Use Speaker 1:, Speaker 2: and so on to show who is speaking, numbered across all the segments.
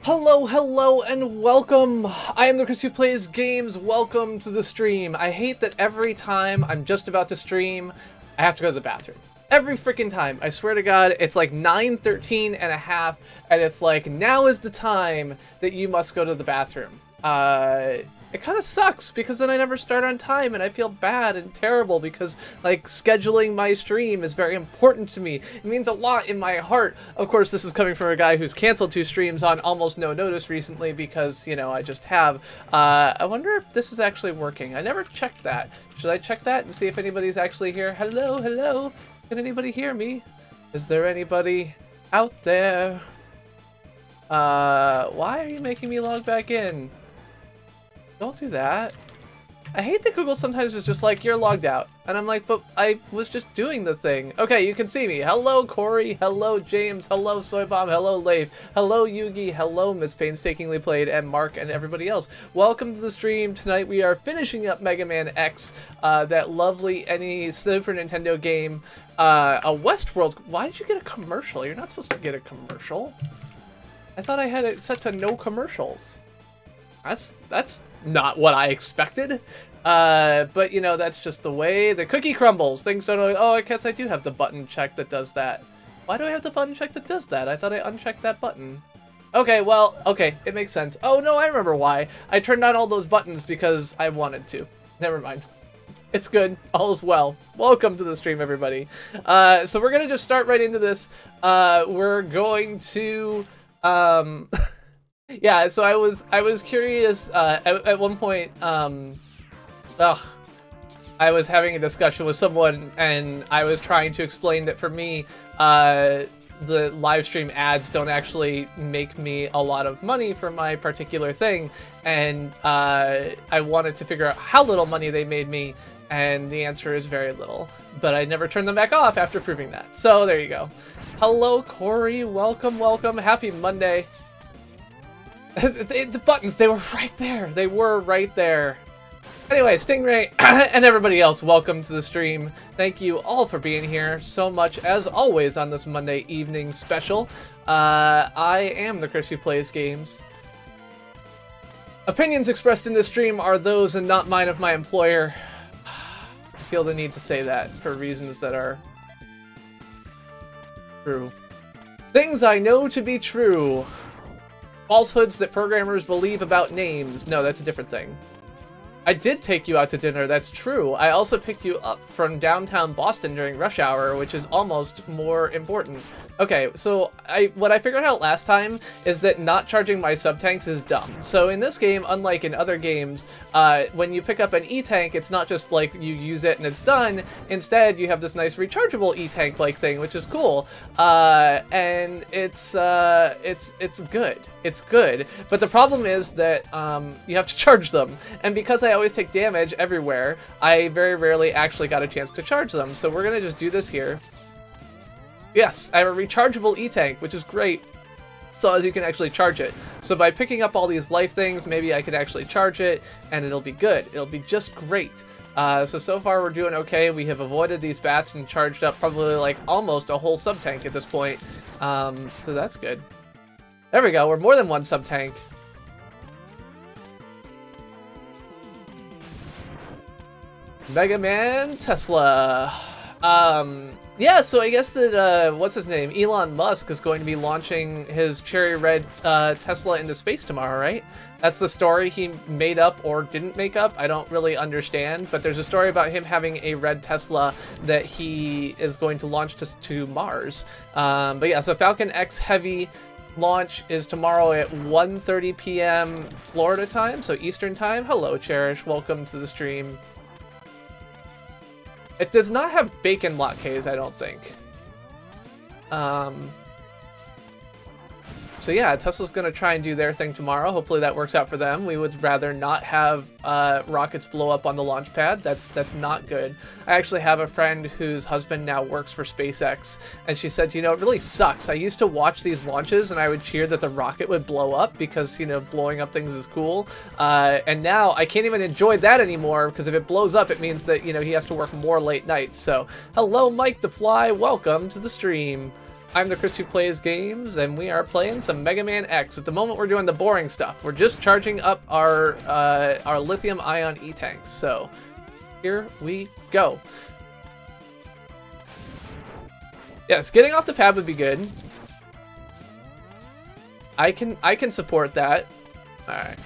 Speaker 1: Hello, hello, and welcome! I am the Chris who plays games. Welcome to the stream. I hate that every time I'm just about to stream, I have to go to the bathroom. Every freaking time. I swear to God, it's like 9:13 and a half, and it's like, now is the time that you must go to the bathroom. It kind of sucks, because then I never start on time, and I feel bad and terrible, because, like, scheduling my stream is very important to me. It means a lot in my heart. Of course, this is coming from a guy who's canceled 2 streams on almost no notice recently, because, you know, I just have. I wonder if this is actually working. I never checked that. Should I check that and see if anybody's actually here? Hello, hello? Can anybody hear me? Is there anybody out there? Why are you making me log back in? Don't do that. I hate that Google sometimes is just like, you're logged out. And I'm like, but I was just doing the thing. Okay, you can see me. Hello, Corey. Hello, James. Hello, Soybomb. Hello, Leif. Hello, Yugi. Hello, Miss Painstakingly Played, and Mark, and everybody else. Welcome to the stream. Tonight we are finishing up Mega Man X, that lovely any Super Nintendo game. A Westworld. Why did you get a commercial? You're not supposed to get a commercial. I thought I had it set to no commercials. That's not what I expected. But you know, that's just the way the cookie crumbles. Things don't always, oh, I guess I do have the button check that does that. Why do I have the button check that does that? I thought I unchecked that button. Okay, well, okay, it makes sense. Oh no, I remember why. I turned on all those buttons because I wanted to. Never mind. It's good. All is well. Welcome to the stream, everybody. So we're gonna just start right into this. We're going to yeah, so I was curious at one point. I was having a discussion with someone, and I was trying to explain that for me, the live stream ads don't actually make me a lot of money for my particular thing, and I wanted to figure out how little money they made me, and the answer is very little. But I never turned them back off after proving that. So there you go. Hello, Corey. Welcome, welcome. Happy Monday. The buttons, they were right there. They were right there. Anyway, Stingray and everybody else, welcome to the stream. Thank you all for being here so much, as always, on this Monday evening special. I am the Chris who plays games. Opinions expressed in this stream are those and not mine of my employer. I feel the need to say that for reasons that are true. Things I know to be true. Falsehoods that programmers believe about names. No, that's a different thing. I did take you out to dinner, that's true. I also picked you up from downtown Boston during rush hour, which is almost more important. Okay, so what I figured out last time is that not charging my sub-tanks is dumb. So in this game, unlike in other games, when you pick up an E-tank, it's not just like you use it and it's done. Instead, you have this nice rechargeable E-tank-like thing, which is cool. And it's good. It's good. But the problem is that you have to charge them. And because I always take damage everywhere, I very rarely actually got a chance to charge them. So we're gonna just do this here. Yes, I have a rechargeable E-tank, which is great. So as you can actually charge it. So by picking up all these life things, maybe I could actually charge it, and it'll be good. It'll be just great. So far we're doing okay. We have avoided these bats and charged up probably like almost a whole sub-tank at this point. So that's good. There we go, we're more than one sub-tank. Mega Man Tesla. Yeah, so I guess that, what's his name? Elon Musk is going to be launching his cherry red Tesla into space tomorrow, right? That's the story he made up or didn't make up. I don't really understand, but there's a story about him having a red Tesla that he is going to launch to Mars. But yeah, so Falcon X Heavy launch is tomorrow at 1:30 p.m. Florida time, so Eastern time. Hello, Cherish. Welcome to the stream. It does not have bacon latkes, I don't think. So yeah, Tesla's gonna try and do their thing tomorrow. Hopefully that works out for them. We would rather not have rockets blow up on the launch pad. That's not good. I actually have a friend whose husband now works for SpaceX, and she said, you know, it really sucks. I used to watch these launches and I would cheer that the rocket would blow up because, you know, blowing up things is cool. And now I can't even enjoy that anymore because if it blows up, it means that, you know, he has to work more late nights. So hello, Mike the Fly. Welcome to the stream. I'm the Chris who plays games, and we are playing some Mega Man X. At the moment, we're doing the boring stuff. We're just charging up our lithium-ion E-tanks. So, here we go. Yes, getting off the pad would be good. I can support that. All right.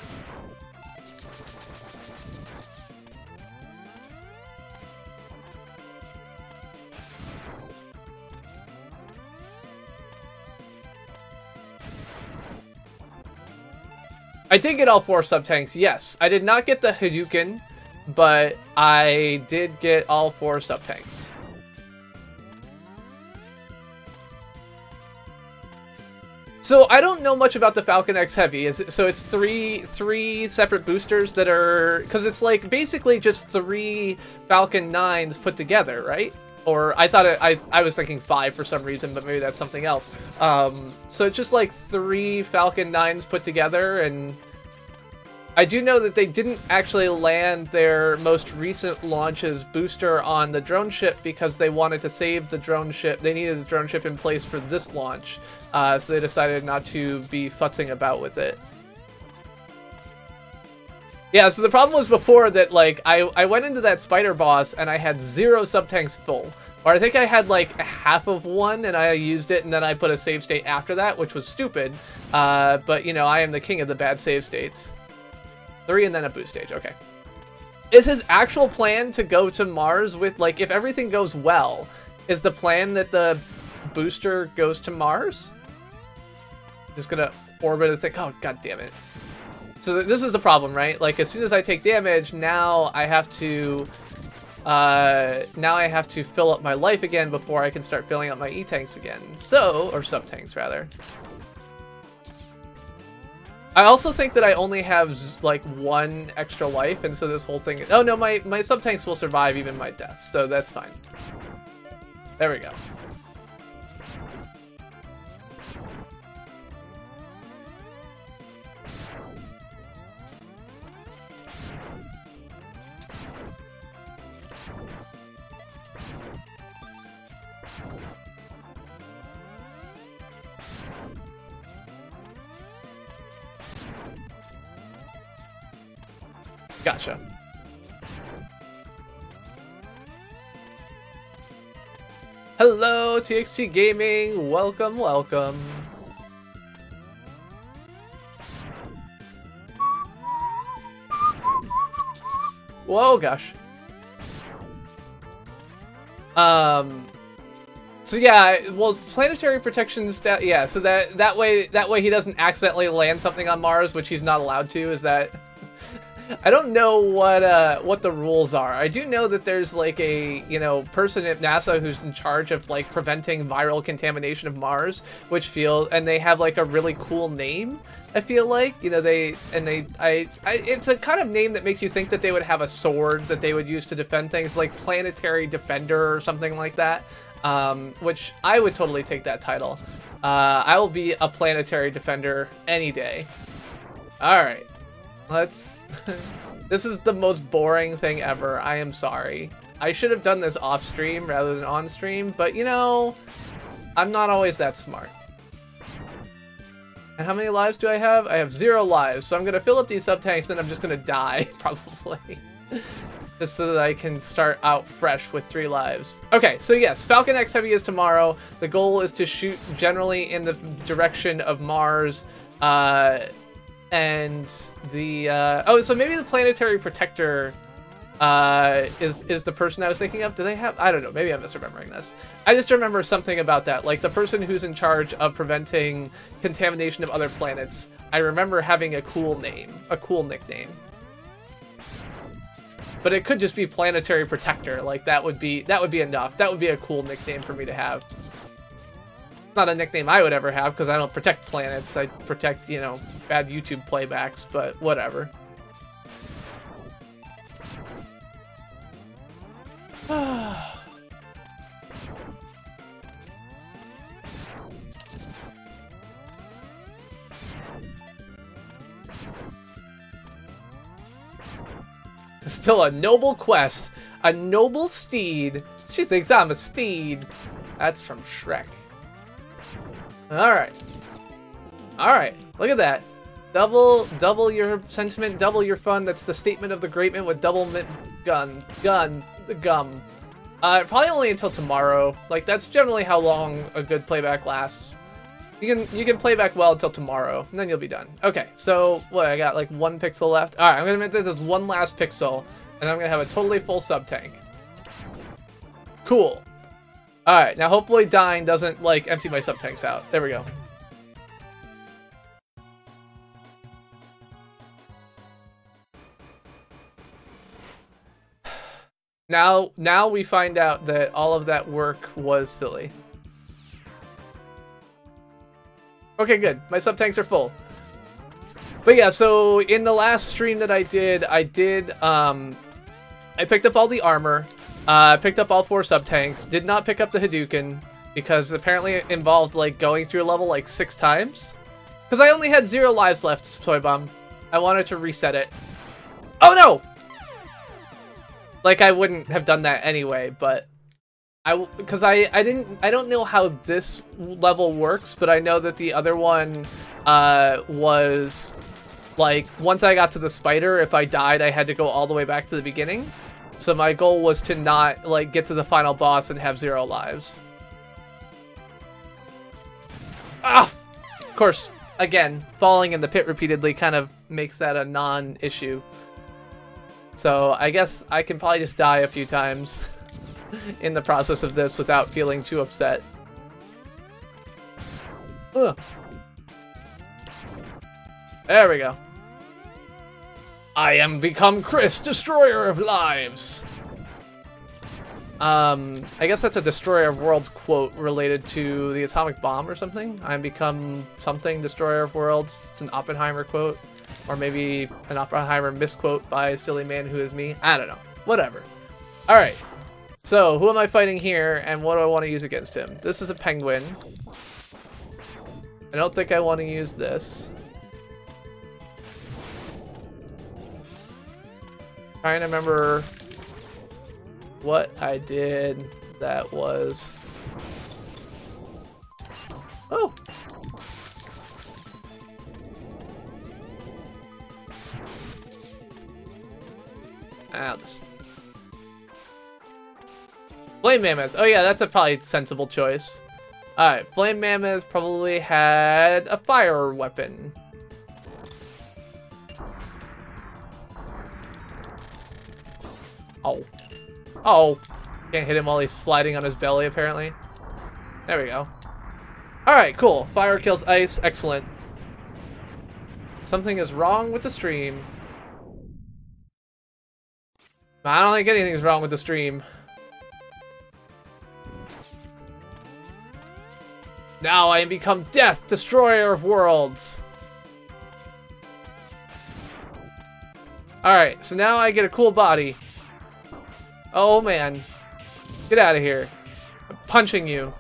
Speaker 1: I did get all 4 sub-tanks, yes. I did not get the Hadouken, but I did get all 4 sub-tanks. So I don't know much about the Falcon X Heavy. So it's three separate boosters that are... Because it's like basically just 3 Falcon 9s put together, right? Or I thought I was thinking 5 for some reason, but maybe that's something else. So it's just like 3 Falcon 9s put together, and I do know that they didn't actually land their most recent launch's booster on the drone ship because they wanted to save the drone ship. They needed the drone ship in place for this launch, so they decided not to be futzing about with it. Yeah, so the problem was before that, like, I went into that spider boss and I had 0 sub-tanks full. Or I think I had, like, half of one and I used it and then I put a save state after that, which was stupid. But, you know, I am the king of the bad save states. 3 and then a boost stage, okay. Is his actual plan to go to Mars with, like, if everything goes well, is the plan that the booster goes to Mars? Just gonna orbit and think, oh, god damn it. So this is the problem, right? Like, as soon as I take damage, now I have to fill up my life again before I can start filling up my E-tanks again. So, or sub-tanks rather. I also think that I only have like 1 extra life, and so this whole thing. Oh no, my sub-tanks will survive even my death, so that's fine. There we go. Gotcha. Hello, TXT Gaming. Welcome, welcome. Whoa, gosh. So yeah, well, planetary protection stat. Yeah, so that way he doesn't accidentally land something on Mars, which he's not allowed to. Is that? I don't know what the rules are. I do know that there's like a, you know, person at NASA who's in charge of like preventing viral contamination of Mars, and they have like a really cool name. I feel like, you know, it's a kind of name that makes you think that they would have a sword that they would use to defend things, like Planetary Defender or something like that. Which I would totally take that title. I will be a Planetary Defender any day. All right. Let's... This is the most boring thing ever. I am sorry. I should have done this off stream rather than on stream, but you know, I'm not always that smart. And how many lives do I have? I have 0 lives, so I'm gonna fill up these sub-tanks, then I'm just gonna die, probably. Just so that I can start out fresh with 3 lives. Okay, so yes, Falcon X Heavy is tomorrow. The goal is to shoot generally in the direction of Mars, and the oh, so maybe the Planetary Protector is the person I was thinking of. Do they have? I don't know. Maybe I'm misremembering this. I just remember something about that, like the person who's in charge of preventing contamination of other planets. I remember having a cool name, a cool nickname. But it could just be Planetary Protector. Like that would be enough. That would be a cool nickname for me to have. Not a nickname I would ever have because I don't protect planets. I protect, you know, bad YouTube playbacks, but whatever. Still a noble quest. A noble steed. She thinks I'm a steed. That's from Shrek. Alright. Alright, look at that. Double your sentiment, double your fun. That's the statement of the great man with double gum. Probably only until tomorrow. Like, that's generally how long a good playback lasts. You can play back well until tomorrow, and then you'll be done. Okay, so what? I got like 1 pixel left. All right, I'm gonna make this as 1 last pixel, and I'm gonna have a totally full sub tank. Cool. All right, now hopefully dying doesn't like empty my sub tanks out. There we go. Now we find out that all of that work was silly. Okay, good. My sub-tanks are full. But yeah, so in the last stream that I picked up all the armor, picked up all 4 sub-tanks, did not pick up the Hadouken, because apparently it involved, like, going through a level, like, 6 times. Because I only had 0 lives left, Soy Bomb. I wanted to reset it. Oh, no! Like, I wouldn't have done that anyway, but... Because I don't know how this level works, but I know that the other one was like once I got to the spider, if I died, I had to go all the way back to the beginning. So my goal was to not like get to the final boss and have 0 lives. Ah, of course, again, falling in the pit repeatedly kind of makes that a non-issue. So I guess I can probably just die a few times in the process of this without feeling too upset. Ugh. There we go. I am become Chris, destroyer of lives. I guess that's a destroyer of worlds quote related to the atomic bomb or something. I'm become something, destroyer of worlds. It's an Oppenheimer quote, or maybe an Oppenheimer misquote by a silly man who is me. I don't know. Whatever. All right. So, who am I fighting here, and what do I want to use against him? This is a penguin. I don't think I want to use this. Trying to remember what I did that was... Oh! I'll just... Flame Mammoth. Oh yeah, that's a probably sensible choice. Alright, Flame Mammoth probably had a fire weapon. Oh. Oh. Can't hit him while he's sliding on his belly, apparently. There we go. Alright, cool. Fire kills ice. Excellent. Something is wrong with the stream. I don't think anything's wrong with the stream. Now I am become Death, Destroyer of Worlds. Alright, so now I get a cool body. Oh man. Get out of here. I'm punching you.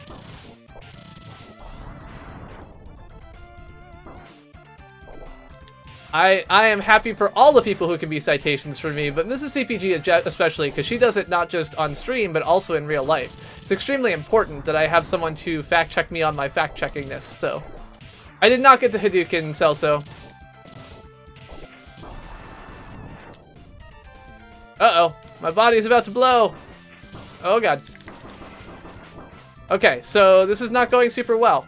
Speaker 1: I am happy for all the people who can be citations for me, but Mrs. CPG especially, because she does it not just on stream, but also in real life. It's extremely important that I have someone to fact-check me on my fact-checkingness, so... I did not get the Hadouken, Celso. Uh-oh. My body's about to blow. Oh, God. Okay, so this is not going super well.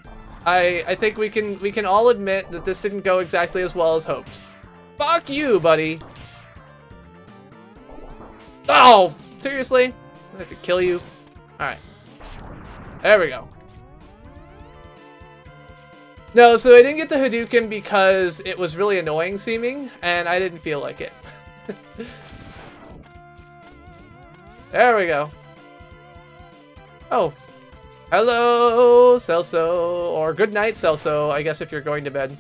Speaker 1: I think we can all admit that this didn't go exactly as well as hoped. Fuck you, buddy. Oh, seriously? I have to kill you? Alright. There we go. No, so I didn't get the Hadouken because it was really annoying seeming, and I didn't feel like it. There we go. Oh. Hello, Celso. Or good night, Celso, I guess if you're going to bed.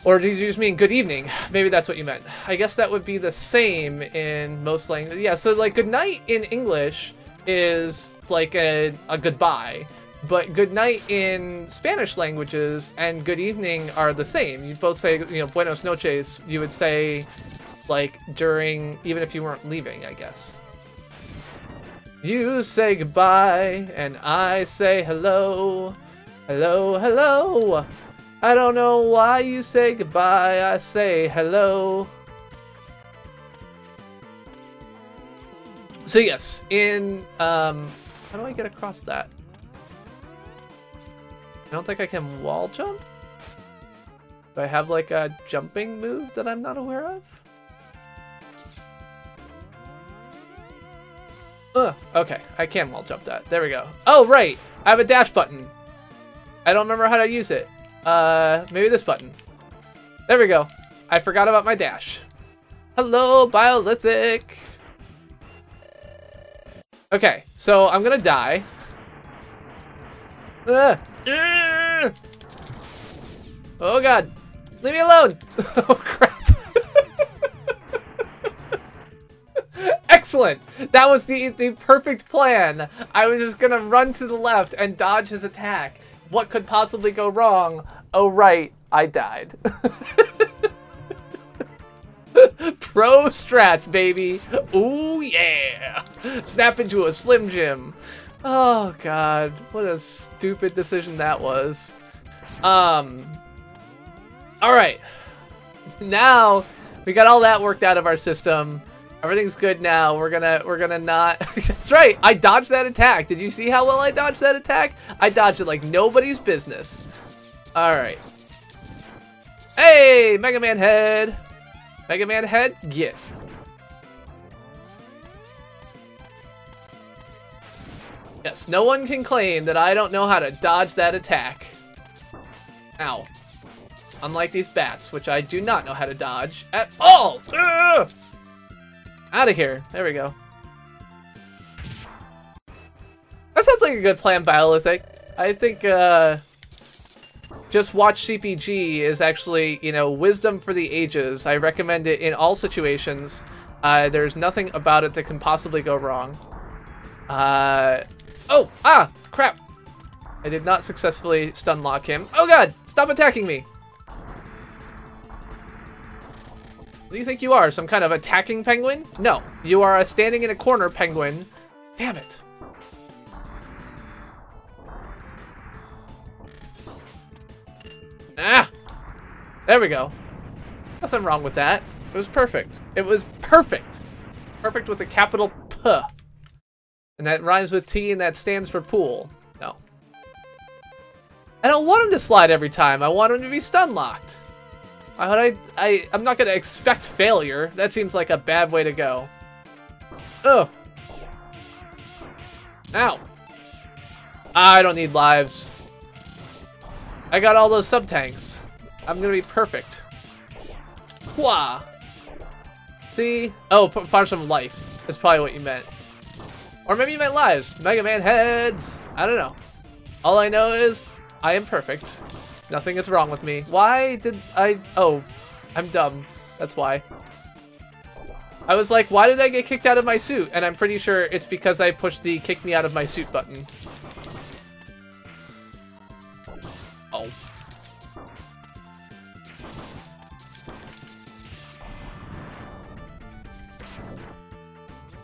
Speaker 1: Or did you just mean good evening? Maybe that's what you meant. I guess that would be the same in most languages. Yeah, so like good night in English is like a goodbye. But good night in Spanish languages and good evening are the same. You both say, you know, buenos noches. You would say like during, even if you weren't leaving, I guess. You say goodbye, and I say hello. Hello, hello. I don't know why you say goodbye, I say hello. So yes, in, how do I get across that? I don't think I can wall jump? Do I have like a jumping move that I'm not aware of? Okay, I can wall jump that. There we go. Oh, right! I have a dash button. I don't remember how to use it. Maybe this button. There we go. I forgot about my dash. Hello, Biolithic! Okay, so I'm gonna die. Oh god! Leave me alone! Oh crap! Excellent! That was the perfect plan. I was just gonna run to the left and dodge his attack. What could possibly go wrong? Oh right, I died. Pro strats, baby. Ooh yeah! Snap into a Slim Jim. Oh god, what a stupid decision that was. Alright. Now we got all that worked out of our system. Everything's good now. We're gonna not. That's right. I dodged that attack. Did you see how well I dodged that attack? I dodged it like nobody's business. All right. Hey, Mega Man head. Mega Man head, get. Yes, no one can claim that I don't know how to dodge that attack. Ow. Unlike these bats, which I do not know how to dodge at all. Ugh! Out of here. There we go. That sounds like a good plan, Biolithic. I think just watch CPG is actually, you know, wisdom for the ages. I recommend it in all situations. There's nothing about it that can possibly go wrong. Oh! Ah! Crap! I did not successfully stun lock him. Oh god! Stop attacking me! What do you think you are? Some kind of attacking penguin? No, you are a standing in a corner penguin. Damn it. Ah! There we go. Nothing wrong with that. It was perfect. It was perfect. Perfect with a capital P. And that rhymes with T and that stands for pool. No. I don't want him to slide every time. I want him to be stun locked. I'm not gonna expect failure. That seems like a bad way to go. Ugh. Ow. I don't need lives. I got all those sub-tanks. I'm gonna be perfect. Wah. See? Oh, farm some life. That's probably what you meant. Or maybe you meant lives. Mega Man heads. I don't know. All I know is I am perfect. Nothing is wrong with me. Why did I... Oh, I'm dumb. That's why. I was like, why did I get kicked out of my suit? And I'm pretty sure it's because I pushed the kick me out of my suit button. Oh.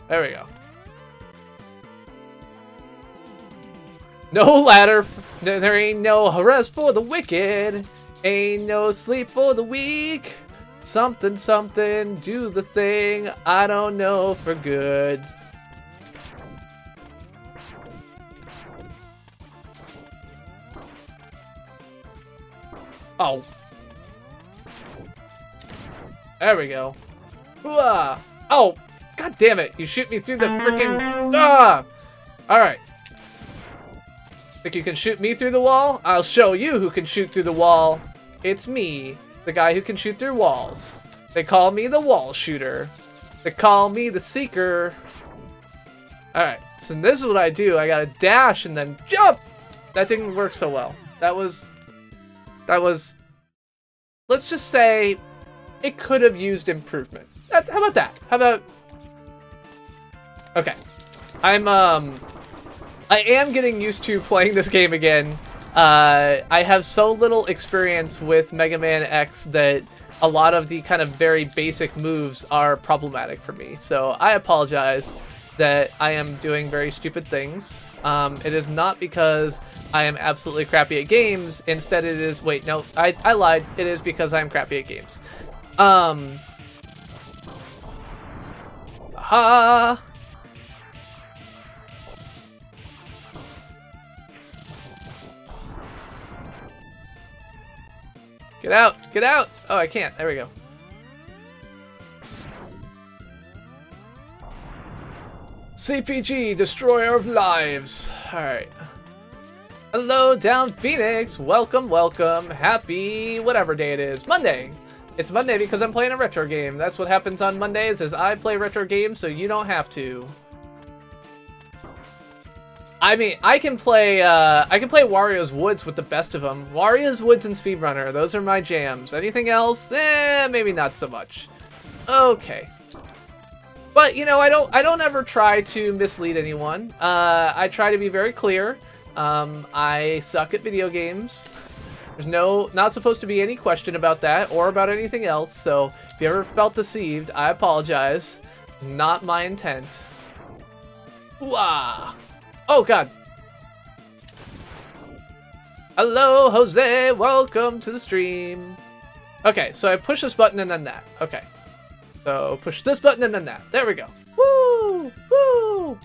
Speaker 1: There we go. No ladder, there ain't no rest for the wicked, ain't no sleep for the weak. Something, something, do the thing, I don't know for good. Oh. There we go. Hooah. Oh, god damn it, you shoot me through the freaking... Ah! Alright. Think you can shoot me through the wall? I'll show you who can shoot through the wall. It's me, the guy who can shoot through walls. They call me the wall shooter. They call me the seeker. Alright, so this is what I do. I gotta dash and then jump! That didn't work so well. That was... Let's just say it could have used improvement. How about that? How about... Okay. I am getting used to playing this game again. I have so little experience with Mega Man X that a lot of the kind of very basic moves are problematic for me. So I apologize. that I am doing very stupid things. It is not because I am absolutely crappy at games. Instead, it is... Wait, no, I lied. It is because I am crappy at games. Get out! Get out! Oh, I can't. There we go. CPG, Destroyer of Lives. Alright. Hello, Down Phoenix. Welcome, welcome. Happy whatever day it is. Monday. It's Monday because I'm playing a retro game. That's what happens on Mondays is I play retro games so you don't have to. I mean, I can play Wario's Woods with the best of them. Wario's Woods and Speedrunner, those are my jams. Anything else? Maybe not so much. Okay. But, you know, I don't ever try to mislead anyone. I try to be very clear. I suck at video games. There's not supposed to be any question about that or about anything else. So if you ever felt deceived, I apologize. Not my intent. Ooh-ah. Oh, God. Hello, Jose. Welcome to the stream. Okay, so I push this button and then that. Okay. So push this button and then that. There we go. Woo! Woo!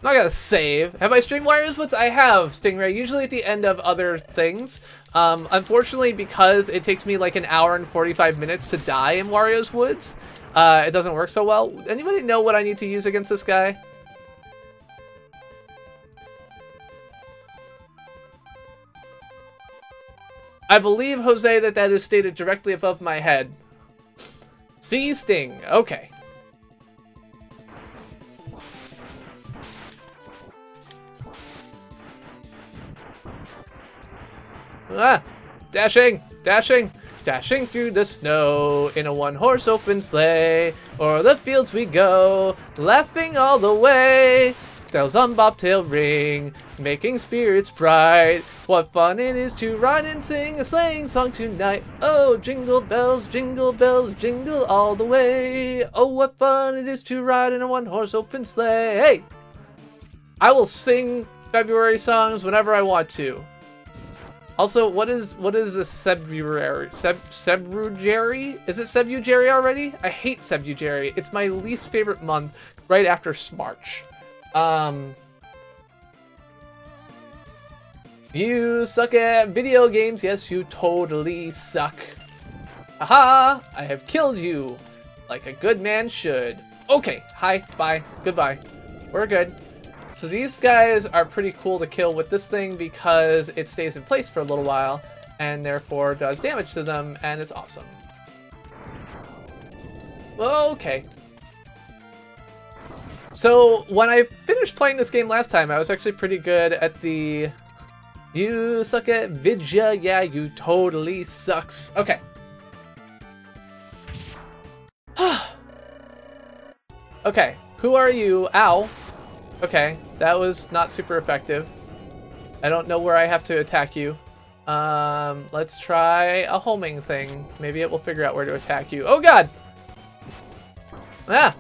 Speaker 1: Not gonna save. Have I streamed Wario's Woods? I have, Stingray. Usually at the end of other things. Unfortunately, because it takes me like an hour and 45 minutes to die in Wario's Woods, it doesn't work so well. Anybody know what I need to use against this guy? I believe, Jose, that is stated directly above my head. Sea Sting. Okay. Ah! Dashing! Dashing! Dashing through the snow in a one-horse open sleigh. O'er the fields we go, laughing all the way. Bells on bobtail ring, making spirits bright. What fun it is to ride and sing a sleighing song tonight. Oh, jingle bells, jingle all the way. Oh, what fun it is to ride in a one-horse open sleigh. Hey! I will sing February songs whenever I want to. Also, what is a February? February? Is it February already? I hate February. It's my least favorite month, right after March. You suck at video games. Yes, you totally suck. Aha! I have killed you, like a good man should. Okay, hi, bye, goodbye. We're good. So these guys are pretty cool to kill with this thing because it stays in place for a little while and therefore does damage to them, and it's awesome. Okay. So when I finished playing this game last time, I was actually pretty good at the... You suck at vidya, yeah, you totally sucks. Okay. Okay, who are you? Ow. Okay, that was not super effective. I don't know where I have to attack you. Let's try a homing thing. Maybe it will figure out where to attack you. Oh god! Ah!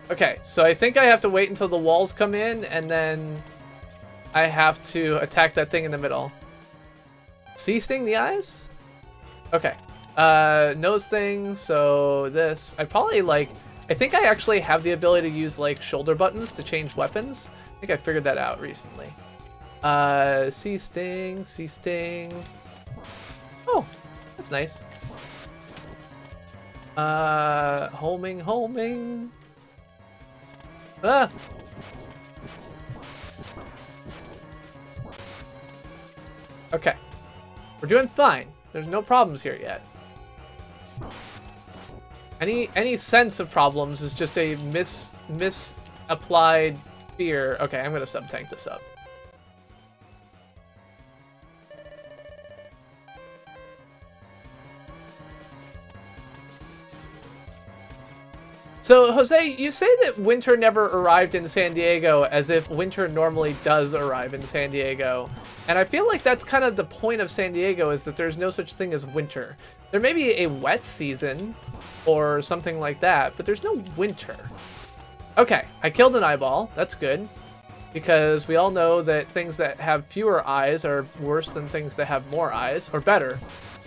Speaker 1: Okay, so I think I have to wait until the walls come in, and then I have to attack that thing in the middle. Sea Sting the eyes? Okay. Nose thing, so this. I think I actually have the ability to use, like, shoulder buttons to change weapons. I think I figured that out recently. Sea Sting, Sea Sting. Oh, that's nice. Homing, homing. Ah! Okay. We're doing fine. There's no problems here yet. Any sense of problems is just a misapplied fear. Okay, I'm gonna sub-tank this up. So, Jose, you say that winter never arrived in San Diego as if winter normally does arrive in San Diego. And I feel like that's kind of the point of San Diego, is that there's no such thing as winter. There may be a wet season or something like that, but there's no winter. Okay, I killed an eyeball. That's good. Because we all know that things that have fewer eyes are worse than things that have more eyes. Or better.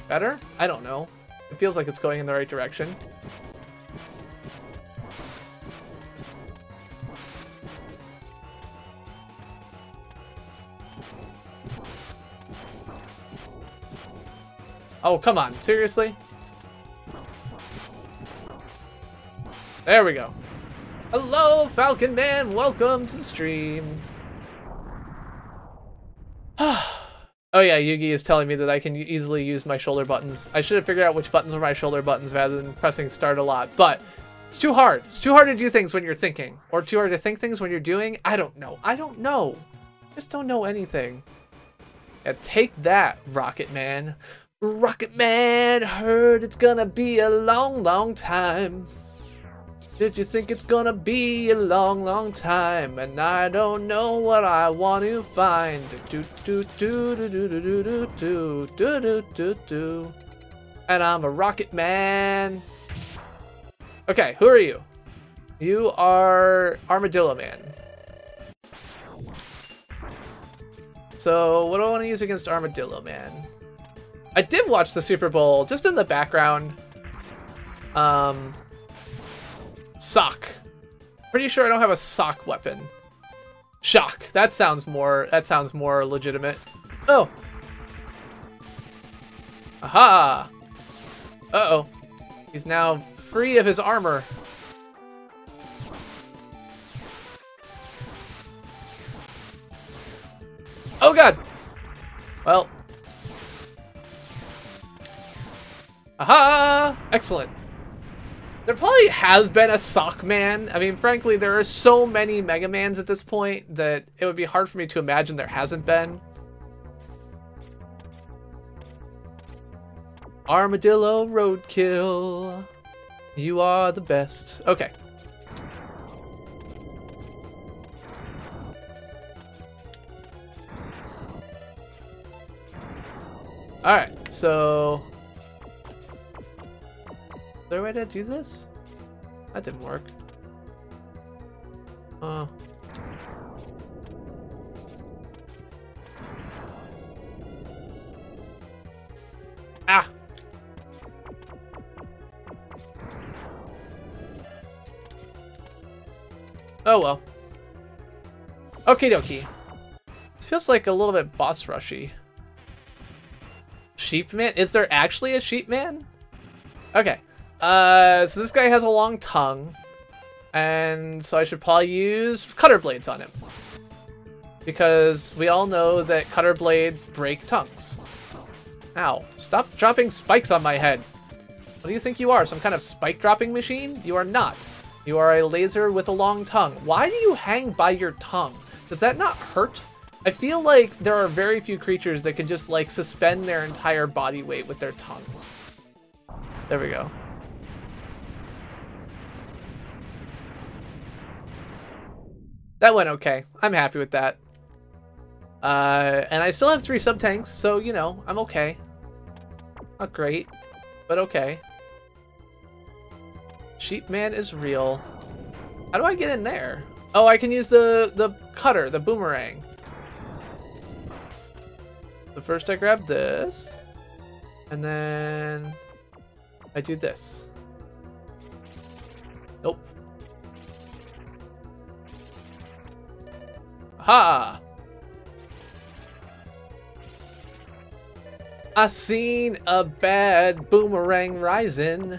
Speaker 1: Better? I don't know. It feels like it's going in the right direction. Oh, come on. Seriously? There we go. Hello, Falcon Man. Welcome to the stream. Oh, yeah. Yugi is telling me that I can easily use my shoulder buttons. I should have figured out which buttons were my shoulder buttons rather than pressing start a lot. But it's too hard. It's too hard to do things when you're thinking. Or too hard to think things when you're doing. I don't know. I don't know. Just don't know anything. Yeah, take that, Rocket Man. Rocket Man, heard it's gonna be a long, long time. Did you think it's gonna be a long, long time? And I don't know what I want to find. Do do do do do do do do do do do do. And I'm a Rocket Man. Okay, who are you? You are Armadillo Man. So what do I want to use against Armadillo Man? I did watch the Super Bowl, just in the background. Sock. Pretty sure I don't have a sock weapon. Shock. That sounds more legitimate. Oh. Aha. Uh-oh. He's now free of his armor. Oh god. Well. Aha! Excellent. There probably has been a Sock Man. I mean, frankly, there are so many Mega Mans at this point that it would be hard for me to imagine there hasn't been. Armadillo Roadkill. You are the best. Okay. Alright, so... Is there a way to do this? That didn't work. Oh. Ah! Oh well. Okie dokie. This feels like a little bit boss rushy. Sheepman? Is there actually a Sheepman? Okay. So this guy has a long tongue, and so I should probably use cutter blades on him. Because we all know that cutter blades break tongues. Ow. Stop dropping spikes on my head. What do you think you are, some kind of spike dropping machine? You are not. You are a laser with a long tongue. Why do you hang by your tongue? Does that not hurt? I feel like there are very few creatures that can just like suspend their entire body weight with their tongues. There we go. That went okay. I'm happy with that. And I still have 3 sub-tanks, so, you know, I'm okay. Not great, but okay. Sheepman is real. How do I get in there? Oh, I can use the cutter, the boomerang. So first I grab this, and then I do this. Nope. Ha! I seen a bad boomerang rising.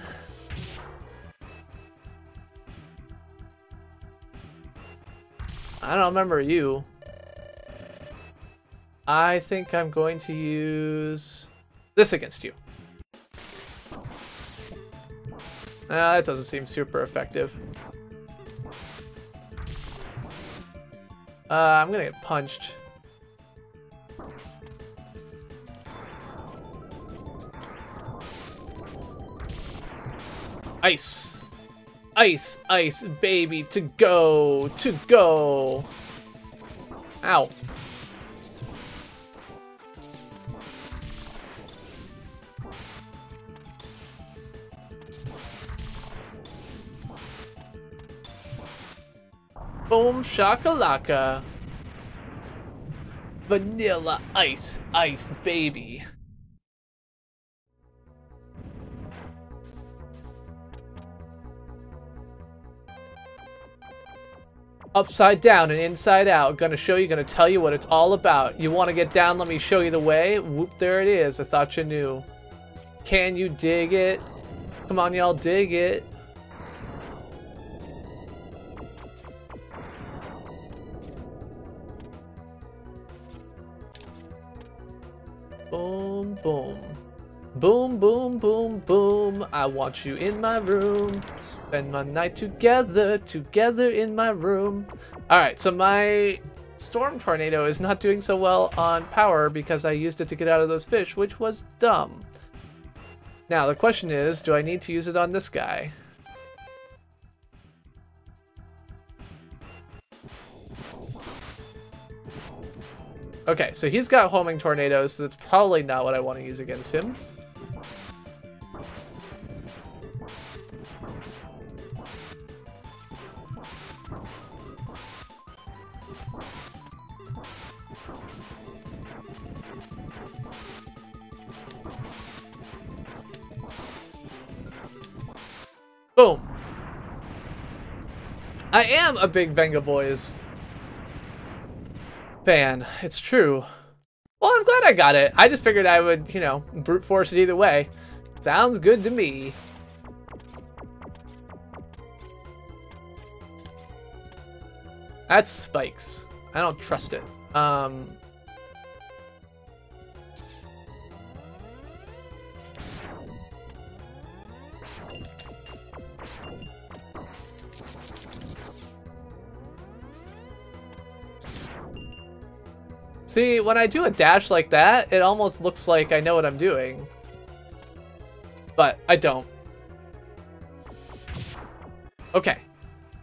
Speaker 1: I don't remember you. I think I'm going to use this against you. That doesn't seem super effective. I'm gonna get punched. Ice. Ice, ice, baby, to go, to go. Ow. Boom shakalaka. Vanilla ice, ice, baby. Upside down and inside out. Gonna show you, gonna tell you what it's all about. You wanna get down, let me show you the way. Whoop, there it is. I thought you knew. Can you dig it? Come on, y'all, dig it. Boom, boom. Boom, boom, boom, boom. I want you in my room. Spend my night together, together in my room. Alright, so my storm tornado is not doing so well on power because I used it to get out of those fish, which was dumb. Now, the question is, do I need to use it on this guy? Okay, so he's got homing tornadoes, so that's probably not what I want to use against him. Boom. I am a big Venga Boys fan. It's true. Well, I'm glad I got it. I just figured I would, you know, brute force it either way. Sounds good to me. That's spikes. I don't trust it. See, when I do a dash like that, it almost looks like I know what I'm doing. But I don't. Okay.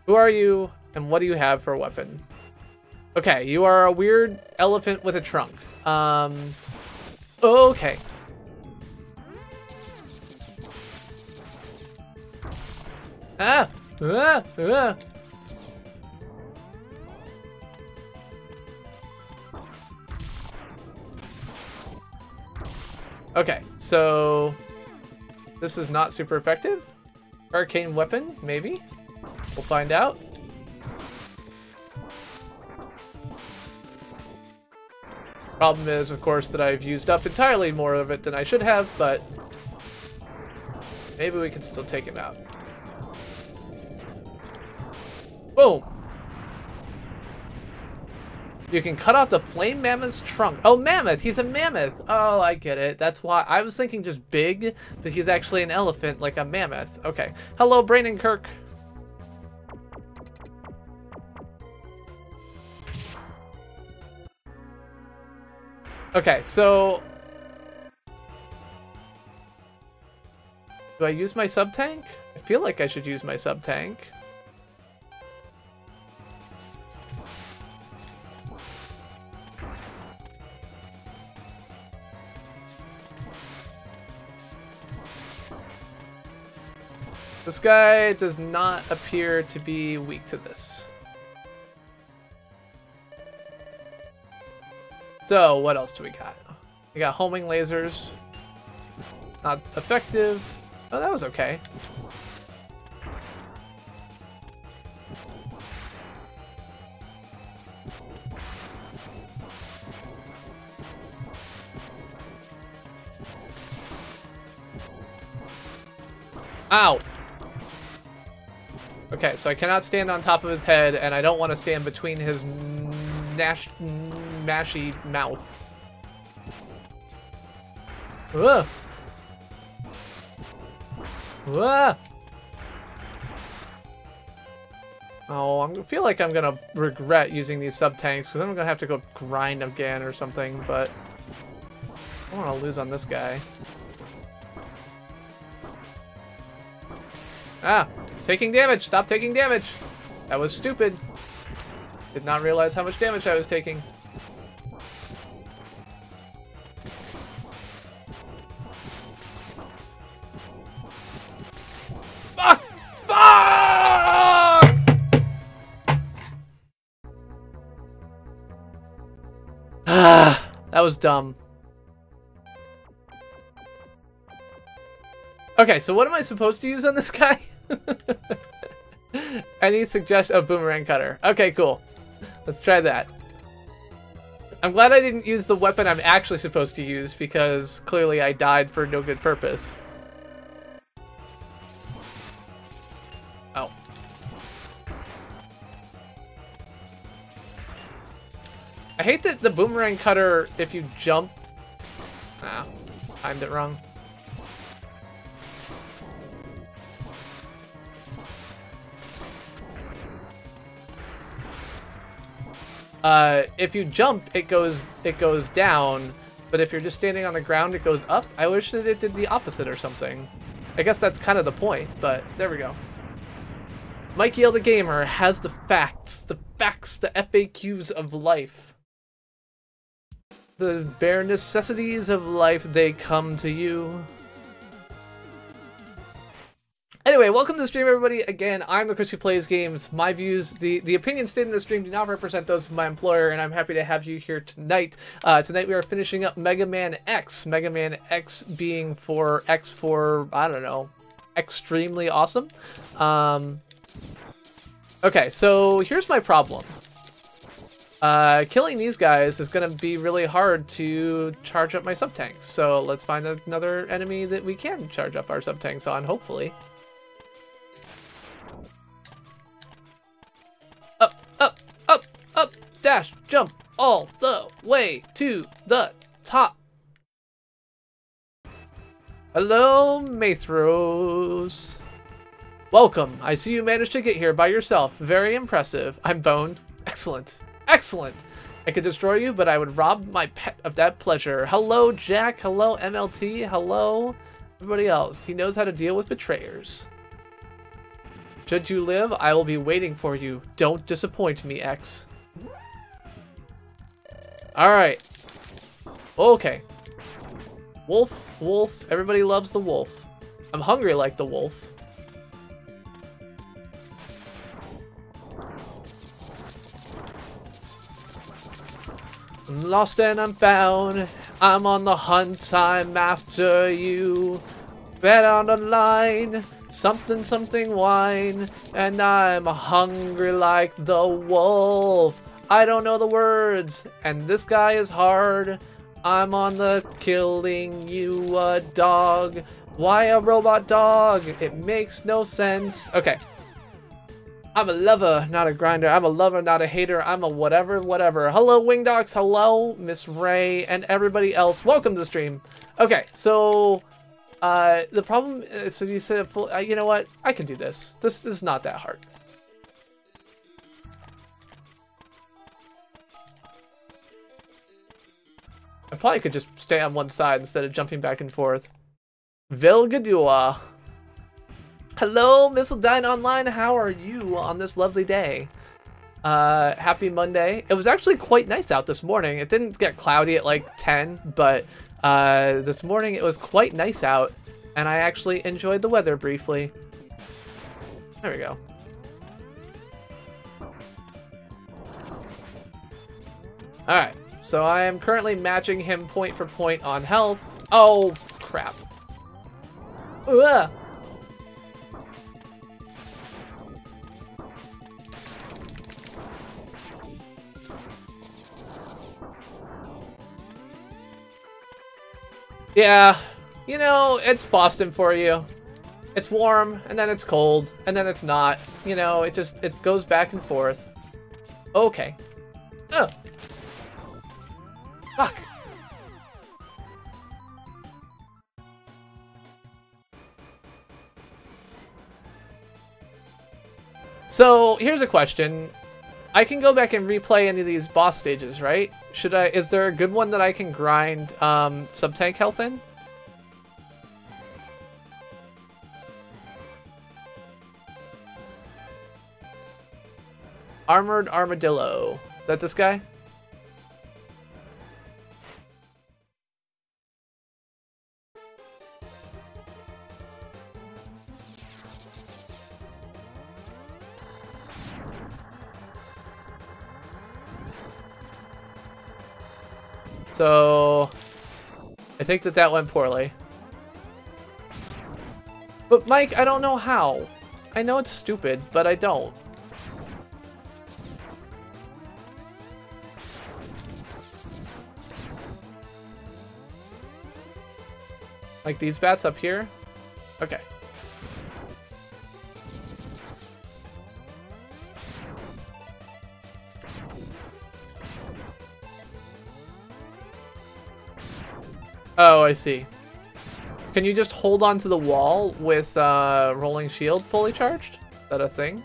Speaker 1: Who are you, and what do you have for a weapon? Okay, you are a weird elephant with a trunk. Okay. Ah! Ah! Ah! Okay, so this is not super effective. Arcane weapon, maybe. We'll find out. Problem is, of course, that I've used up entirely more of it than I should have, but maybe we can still take him out. Boom! You can cut off the flame mammoth's trunk. Oh, mammoth! He's a mammoth! Oh, I get it. That's why I was thinking just big, but he's actually an elephant, like a mammoth. Okay. Hello, Brain and Kirk. Okay, so do I use my sub-tank? I feel like I should use my sub-tank. This guy does not appear to be weak to this. So, what else do we got? We got homing lasers. Not effective. Oh, that was okay. Ow! Okay, so I cannot stand on top of his head, and I don't want to stand between his mashy mouth. Ugh. Ugh. Oh, I feel like I'm gonna regret using these sub-tanks, because I'm gonna have to go grind again or something, but I don't want to lose on this guy. Ah! taking damage. Stop taking damage. That was stupid. Did not realize how much damage I was taking. Fuck! Fuck! Ah, that was dumb. Okay, so what am I supposed to use on this guy? Any suggestion? Oh, boomerang cutter. Okay, cool. Let's try that. I'm glad I didn't use the weapon I'm actually supposed to use, because clearly I died for no good purpose. Oh. I hate that the boomerang cutter, if you jump... Ah, timed it wrong. If you jump, it goes down, but if you're just standing on the ground, it goes up. I wish that it did the opposite or something. I guess that's kind of the point, but there we go. Mikey L the Gamer has the facts, the FAQs of life. The bare necessities of life, they come to you. Anyway, welcome to the stream, everybody. Again, I'm the Chris who plays games. My views, the opinions stated in the stream do not represent those of my employer, and I'm happy to have you here tonight. Tonight we are finishing up Mega Man X. Mega Man X being for X for, I don't know, extremely awesome. Okay, so here's my problem. Killing these guys is going to be really hard to charge up my sub-tanks. So let's find another enemy that we can charge up our sub-tanks on, hopefully. Up, dash, jump, all the way to the top. Hello, Mathros. Welcome. I see you managed to get here by yourself. Very impressive. I'm boned. Excellent. Excellent. I could destroy you, but I would rob my pet of that pleasure. Hello, Jack. Hello, MLT. Hello, everybody else. He knows how to deal with betrayers. Should you live, I will be waiting for you. Don't disappoint me, X. Alright. Okay. Wolf, wolf. Everybody loves the wolf. I'm hungry like the wolf. I'm lost and I'm found. I'm on the hunt. I'm after you. Bet on the line. Something, something wine. And I'm hungry like the wolf. I don't know the words, and this guy is hard. I'm on the killing you a dog. Why a robot dog? It makes no sense. Okay. I'm a lover, not a grinder. I'm a lover, not a hater. I'm a whatever, whatever. Hello, Wingdogs. Hello, Miss Ray, and everybody else. Welcome to the stream. Okay, so the problem is, so you said, you know what? I can do this. This is not that hard. I probably could just stay on one side instead of jumping back and forth. Vilgadua. Hello, Missildine Online. How are you on this lovely day? Happy Monday. It was actually quite nice out this morning. It didn't get cloudy at like 10, but this morning it was quite nice out, and I actually enjoyed the weather briefly. There we go. Alright. So I am currently matching him point for point on health. Oh, crap. Ugh. Yeah, you know, it's Boston for you. It's warm, and then it's cold, and then it's not. You know, it goes back and forth. Okay. Oh. Fuck. So here's a question. I can go back and replay any of these boss stages, right? Should I? Is there a good one that I can grind sub-tank health in? Armored Armadillo. Is that this guy? So, I think that went poorly. But Mike, I don't know how. I know it's stupid, but I don't. Like these bats up here? Okay. Oh, I see. Can you just hold on to the wall with rolling shield fully charged? Is that a thing?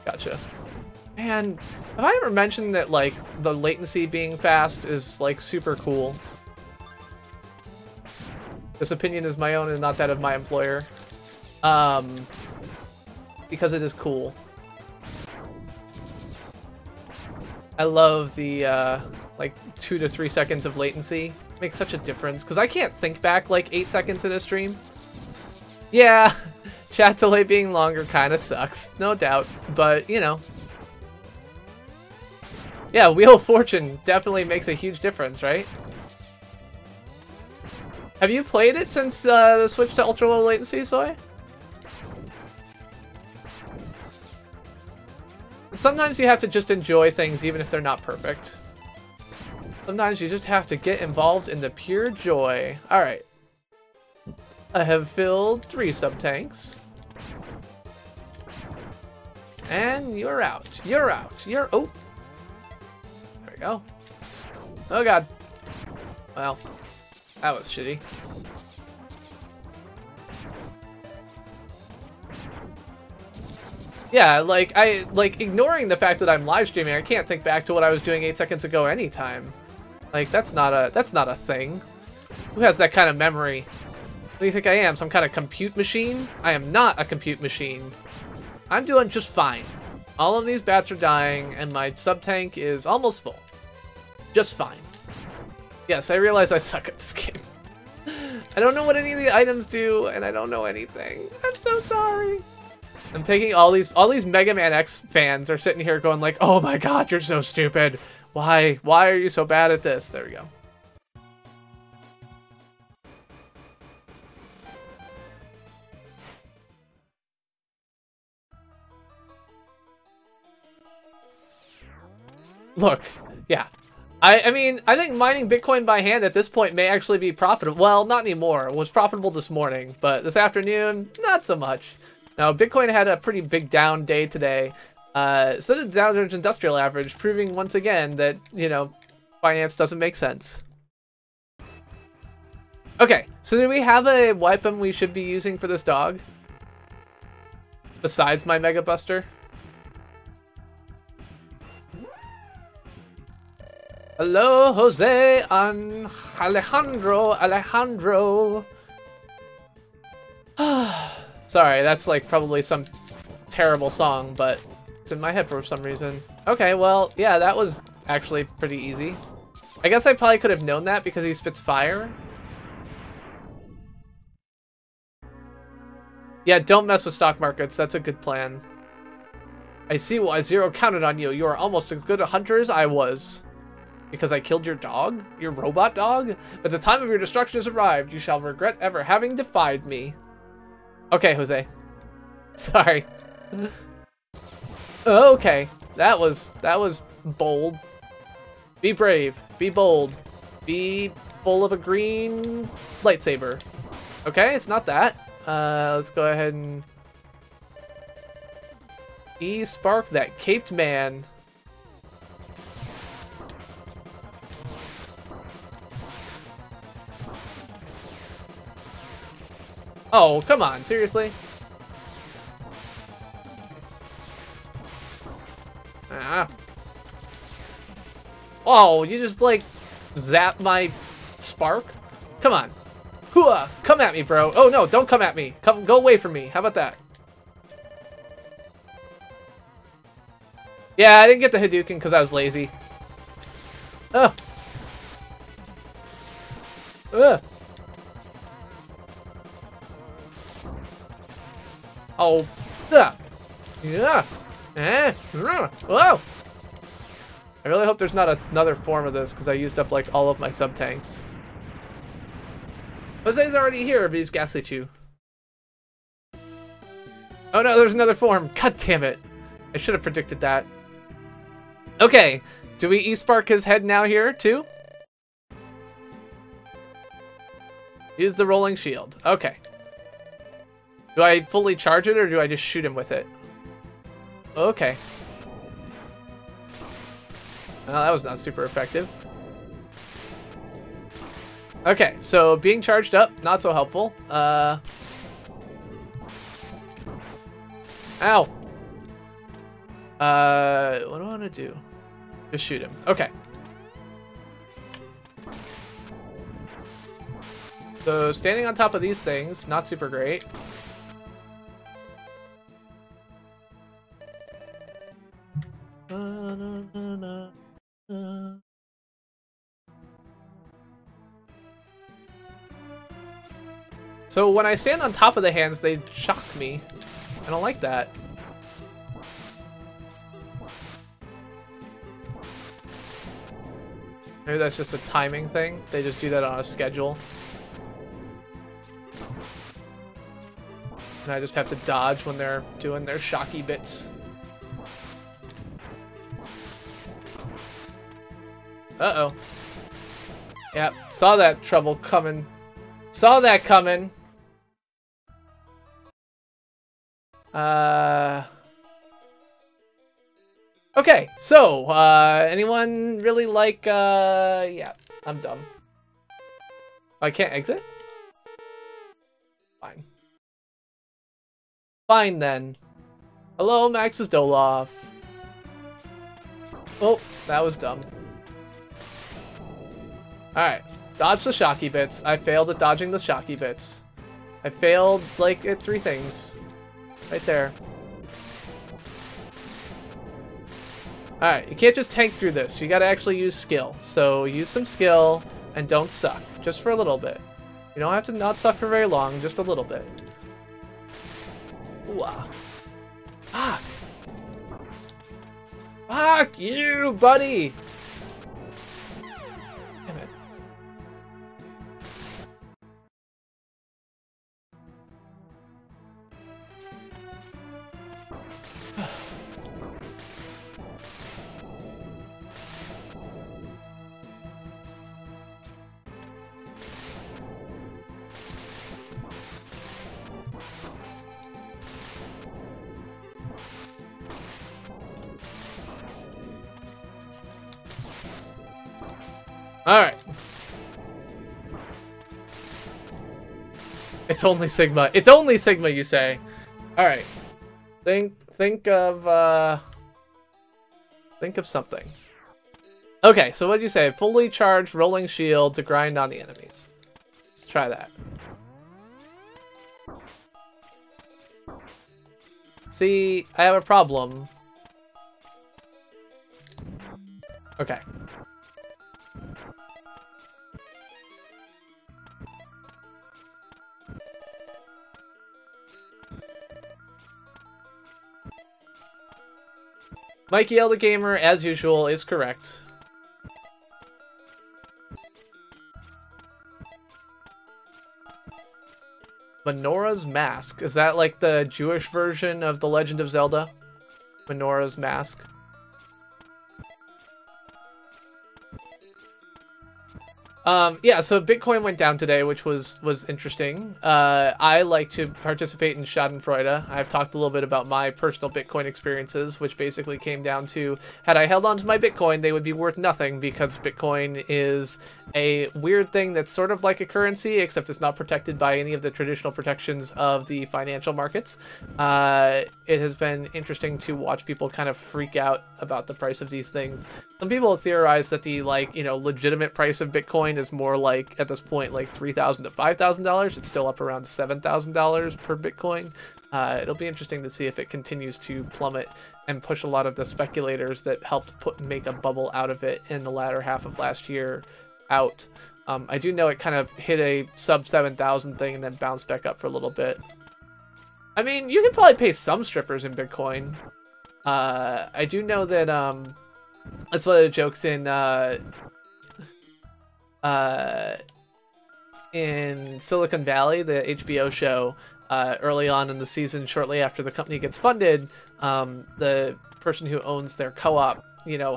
Speaker 1: Gotcha. Man, have I ever mentioned that, like, the latency being fast is, like, super cool? This opinion is my own and not that of my employer. Because it is cool. I love the, like, 2 to 3 seconds of latency. Makes such a difference. Because I can't think back, like, 8 seconds in a stream. Yeah, chat delay being longer kind of sucks. No doubt. But, you know. Yeah, Wheel of Fortune definitely makes a huge difference, right? Have you played it since the switch to ultra low latency, Soy? But sometimes you have to just enjoy things even if they're not perfect. Sometimes you just have to get involved in the pure joy. Alright. I have filled 3 sub-tanks. And you're out. You're out. You're... Oh. There we go. Oh god. Well, that was shitty. Yeah, like, ignoring the fact that I'm live streaming, I can't think back to what I was doing 8 seconds ago anytime. Like, that's not a thing. Who has that kind of memory? What do you think I am, some kind of compute machine? I am not a compute machine. I'm doing just fine. All of these bats are dying, and my sub-tank is almost full. Just fine. Yes, I realize I suck at this game. I don't know what any of the items do, and I don't know anything. I'm so sorry. I'm taking all these Mega Man X fans are sitting here going like, oh my god, you're so stupid. Why are you so bad at this? There we go. Look, yeah. I mean, I think mining Bitcoin by hand at this point may actually be profitable. Well, not anymore. It was profitable this morning, but this afternoon, not so much. Now, Bitcoin had a pretty big down day today. So did the Dow Jones Industrial Average, proving once again that, you know, finance doesn't make sense. Okay, so do we have a weapon we should be using for this dog? Besides my Mega Buster? Hello, Jose and Alejandro. Sorry, that's like probably some terrible song, but it's in my head for some reason. Okay, well, yeah, that was actually pretty easy. I guess I probably could have known that because he spits fire. Yeah, don't mess with stock markets. That's a good plan. I see why Zero counted on you. You are almost as good a hunter as I was. Because I killed your dog? Your robot dog? But the time of your destruction has arrived. You shall regret ever having defied me. Okay, Jose. Sorry. Okay. That was bold. Be brave. Be bold. Be full of a green lightsaber. Okay, it's not that. Let's go ahead and... E-spark that caped man. Oh, come on, seriously? Ah. Oh, you just, like, zap my spark? Come on. Hooah! Come at me, bro. Oh no, don't come at me. Go away from me. How about that? Yeah, I didn't get the Hadouken because I was lazy. Ugh. Ugh. Oh. Ugh. Yeah. Whoa. I really hope there's not another form of this because I used up like all of my sub-tanks. Jose's already here, but he's ghastly too. Oh no, there's another form. God damn it. I should have predicted that. Okay, do we E-Spark his head now here too? Use the rolling shield. Okay. Do I fully charge it or do I just shoot him with it? Okay. Well, that was not super effective. Okay, so being charged up, not so helpful. Ow. What do I want to do? Just shoot him. Okay. So standing on top of these things, not super great. So when I stand on top of the hands, they shock me. I don't like that. Maybe that's just a timing thing. They just do that on a schedule. And I just have to dodge when they're doing their shocky bits. Uh-oh. Yep, saw that trouble coming. Saw that coming. Okay, so, anyone really like, yeah, I'm dumb. I can't exit? Fine. Fine, then. Hello, Max's Doloff. Oh, that was dumb. Alright, dodge the shocky bits. I failed at dodging the shocky bits. I failed, like, at 3 things. Right there. Alright, you can't just tank through this. You gotta actually use skill. So use some skill and don't suck. Just for a little bit. You don't have to not suck for very long, just a little bit. Ooh, ah. Fuck! Fuck you, buddy! Damn it. Alright. It's only Sigma. It's only Sigma, you say. Alright. Think of something. Okay, so what did you say? Fully charged rolling shield to grind on the enemies. Let's try that. See, I have a problem. Okay. Mikey L the Gamer, as usual, is correct. Menorah's Mask. Is that like the Jewish version of The Legend of Zelda? Menorah's Mask. Yeah, so Bitcoin went down today, which was interesting. I like to participate in Schadenfreude. I've talked a little bit about my personal Bitcoin experiences, which basically came down to, had I held on to my Bitcoin, they would be worth nothing because Bitcoin is a weird thing that's sort of like a currency, except it's not protected by any of the traditional protections of the financial markets. It has been interesting to watch people kind of freak out about the price of these things. Some people theorize that the, like, you know, legitimate price of Bitcoin is more like, at this point, like $3,000 to $5,000. It's still up around $7,000 per Bitcoin. It'll be interesting to see if it continues to plummet and push a lot of the speculators that helped make a bubble out of it in the latter half of last year out. I do know it kind of hit a sub 7,000 thing and then bounced back up for a little bit. I mean, you could probably pay some strippers in Bitcoin. I do know that that's one of the jokes in Silicon Valley, the HBO show. Early on in the season, shortly after the company gets funded, the person who owns their co-op,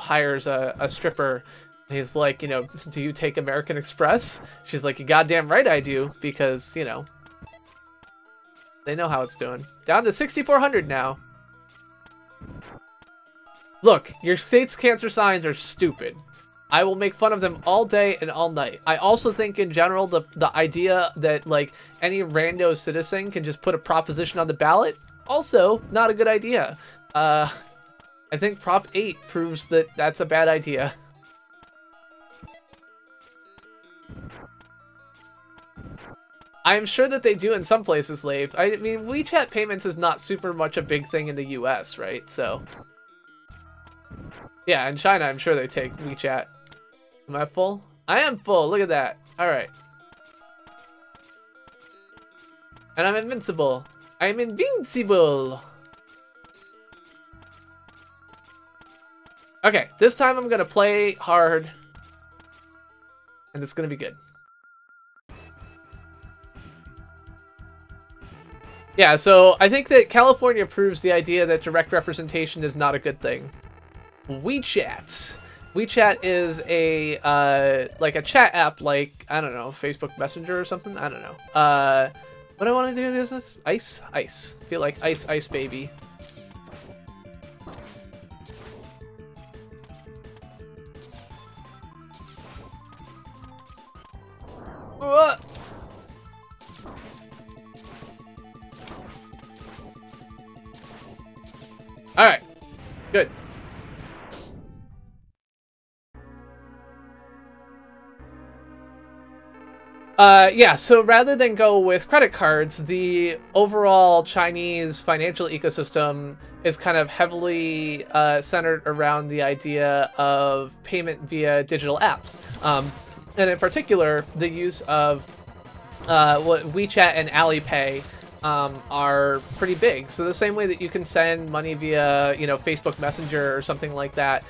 Speaker 1: hires a stripper. And he's like, do you take American Express? She's like, you goddamn right I do, because, they know how it's doing. Down to 6,400 now. Look, your state's cancer signs are stupid. I will make fun of them all day and all night. I also think in general the idea that like any rando citizen can just put a proposition on the ballot, also not a good idea. I think Prop 8 proves that that's a bad idea. I'm sure that they do in some places, Lave. I mean, WeChat payments is not super much a big thing in the US, right? So yeah, in China, I'm sure they take WeChat. Am I full? I am full. Look at that. All right. And I'm invincible. I'm invincible. Okay, this time I'm going to play hard. And it's going to be good. Yeah, so I think that California proves the idea that direct representation is not a good thing. WeChat. WeChat is a like a chat app, like I don't know, Facebook Messenger or something. I don't know. What I want to do is ice. I feel like ice baby. All right, good. Yeah, so rather than go with credit cards, the overall Chinese financial ecosystem is kind of heavily centered around the idea of payment via digital apps. And in particular, the use of what WeChat and Alipay are pretty big. So the same way that you can send money via, Facebook Messenger or something like that,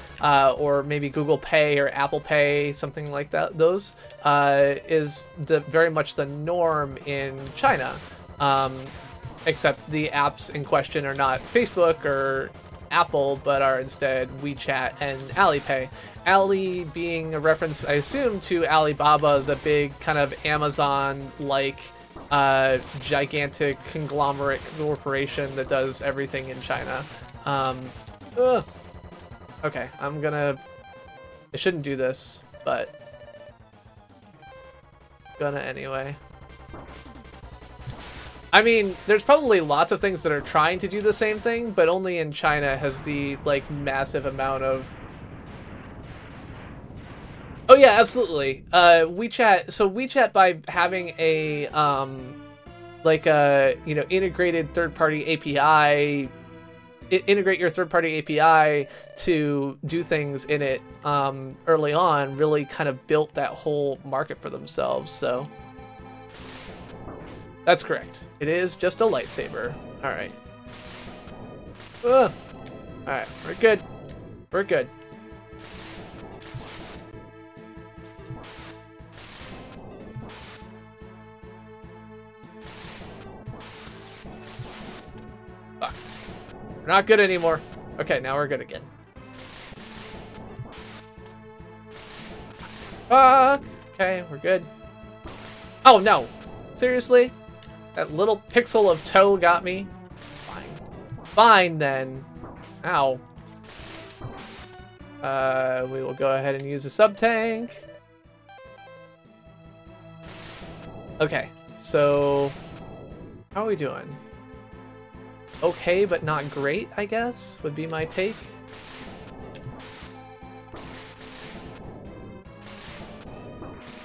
Speaker 1: or maybe Google Pay or Apple Pay, something like that, those is very much the norm in China. Except the apps in question are not Facebook or Apple, but are instead WeChat and Alipay. Ali being a reference, I assume, to Alibaba, the big kind of Amazon-like gigantic conglomerate corporation that does everything in China. Okay, I shouldn't do this, but gonna anyway. I mean, there's probably lots of things that are trying to do the same thing, but only in China has the like massive amount of. Oh yeah, absolutely. WeChat. So WeChat, by having a integrated third-party API, integrate your third-party API to do things in it early on, really kind of built that whole market for themselves. So that's correct. It is just a lightsaber. All right. All right, we're good. We're good. We're not good anymore. Okay, now we're good again. Okay, we're good. Oh, no. Seriously? That little pixel of toe got me? Fine. Fine, then. Ow. We will go ahead and use a sub-tank. Okay, so how are we doing? Okay, but not great, I guess, would be my take.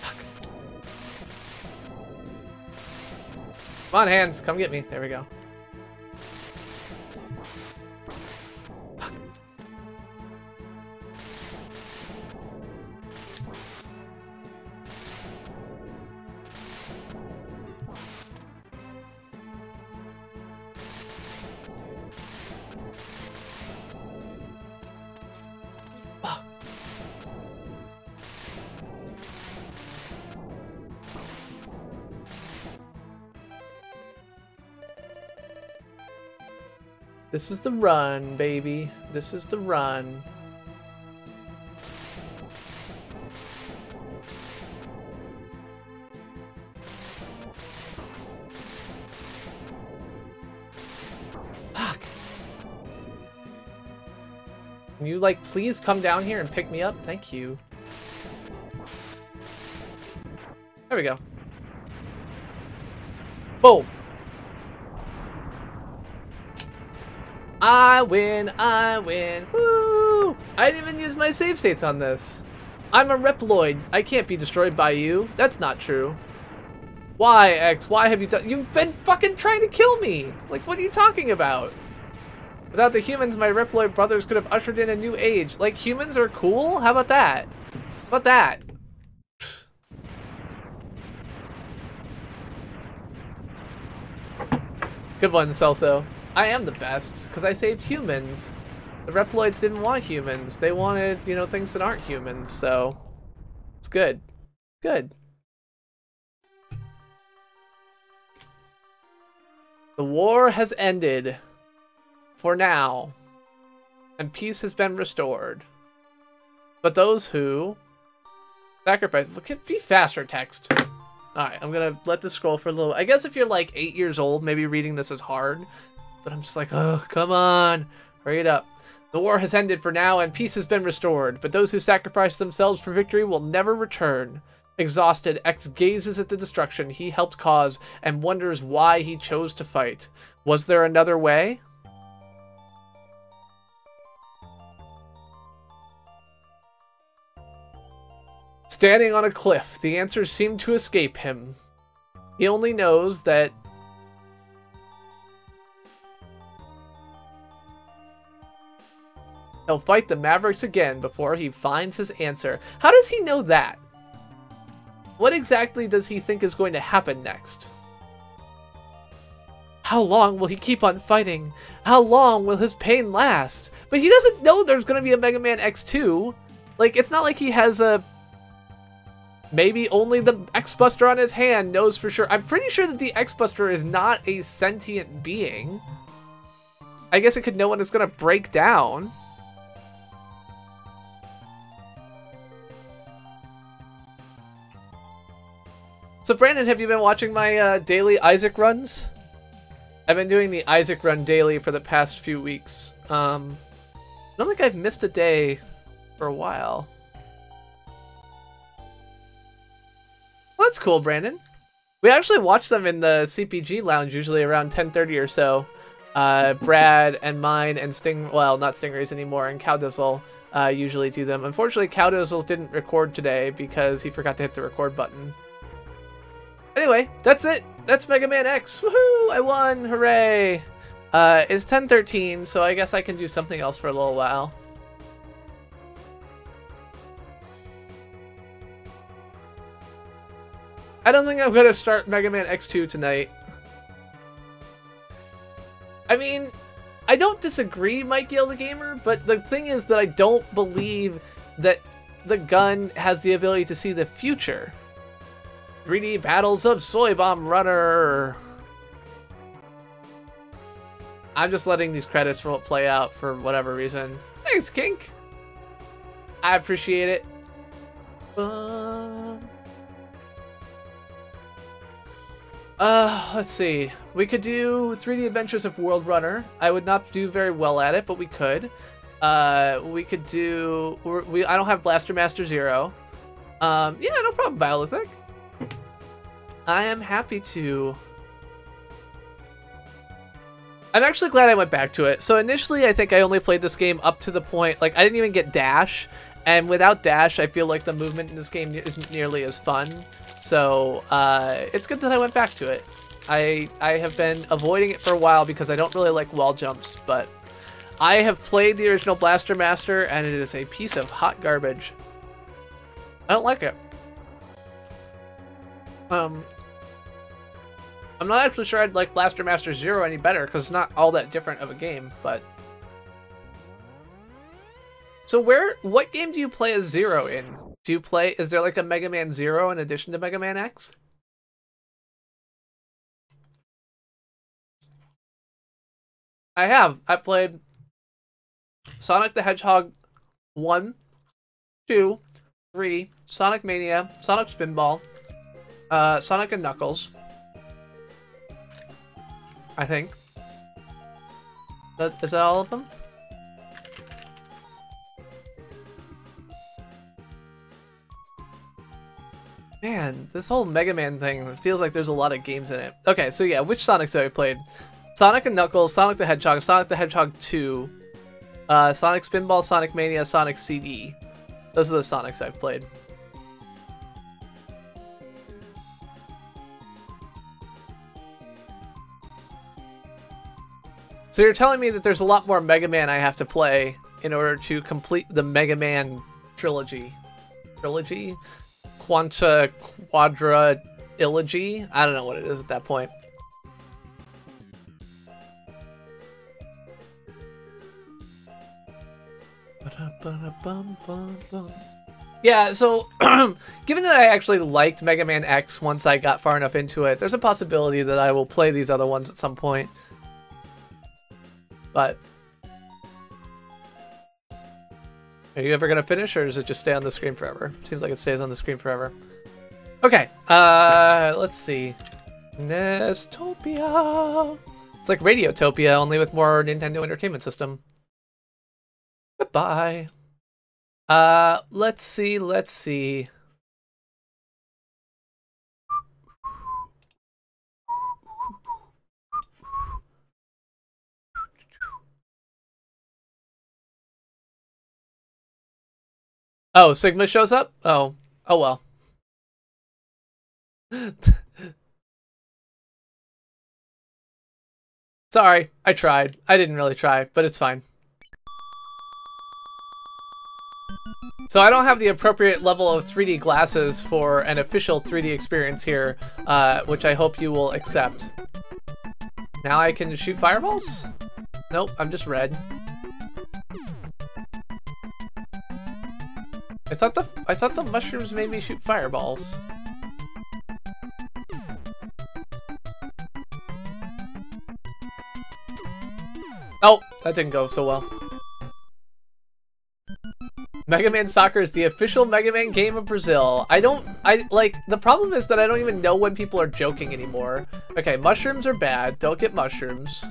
Speaker 1: Fuck. Come on, hands. Come get me. There we go. This is the run, baby. This is the run. Fuck. Can you, like, please come down here and pick me up? Thank you. There we go. Boom. I win, woo! I didn't even use my save states on this. I'm a Reploid. I can't be destroyed by you. That's not true. Why, X? Why have you done? You've been fucking trying to kill me! Like, what are you talking about? Without the humans, my Reploid brothers could have ushered in a new age. Like, humans are cool? How about that? How about that? Good one, Celso. I am the best, because I saved humans. The Reploids didn't want humans. They wanted, you know, things that aren't humans, so... It's good. Good. The war has ended. For now. And peace has been restored. But those who... sacrifice... Be faster, text. Alright, I'm gonna let this scroll for a little... I guess if you're like 8 years old, maybe reading this is hard. But I'm just like, oh, come on. Hurry it up. The war has ended for now, and peace has been restored. But those who sacrifice themselves for victory will never return. Exhausted, X gazes at the destruction he helped cause and wonders why he chose to fight. Was there another way? Standing on a cliff, the answers seem to escape him. He only knows that he'll fight the Mavericks again before he finds his answer. How does he know that? What exactly does he think is going to happen next? How long will he keep on fighting? How long will his pain last? But he doesn't know there's going to be a Mega Man X2. Like, it's not like he has a... Maybe only the X-Buster on his hand knows for sure. I'm pretty sure that the X-Buster is not a sentient being. I guess it could know when it's going to break down. So Brandon, have you been watching my daily Isaac runs? I've been doing the Isaac run daily for the past few weeks. I don't think I've missed a day for a while. Well, that's cool, Brandon. We actually watch them in the CPG lounge usually around 10:30 or so. Brad and mine and well, not Stingrays anymore, and Cowdizzle usually do them. Unfortunately, Cowdizzles didn't record today because he forgot to hit the record button. Anyway, that's it. That's Mega Man X. Woohoo! I won! Hooray! It's 10:13, so I guess I can do something else for a little while. I don't think I'm gonna start Mega Man X2 tonight. I mean, I don't disagree, Mike Yale the Gamer, but the thing is that I don't believe that the gun has the ability to see the future. 3D Battles of Soy Bomb Runner. I'm just letting these credits play out for whatever reason. Thanks, Kink. I appreciate it. Let's see. We could do 3D Adventures of World Runner. I would not do very well at it, but we could. We could do... I don't have Blaster Master Zero. Yeah, no problem, Biolithic. I am happy to... I'm actually glad I went back to it. So initially, I think I only played this game up to the point... Like, I didn't even get Dash. And without Dash, I feel like the movement in this game isn't nearly as fun. So, it's good that I went back to it. I have been avoiding it for a while because I don't really like wall jumps, but I have played the original Blaster Master, and it is a piece of hot garbage. I don't like it. I'm not actually sure I'd like Blaster Master Zero any better, because it's not all that different of a game, but... So what game do you play as Zero in? Is there like a Mega Man Zero in addition to Mega Man X? I played Sonic the Hedgehog 1, 2, 3, Sonic Mania, Sonic Spinball, Sonic and Knuckles. I think. Is that all of them? Man, this whole Mega Man thing, it feels like there's a lot of games in it. Okay, so yeah, which Sonics have I played? Sonic and Knuckles, Sonic the Hedgehog 2, Sonic Spinball, Sonic Mania, Sonic CD. Those are the Sonics I've played. So you're telling me that there's a lot more Mega Man I have to play in order to complete the Mega Man trilogy? Trilogy? Quadra, Illogy? I don't know what it is at that point. Yeah, so given that I actually liked Mega Man X once I got far enough into it, there's a possibility that I will play these other ones at some point. But are you ever gonna finish, or does it just stay on the screen forever? Seems like it stays on the screen forever. Okay, let's see. Nestopia. It's like Radiotopia, only with more Nintendo Entertainment System. Goodbye. Let's see. Oh, Sigma shows up? Oh well. Sorry, I tried. I didn't really try, but it's fine. So I don't have the appropriate level of 3D glasses for an official 3D experience here, which I hope you will accept. Now I can shoot fireballs? Nope, I'm just red. I thought the mushrooms made me shoot fireballs. Oh, that didn't go so well. Mega Man Soccer is the official Mega Man game of Brazil. The problem is that I don't even know when people are joking anymore. Okay, mushrooms are bad. Don't get mushrooms.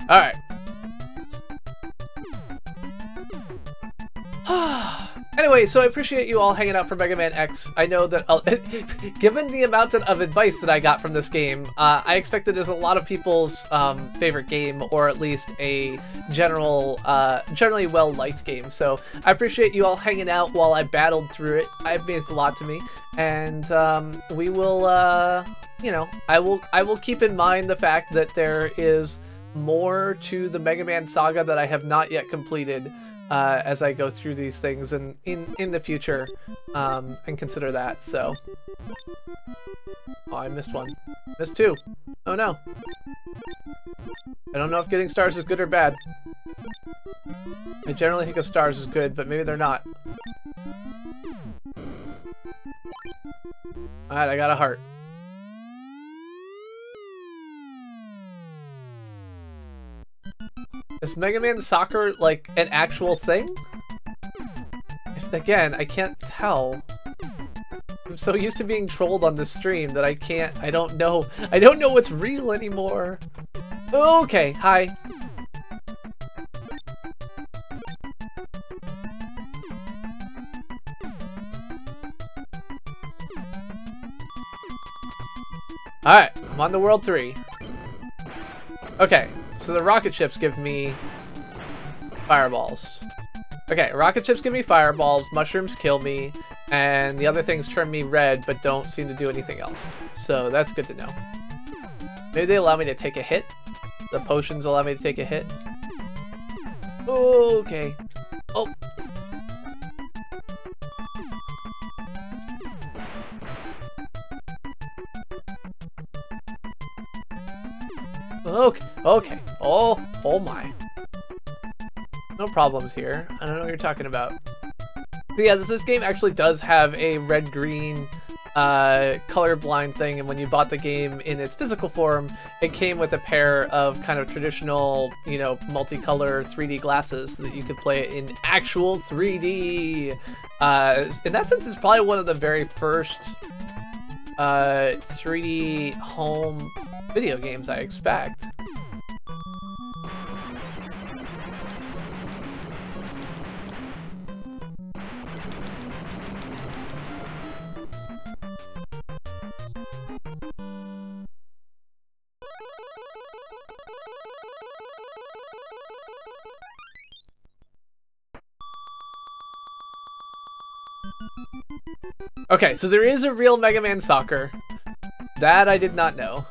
Speaker 1: Alright. Anyway, so I appreciate you all hanging out for Mega Man X. I know that, given the amount of advice that I got from this game, I expect that there's a lot of people's favorite game, or at least a generally well-liked game. So I appreciate you all hanging out while I battled through it. It means a lot to me, and we will, you know, I will keep in mind the fact that there is more to the Mega Man saga that I have not yet completed. As I go through these things and in the future, and consider that. So, oh, I missed one. Missed two. Oh no. I don't know if getting stars is good or bad. I generally think of stars as good, but maybe they're not. Alright, I got a heart. Is Mega Man Soccer, like, an actual thing? Again, I can't tell. I'm so used to being trolled on this stream that I don't know what's real anymore. Okay, hi. Alright, I'm on the World 3. Okay. So the rocket ships give me fireballs. Okay, rocket ships give me fireballs, mushrooms kill me, And the other things turn me red, but don't seem to do anything else. So that's good to know. Maybe they allow me to take a hit. The potions allow me to take a hit. Okay. Oh. Okay. Okay. Oh my. No problems here. I don't know what you're talking about. But yeah, this game actually does have a red-green colorblind thing, and when you bought the game in its physical form, it came with a pair of kind of traditional, you know, multicolor 3D glasses so that you could play it in actual 3D. In that sense, it's probably one of the very first 3D home video games, I expect. Okay, so there is a real Mega Man Soccer. That I did not know.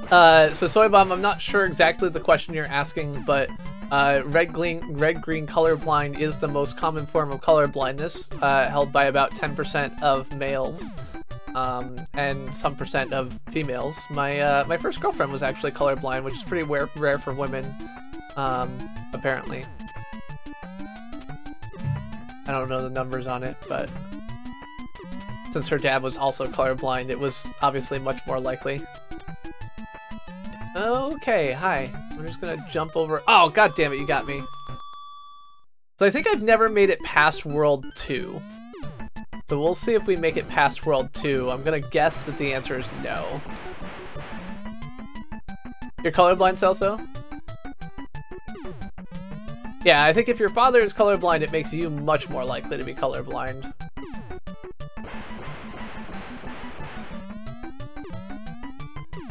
Speaker 1: So Soybomb, I'm not sure exactly the question you're asking, but red-green colorblind is the most common form of color blindness, held by about 10% of males, and some percent of females. My first girlfriend was actually colorblind, which is pretty rare for women, apparently. I don't know the numbers on it, but since her dad was also colorblind, it was obviously much more likely. Okay, hi. I'm just gonna jump over. Oh, god damn it, you got me. So I think I've never made it past World 2. So we'll see if we make it past World 2. I'm gonna guess that the answer is no. You're colorblind, Celso? Yeah, I think if your father is colorblind, it makes you much more likely to be colorblind.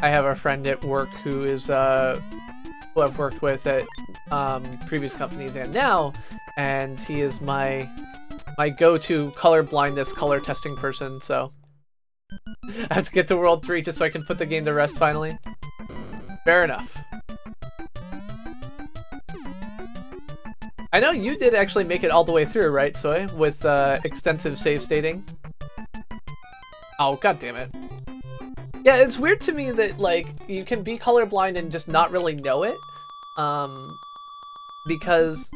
Speaker 1: I have a friend at work who is, who I've worked with at previous companies and now, and he is my go-to color blindness color testing person, so I have to get to World 3 just so I can put the game to rest finally. Fair enough. I know you did actually make it all the way through, right, Soy? With extensive save stating. Oh, god damn it. Yeah, it's weird to me that, like, you can be colorblind and just not really know it. Because,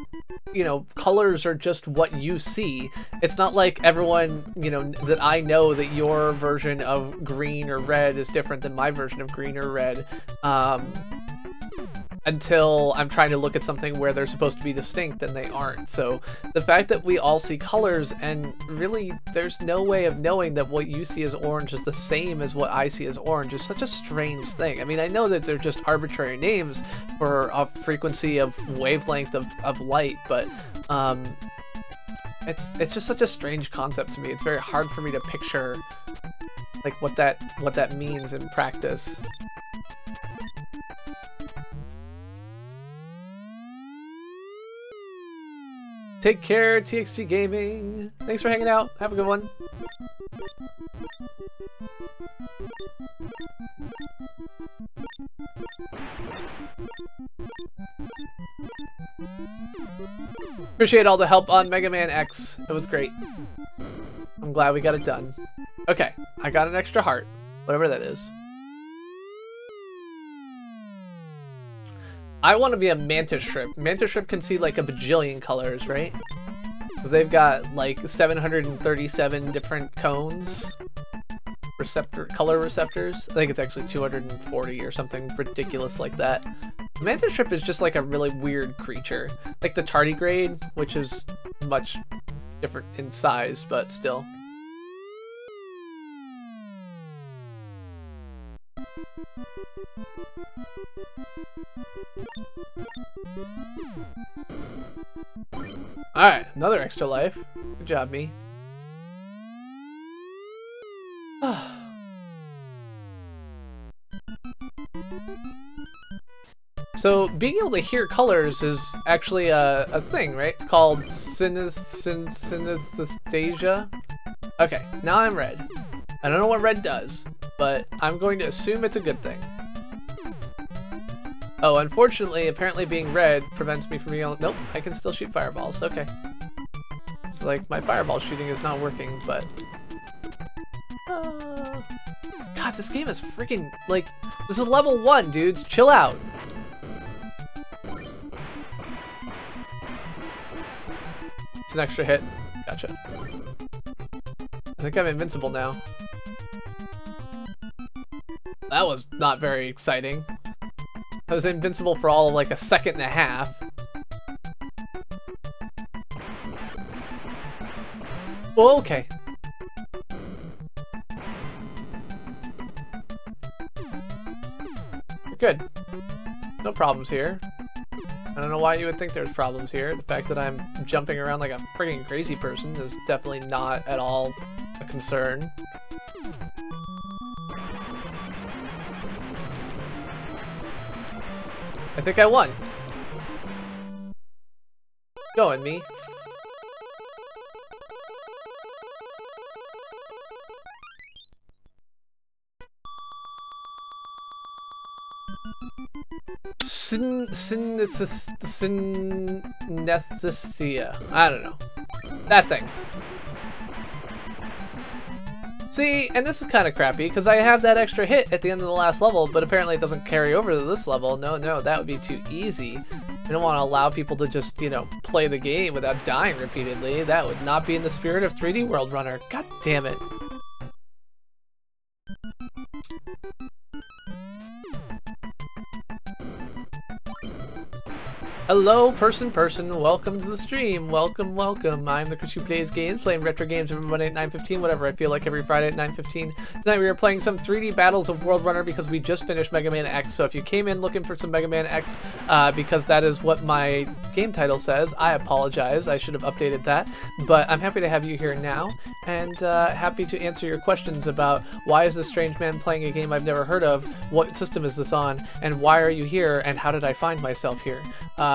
Speaker 1: you know, colors are just what you see. It's not like everyone, you know, that I know that your version of green or red is different than my version of green or red. Until I'm trying to look at something where they're supposed to be distinct and they aren't. So the fact that we all see colors and really there's no way of knowing that what you see as orange is the same as what I see as orange is such a strange thing. I mean, I know that they're just arbitrary names for a frequency of wavelength of light, but it's just such a strange concept to me. It's very hard for me to picture like what that means in practice. Take care, TXT Gaming. Thanks for hanging out. Have a good one. Appreciate all the help on Mega Man X. It was great. I'm glad we got it done. Okay, I got an extra heart. Whatever that is. I want to be a mantis shrimp. Mantis shrimp can see like a bajillion colors, right? Because they've got like 737 different cones. Color receptors. I think it's actually 240 or something ridiculous like that. Mantis shrimp is just like a really weird creature. Like the tardigrade, which is much different in size, but still. Alright, another extra life. Good job, me. So being able to hear colors is actually a thing, right? It's called synesthesia. Okay, now I'm red. I don't know what red does, but I'm going to assume it's a good thing. Oh, unfortunately, apparently being red prevents me from being able... Nope, I can still shoot fireballs. Okay. It's like my fireball shooting is not working, but... God, this game is freaking... Like, this is level 1, dudes. Chill out. It's an extra hit. Gotcha. I think I'm invincible now. That was not very exciting. I was invincible for all of like a second and a half. Oh, okay. Good. No problems here. I don't know why you would think there's problems here. The fact that I'm jumping around like a freaking crazy person is definitely not at all a concern. I think I won. Go on, me. Synesthesia. I don't know. That thing. See, and this is kind of crappy, because I have that extra hit at the end of the last level, but apparently it doesn't carry over to this level. No, that would be too easy. I don't want to allow people to just, you know, play the game without dying repeatedly. That would not be in the spirit of 3D World Runner. God damn it. Hello, person. Welcome to the stream. Welcome. I'm the Chris who plays games, playing retro games every Monday at 9:15, whatever I feel like every Friday at 9:15. Tonight we are playing some 3D Battles of World Runner because we just finished Mega Man X. So if you came in looking for some Mega Man X, because that is what my game title says, I apologize. I should have updated that. But I'm happy to have you here now, and happy to answer your questions about why is this strange man playing a game I've never heard of, what system is this on, and why are you here, and how did I find myself here?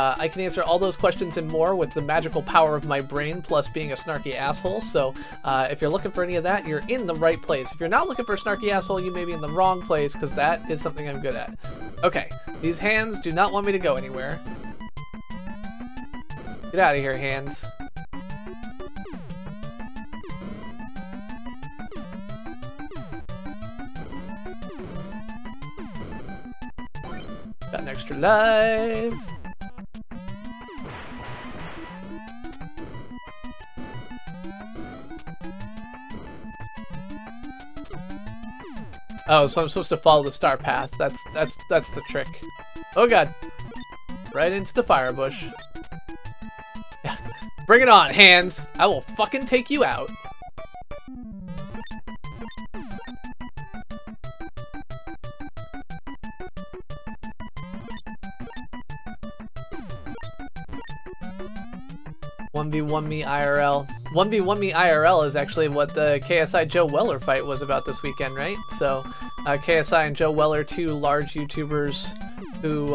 Speaker 1: I can answer all those questions and more with the magical power of my brain, plus being a snarky asshole. So if you're looking for any of that, you're in the right place. If you're not looking for a snarky asshole, you may be in the wrong place, because that is something I'm good at. Okay, these hands do not want me to go anywhere. Get out of here, hands. Got an extra life. Oh, so I'm supposed to follow the star path. That's the trick. Oh god. Right into the fire bush. Yeah. Bring it on, hands. I will fucking take you out. "1v1 me IRL." 1v1 me IRL is actually what the KSI Joe Weller fight was about this weekend, right? So KSI and Joe Weller, two large YouTubers who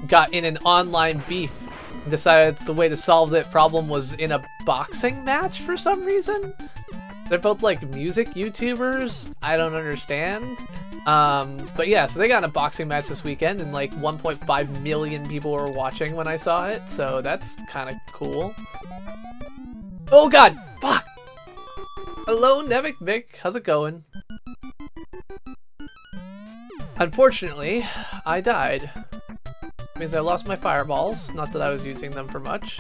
Speaker 1: got in an online beef and decided the way to solve that problem was in a boxing match for some reason. They're both like music YouTubers. I don't understand. But yeah, so they got in a boxing match this weekend, and like 1.5 million people were watching when I saw it, so that's kind of cool. Oh god! Fuck! Hello, Nevik Vic. How's it going? Unfortunately, I died. Means I lost my fireballs. Not that I was using them for much.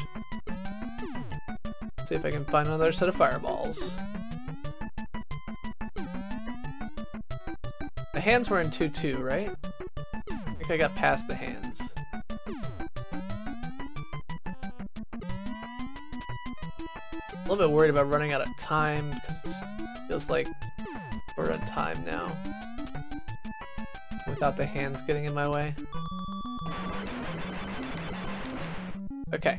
Speaker 1: Let's see if I can find another set of fireballs. The hands were in 2-2, right? I think I got past the hands. A little bit worried about running out of time because it feels like we're on time now. Without the hands getting in my way. Okay.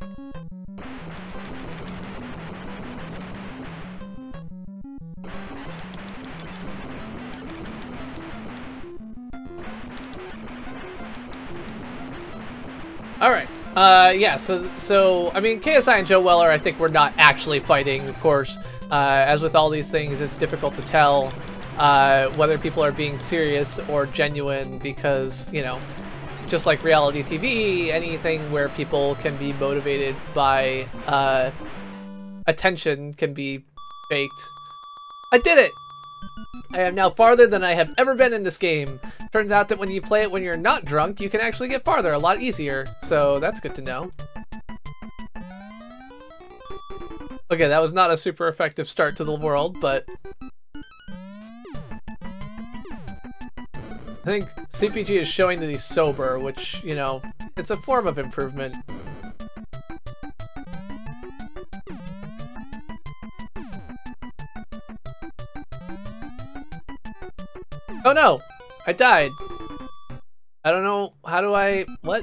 Speaker 1: Alright, yeah, so, I mean, KSI and Joe Weller, I think we're not actually fighting, of course. As with all these things, it's difficult to tell whether people are being serious or genuine because, you know, just like reality TV, anything where people can be motivated by attention can be faked. I did it! I am now farther than I have ever been in this game. Turns out that when you play it when you're not drunk, you can actually get farther a lot easier. So that's good to know. Okay, that was not a super effective start to the world, but I think CPG is showing that he's sober, which, you know, it's a form of improvement. Oh no! I died! I don't know, how do I... what?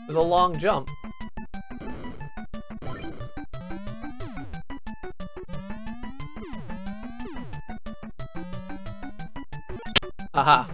Speaker 1: There's a long jump. Aha.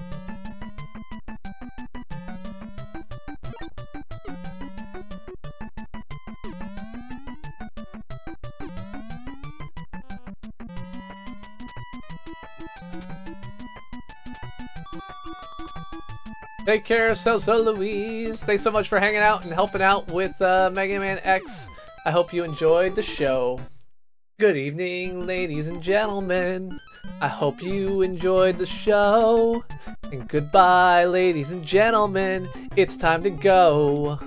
Speaker 1: Take care, So Louise. Thanks so much for hanging out and helping out with Mega Man X. I hope you enjoyed the show. Good evening, ladies and gentlemen. I hope you enjoyed the show. And goodbye, ladies and gentlemen. It's time to go.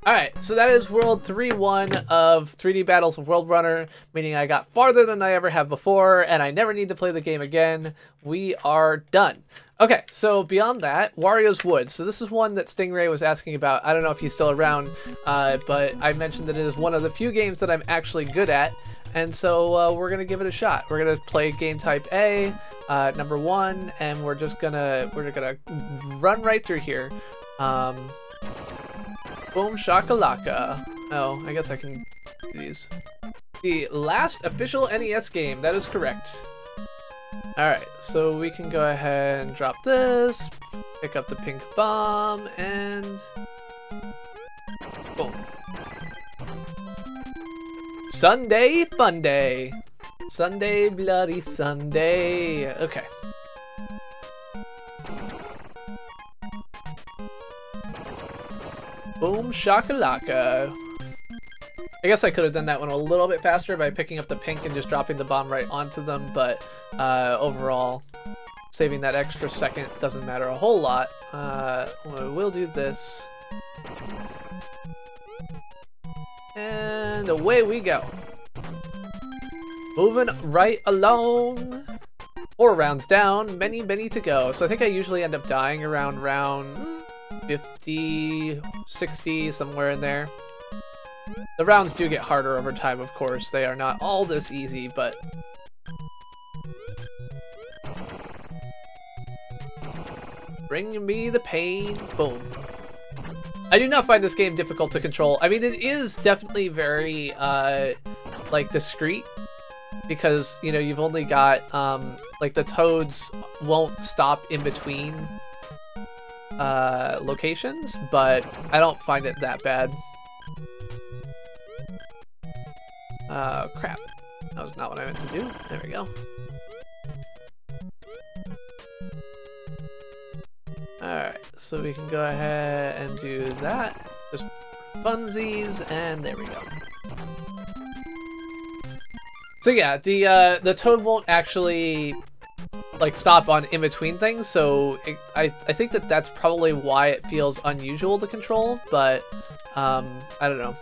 Speaker 1: Alright, so that is World 3-1 of 3D Battles of World Runner, meaning I got farther than I ever have before, and I never need to play the game again. We are done. Okay, so beyond that, Wario's Wood. So this is one that Stingray was asking about. I don't know if he's still around, but I mentioned that it is one of the few games that I'm actually good at, and so we're gonna give it a shot. We're gonna play game type A, number 1, and we're gonna run right through here. Boom shakalaka. Oh, I guess I can do these. The last official NES game, that is correct. Alright, so we can go ahead and drop this, pick up the pink bomb, and boom. Sunday fun day. Sunday bloody Sunday. Okay. Boom shakalaka. I guess I could have done that one a little bit faster by picking up the pink and just dropping the bomb right onto them, but overall, saving that extra second doesn't matter a whole lot. We'll do this. And away we go. Moving right along. 4 rounds down, many to go. So I think I usually end up dying around round 50, 60, somewhere in there. The rounds do get harder over time, of course. They are not all this easy, but... Bring me the pain. Boom. I do not find this game difficult to control. I mean, it is definitely very, like, discreet. Because, you know, you've only got, like, the toads won't stop in between locations, but I don't find it that bad. Crap. That was not what I meant to do. There we go. Alright, so we can go ahead and do that. Just funsies, and there we go. So yeah, the toad won't actually like stop on in between things, so I think that that's probably why it feels unusual to control, but I don't know.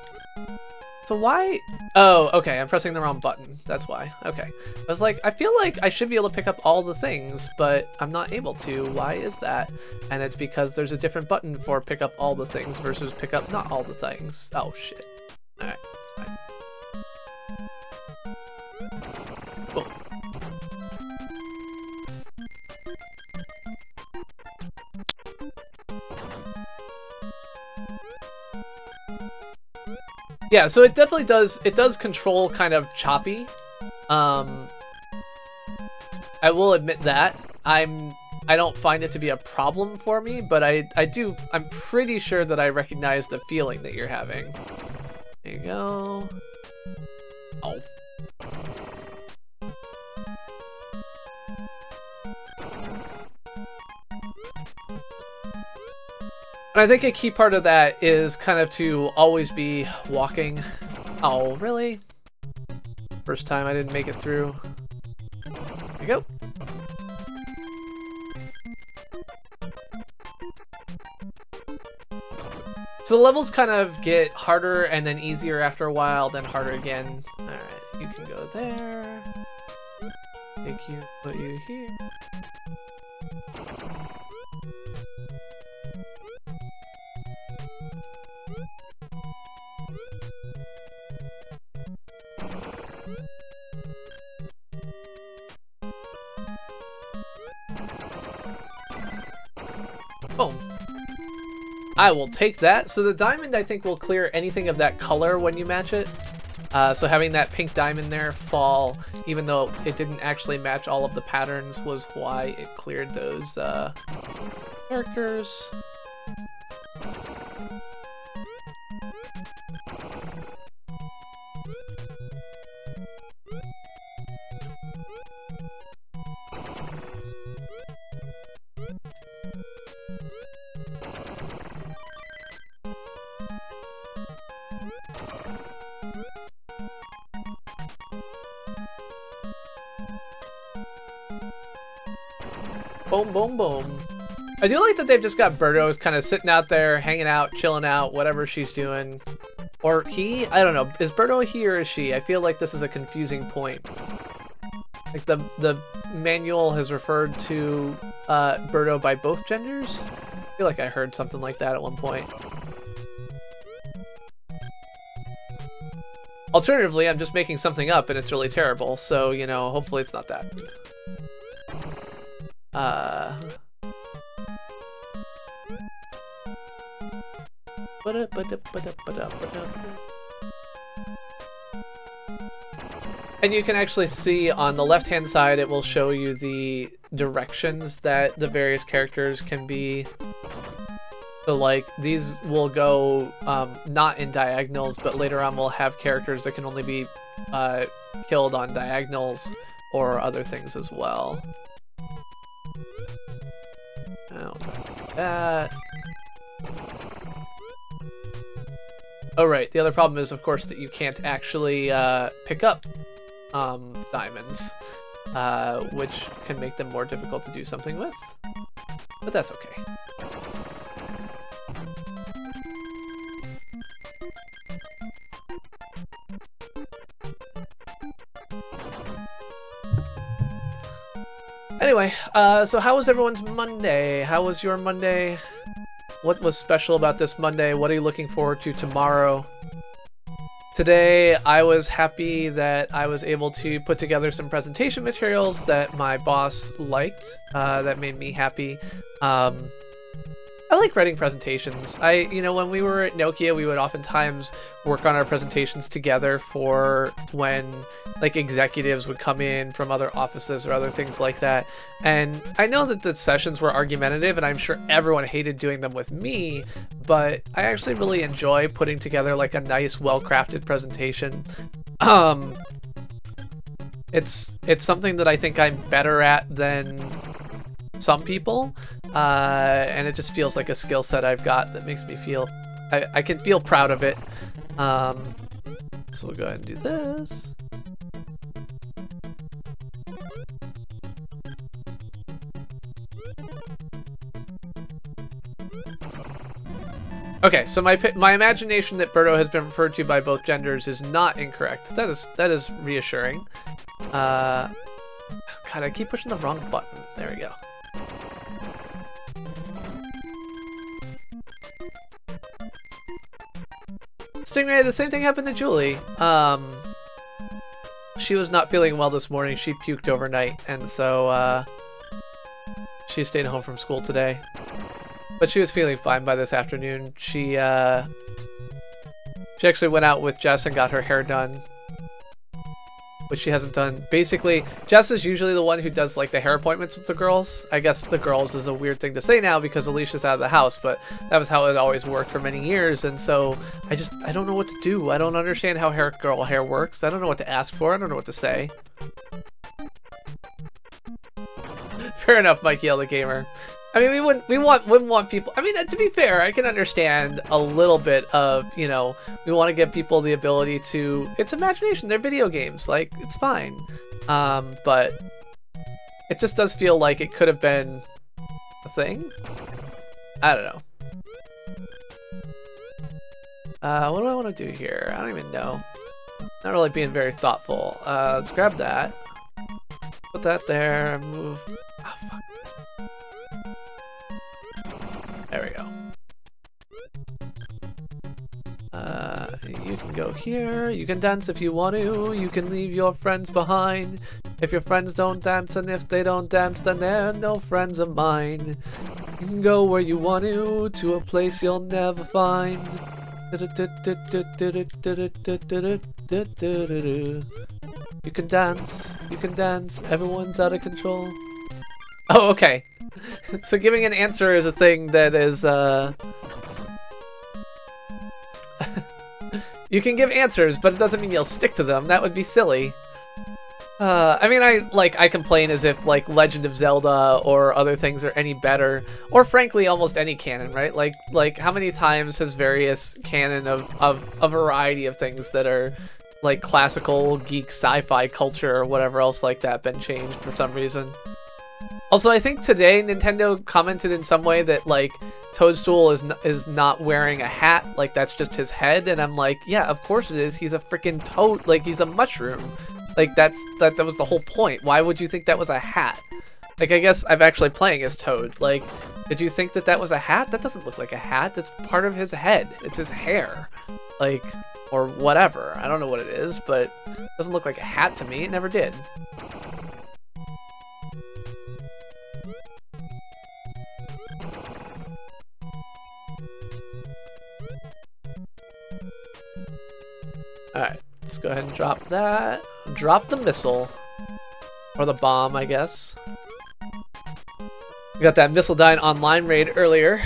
Speaker 1: So why? Oh, okay, I'm pressing the wrong button. That's why. Okay. I was like, I feel like I should be able to pick up all the things, but I'm not able to. Why is that? And it's because there's a different button for pick up all the things versus pick up not all the things. Oh, shit. Alright, that's fine. Boom. Yeah, so it definitely does control kind of choppy. I will admit that. I don't find it to be a problem for me, but I'm pretty sure that I recognize the feeling that you're having. There you go. Oh. And I think a key part of that is kind of to always be walking. Oh, really? First time I didn't make it through. There you go. So the levels kind of get harder and then easier after a while, then harder again. Alright, you can go there. Take you, put you here. Boom. I will take that. So the diamond, I think, will clear anything of that color when you match it. So having that pink diamond there fall, even though it didn't actually match all of the patterns, was why it cleared those characters. Boom, boom, boom. I do like that they've just got Birdo kind of sitting out there, hanging out, chilling out, whatever she's doing. Or he? I don't know. Is Birdo a he or is she? I feel like this is a confusing point. Like the manual has referred to Birdo by both genders? I feel like I heard something like that at one point. Alternatively, I'm just making something up and it's really terrible, so, you know, hopefully it's not that. And you can actually see on the left-hand side, it will show you the directions that the various characters can be. So, like, these will go not in diagonals, but later on we'll have characters that can only be killed on diagonals or other things as well. Oh, that. Oh, right. The other problem is, of course, that you can't actually pick up diamonds, which can make them more difficult to do something with. But that's okay. Anyway, so how was everyone's Monday? How was your Monday? What was special about this Monday? What are you looking forward to tomorrow? Today, I was happy that I was able to put together some presentation materials that my boss liked. That made me happy. I like writing presentations. You know, when we were at Nokia, we would oftentimes work on our presentations together for when, like, executives would come in from other offices or other things like that. And I know that the sessions were argumentative, and I'm sure everyone hated doing them with me, but I actually really enjoy putting together, like, a nice, well-crafted presentation. It's something that I think I'm better at than some people, and it just feels like a skill set I've got that makes me feel, I can feel proud of it. So we'll go ahead and do this. Okay, so my imagination that Birdo has been referred to by both genders is not incorrect. That is reassuring. God, I keep pushing the wrong button. There we go. Stingray, the same thing happened to Julie. She was not feeling well this morning. She puked overnight, and so she stayed home from school today. But she was feeling fine by this afternoon. She actually went out with Jess and got her hair done. which she hasn't done. Basically, Jess is usually the one who does like the hair appointments with the girls. I guess the girls is a weird thing to say now because Alicia's out of the house, but that was how it always worked for many years. And so I don't know what to do. I don't understand how girl hair works. I don't know what to ask for. I don't know what to say. Fair enough, Mikey L the Gamer. I mean, we wouldn't want people. I mean, to be fair, I can understand a little bit of, you know, we want to give people the ability to. It's imagination. They're video games. Like, it's fine. But it just does feel like it could have been a thing. I don't know. What do I want to do here? I don't even know. Not really being very thoughtful. Let's grab that. Put that there. Move. Oh, fuck. There we go. You can go here. You can dance if you want to. You can leave your friends behind. If your friends don't dance, and if they don't dance, then they're no friends of mine. You can go where you want to a place you'll never find. You can dance. You can dance. Everyone's out of control. Oh, okay. So giving an answer is a thing that is, you can give answers, but it doesn't mean you'll stick to them. That would be silly. I mean, I complain as if, like, Legend of Zelda or other things are any better. Or, frankly, almost any canon, right? Like how many times has various canon of a variety of things that are, like, classical, geek, sci-fi culture or whatever else like that been changed for some reason? Also, I think today Nintendo commented in some way that, like, Toadstool is not wearing a hat, like that's just his head, and I'm like, yeah, of course it is. He's a freaking toad, like he's a mushroom. Like that was the whole point. Why would you think that was a hat? Like, I guess I'm actually playing as Toad. Like, did you think that was a hat? That doesn't look like a hat. That's part of his head. It's his hair. Like, or whatever. I don't know what it is, but it doesn't look like a hat to me. It never did. Alright, let's go ahead and drop that. Drop the missile. Or the bomb, I guess. We got that Missile Dyne online raid earlier.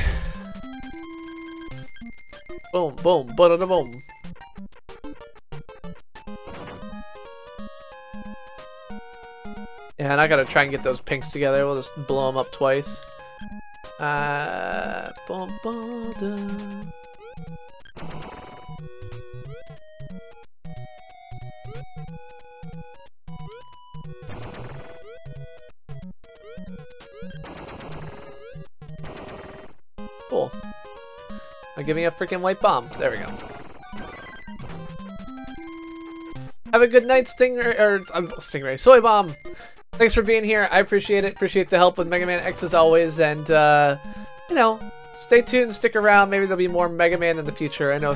Speaker 1: Boom, boom, ba-da-da-boom. Yeah, and I gotta try and get those pinks together. We'll just blow them up twice. Boom, ba-da. Cool. Now give me a freaking white bomb. There we go. Have a good night, Stingray. Soy Bomb. Thanks for being here. I appreciate it. Appreciate the help with Mega Man X as always. And, you know, stay tuned, stick around. Maybe there'll be more Mega Man in the future. I know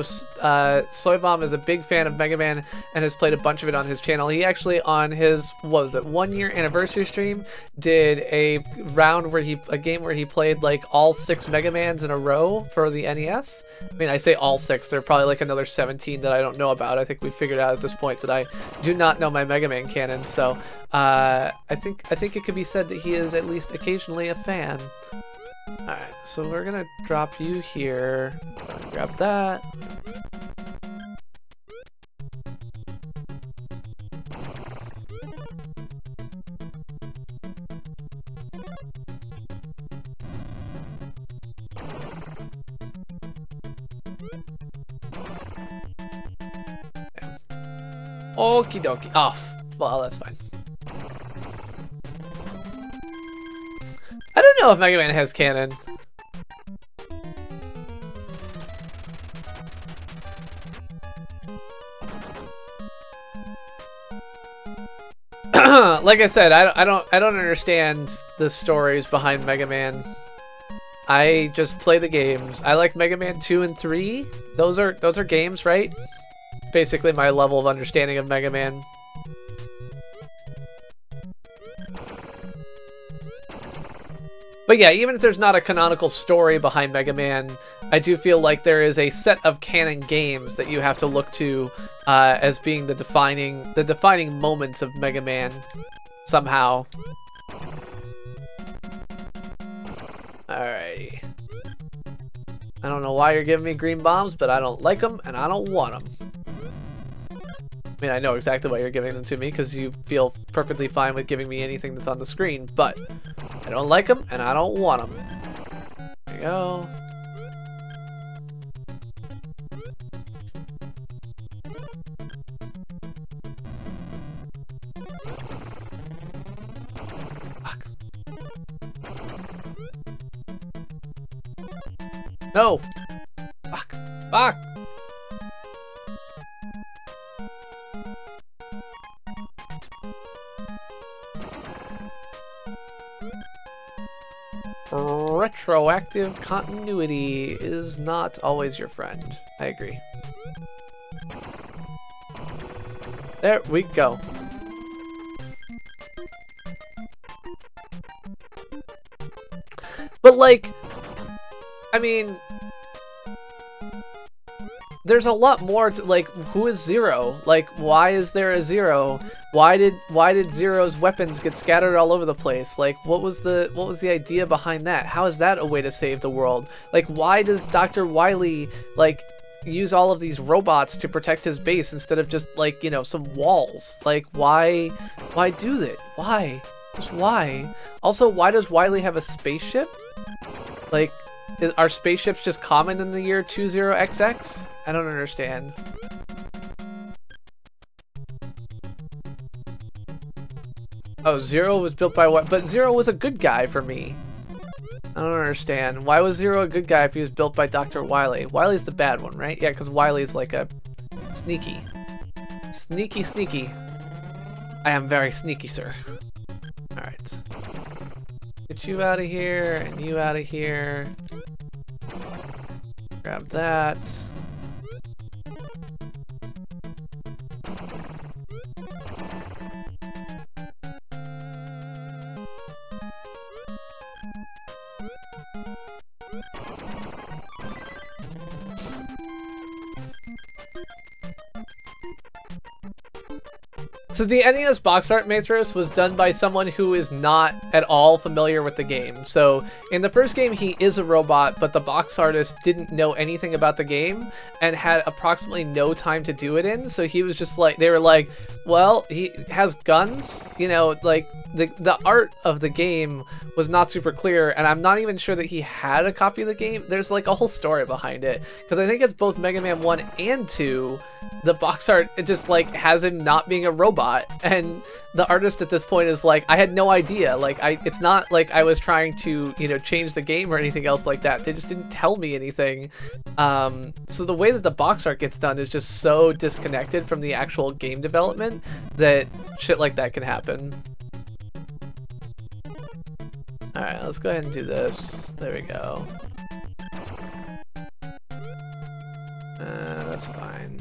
Speaker 1: Soy Bomb is a big fan of Mega Man and has played a bunch of it on his channel. He actually, on his, what was it, 1-year anniversary stream, did a round where a game where he played like all 6 Mega Mans in a row for the NES. I mean, I say all 6. There are probably like another 17 that I don't know about. I think we figured out at this point that I do not know my Mega Man canon. So I think it could be said that he is at least occasionally a fan. Alright, so we're gonna drop you here. Grab that. Okie dokie. Off. Well, that's fine. I don't know if Mega Man has canon. Like I said, I don't understand the stories behind Mega Man. I just play the games. I like Mega Man 2 and 3. Those are games, right? Basically my level of understanding of Mega Man. But yeah, even if there's not a canonical story behind Mega Man, I do feel like there is a set of canon games that you have to look to as being the defining moments of Mega Man somehow. Alrighty. I don't know why you're giving me green bombs, but I don't like them and I don't want them. I mean, I know exactly why you're giving them to me because you feel perfectly fine with giving me anything that's on the screen, but I don't like them and I don't want them. There you go. Fuck. No! Fuck! Fuck! Retroactive continuity is not always your friend. I agree. There we go. But like, I mean, there's a lot more to, like, who is Zero? Like, why is there a Zero? Why did Zero's weapons get scattered all over the place? Like, what was the idea behind that? How is that a way to save the world? Like, why does Dr. Wily, like, use all of these robots to protect his base instead of just, like, you know, some walls? Like, why do that? Why? Just why? Also, why does Wily have a spaceship? Like, are spaceships just common in the year 20XX? I don't understand. Oh, Zero was built by what? But Zero was a good guy for me. I don't understand. Why was Zero a good guy if he was built by Dr. Wily? Wily's the bad one, right? Yeah, because Wily's like a sneaky. Sneaky, sneaky. I am very sneaky, sir. Alright. Get you out of here, and you out of here. Grab that. So the NES box art Mathros was done by someone who is not at all familiar with the game. So in the first game, he is a robot, but the box artist didn't know anything about the game and had approximately no time to do it in. So he was just like, they were like, well, he has guns, you know, like the art of the game was not super clear, and I'm not even sure that he had a copy of the game. There's like a whole story behind it, because I think it's both Mega Man 1 and 2. The box art, it just like has him not being a robot, and the artist at this point is like, I had no idea. Like, it's not like I was trying to, you know, change the game or anything else like that. They just didn't tell me anything. So the way that the box art gets done is just so disconnected from the actual game development that shit like that can happen. Alright, let's go ahead and do this. There we go. That's fine.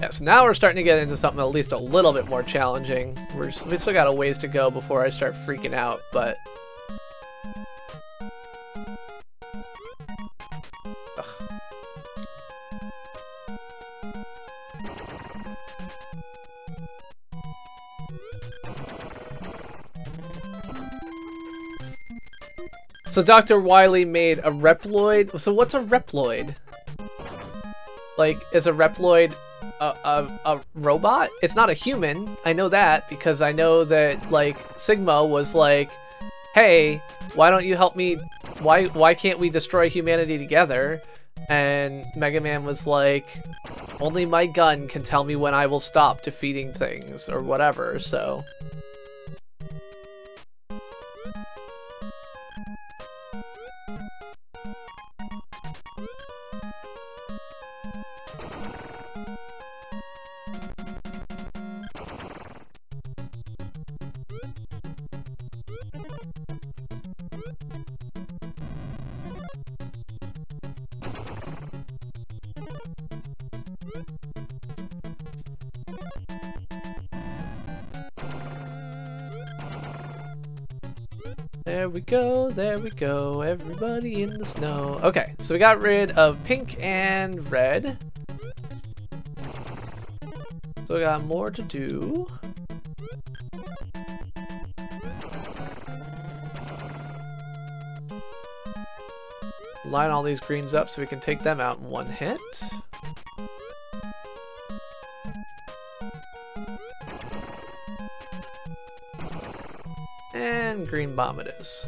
Speaker 1: Yeah, so now we're starting to get into something at least a little bit more challenging. We still got a ways to go before I start freaking out, but... Ugh. So Dr. Wily made a Reploid. So what's a Reploid? Like, is a Reploid a robot? It's not a human. I know that because I know that, like, Sigma was like, hey, why don't you help me? Why can't we destroy humanity together? And Mega Man was like, only my gun can tell me when I will stop defeating things or whatever, so... There we go, everybody in the snow. Okay, so we got rid of pink and red. So we got more to do. Line all these greens up so we can take them out in one hit. And green bomb it is.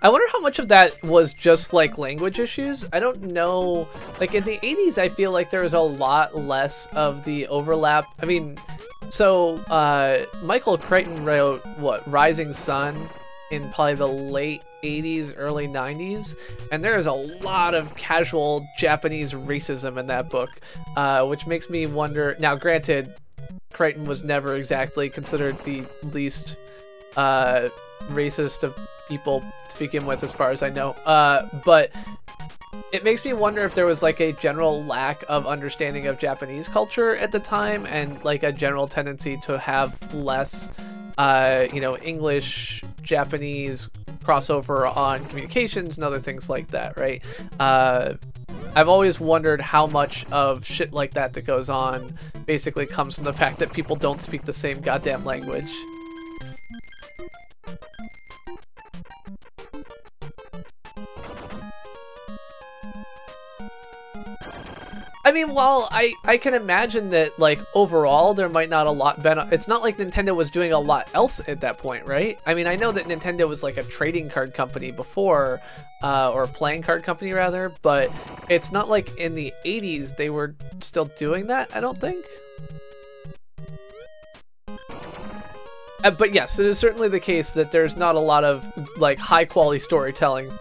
Speaker 1: I wonder how much of that was just like language issues. I don't know. Like in the 80s, I feel like there was a lot less of the overlap. I mean, so Michael Crichton wrote what, Rising Sun in probably the late 80s, early 90s, and there is a lot of casual Japanese racism in that book, which makes me wonder. Now, granted, Crichton was never exactly considered the least racist of people to begin with, as far as I know, but it makes me wonder if there was like a general lack of understanding of Japanese culture at the time, and like a general tendency to have less you know, English Japanese crossover on communications and other things like that, right? I've always wondered how much of shit like that that goes on basically comes from the fact that people don't speak the same goddamn language. I mean, while I can imagine that, like, overall there might not a lot been, it's not like Nintendo was doing a lot else at that point, right? I mean, I know that Nintendo was like a trading card company before, or a playing card company rather, but it's not like in the 80s they were still doing that, I don't think. But yes, it is certainly the case that there's not a lot of, like, high quality storytelling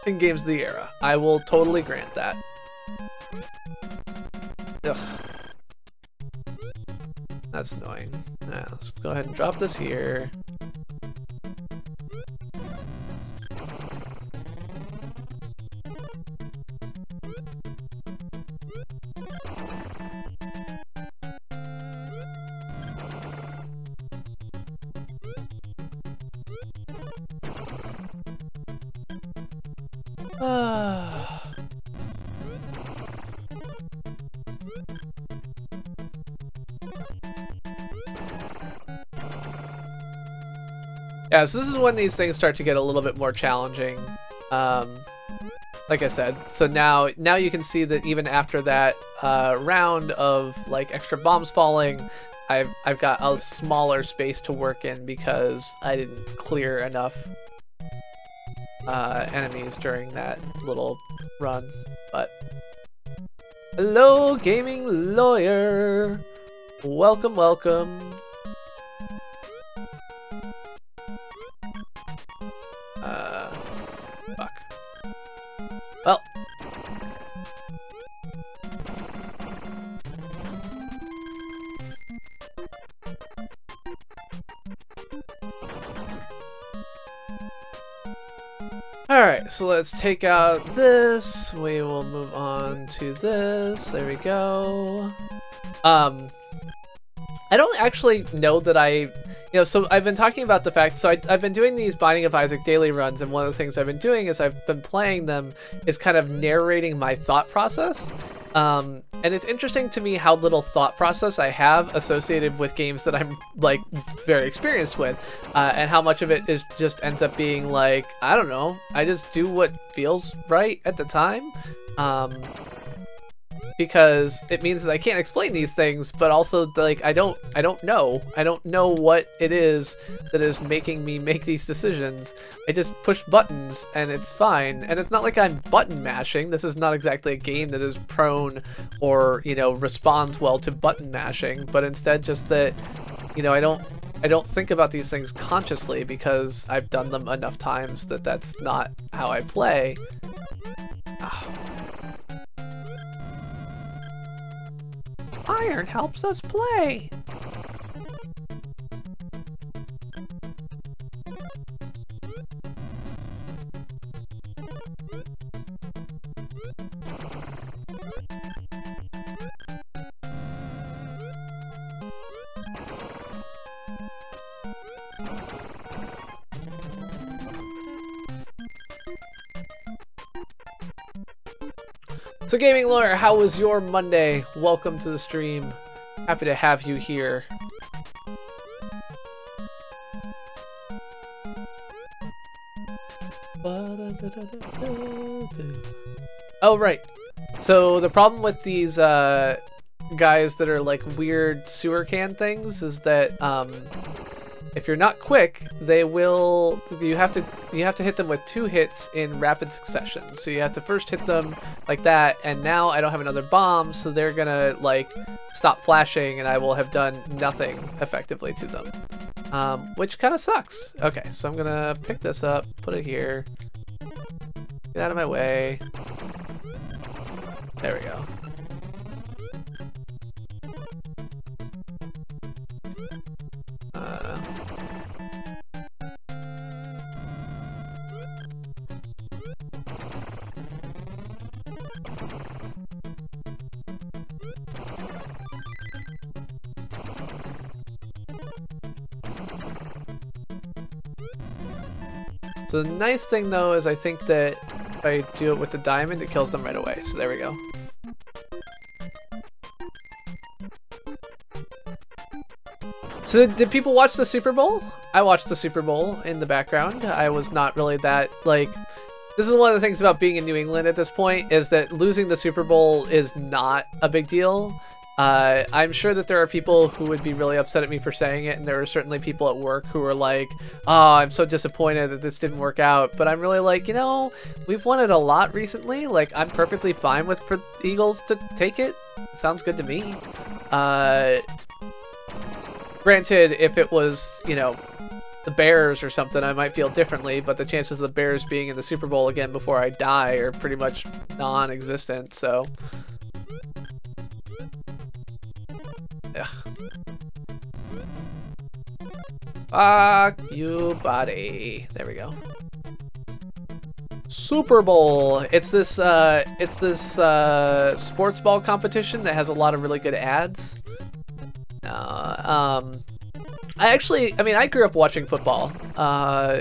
Speaker 1: in games of the era. I will totally grant that. Ugh. That's annoying. Now, let's go ahead and drop this here. Yeah, so this is when these things start to get a little bit more challenging. Like I said, so now you can see that even after that round of like extra bombs falling, I've got a smaller space to work in because I didn't clear enough enemies during that little run. But hello, gaming lawyer. Welcome, welcome. Fuck. Well. Alright, so let's take out this. We will move on to this. There we go. I don't actually know that so I've been talking about the fact, so I've been doing these Binding of Isaac daily runs, and one of the things I've been doing is I've been playing them is kind of narrating my thought process. And it's interesting to me how little thought process I have associated with games that I'm like very experienced with, and how much of it is just ends up being like, I don't know, I just do what feels right at the time. Because it means that I can't explain these things, but also like I don't know what it is that is making me make these decisions. I just push buttons and it's fine. And it's not like I'm button mashing. This is not exactly a game that is prone or, you know, responds well to button mashing, but instead just that, you know, I don't think about these things consciously because I've done them enough times that that's not how I play. Iron helps us play. So Gaming Lawyer, how was your Monday? Welcome to the stream. Happy to have you here. Oh, right. So the problem with these guys that are like weird sewer can things is that if you're not quick, they will. You have to hit them with 2 hits in rapid succession. So you have to first hit them like that, and now I don't have another bomb, so they're gonna like stop flashing, and I will have done nothing effectively to them, which kind of sucks. Okay, so I'm gonna pick this up, put it here, get out of my way. There we go. So the nice thing though is I think that if I do it with the diamond, it kills them right away. So there we go. So did people watch the Super Bowl? I watched the Super Bowl in the background. I was not really that, like, this is one of the things about being in New England at this point, is that losing the Super Bowl is not a big deal. I'm sure that there are people who would be really upset at me for saying it, and there are certainly people at work who are like, oh, I'm so disappointed that this didn't work out. But I'm really like, you know, we've won it a lot recently. Like, I'm perfectly fine with for Eagles to take it. Sounds good to me. Granted, if it was, you know, the Bears or something, I might feel differently, but the chances of the Bears being in the Super Bowl again before I die are pretty much non-existent, so... Ugh. Fuck you, buddy. There we go. Super Bowl. It's this sports ball competition that has a lot of really good ads. I grew up watching football.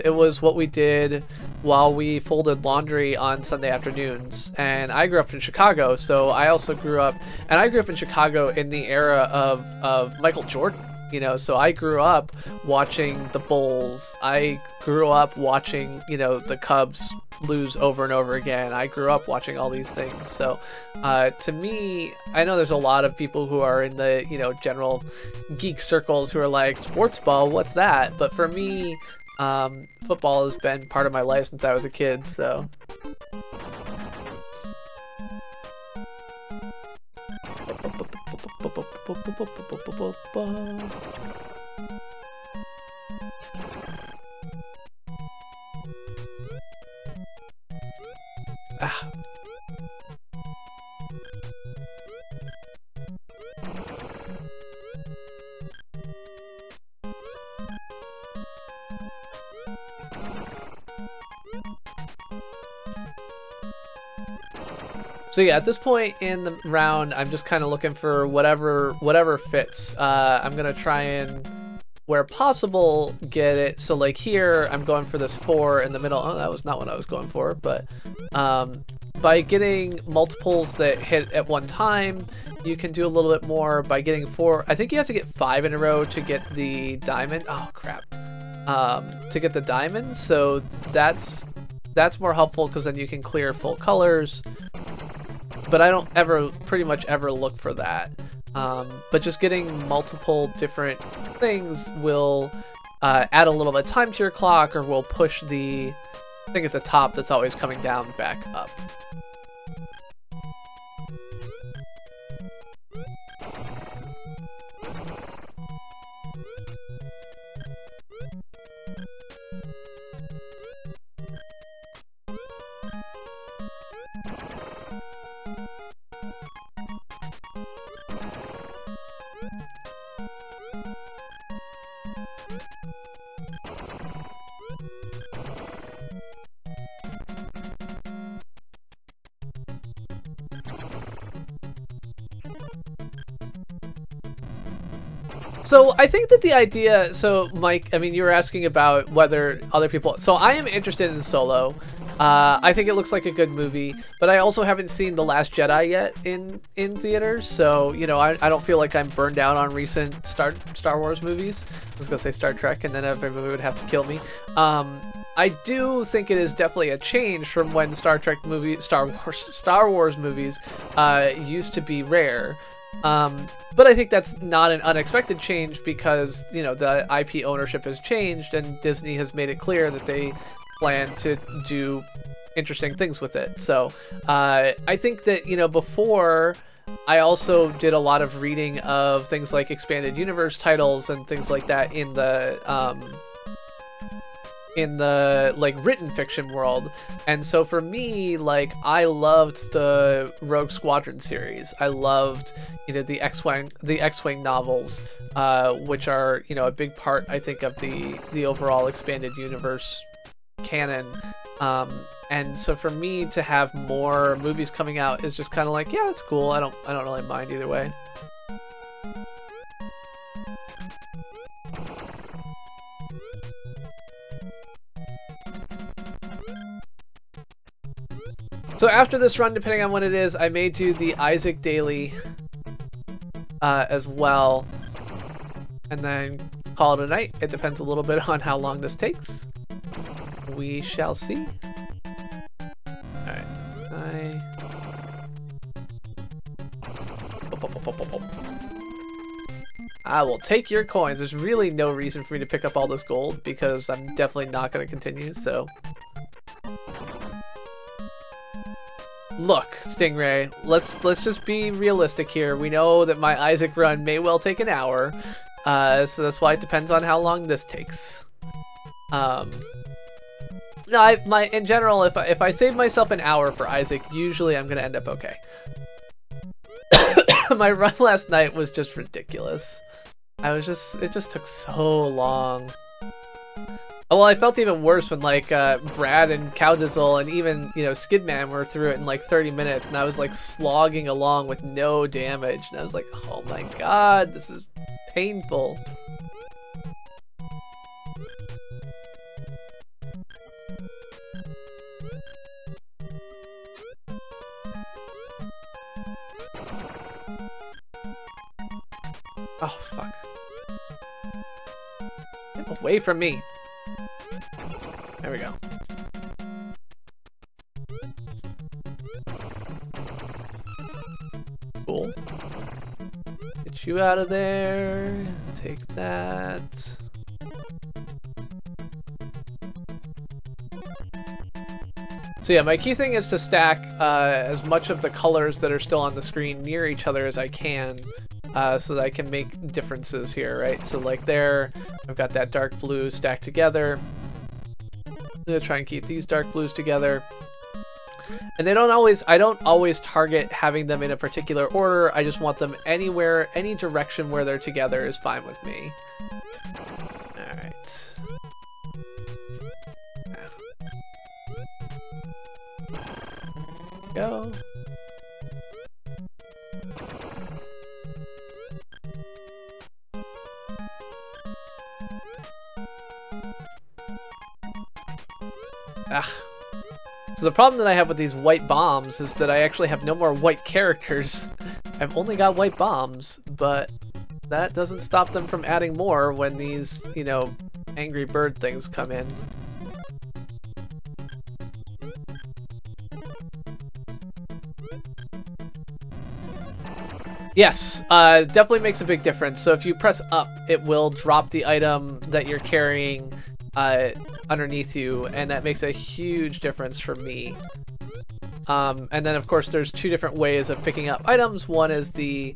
Speaker 1: It was what we did while we folded laundry on Sunday afternoons. And I grew up in Chicago, so I also grew up, and I grew up in Chicago in the era of Michael Jordan. You know, so I grew up watching the Bulls. I grew up watching, you know, the Cubs lose over and over again. I grew up watching all these things. So to me, I know there's a lot of people who are in the, you know, general geek circles who are like, sports ball, what's that? But for me, football has been part of my life since I was a kid, so... Ah. So yeah, at this point in the round, I'm just kind of looking for whatever fits. I'm gonna try and, where possible, get it. So like here, I'm going for this 4 in the middle. Oh, that was not what I was going for, but by getting multiples that hit at one time, you can do a little bit more by getting 4. I think you have to get 5 in a row to get the diamond. Oh crap. To get the diamond, so that's more helpful because then you can clear full colors. But I don't pretty much ever look for that. But just getting multiple different things will add a little bit of time to your clock, or will push the thing at the top that's always coming down back up. So I think that the idea, so Mike, I mean, you were asking about whether other people, so I am interested in solo. I think it looks like a good movie, but I also haven't seen The Last Jedi yet in theaters, so, you know, I don't feel like I'm burned out on recent Star Wars movies. I was gonna say Star Trek, and then every movie would have to kill me. I do think it is definitely a change from when Star Wars movies used to be rare. But I think that's not an unexpected change because, you know, the IP ownership has changed and Disney has made it clear that they plan to do interesting things with it. So I think that, you know, before I also did a lot of reading of things like expanded universe titles and things like that in the like written fiction world. And so for me, like, I loved the Rogue Squadron series. I loved, you know, the X-Wing novels, which are, you know, a big part, I think, of the overall expanded universe canon. And so for me to have more movies coming out is just kind of like, yeah, that's cool. I don't really mind either way. So after this run, depending on when it is, I may do the Isaac daily as well, and then call it a night. It depends a little bit on how long this takes. We shall see. Alright. I will take your coins. There's really no reason for me to pick up all this gold because I'm definitely not going to continue, so... Look, Stingray, let's just be realistic here. We know that my Isaac run may well take an hour, so that's why it depends on how long this takes. No, in general, if I save myself an hour for Isaac, usually I'm gonna end up okay. My run last night was just ridiculous. It just took so long. Well, I felt even worse when, like, Brad and Cowdizzle and even, you know, Skidman were through it in, like, 30 minutes, and I was, like, slogging along with no damage, and I was like, oh my god, this is painful. Oh, fuck. Get away from me. There we go. Cool. Get you out of there. Take that. So yeah, my key thing is to stack as much of the colors that are still on the screen near each other as I can, so that I can make differences here, right? So like there, I've got that dark blue stacked together. I'm gonna try and keep these dark blues together. And I don't always target having them in a particular order. I just want them anywhere, any direction where they're together is fine with me. Alright. Go. So the problem that I have with these white bombs is that I actually have no more white characters. I've only got white bombs, but that doesn't stop them from adding more when these, you know, angry bird things come in. Yes, definitely makes a big difference. So if you press up, it will drop the item that you're carrying underneath you, and that makes a huge difference for me. And then of course there's two different ways of picking up items. One is the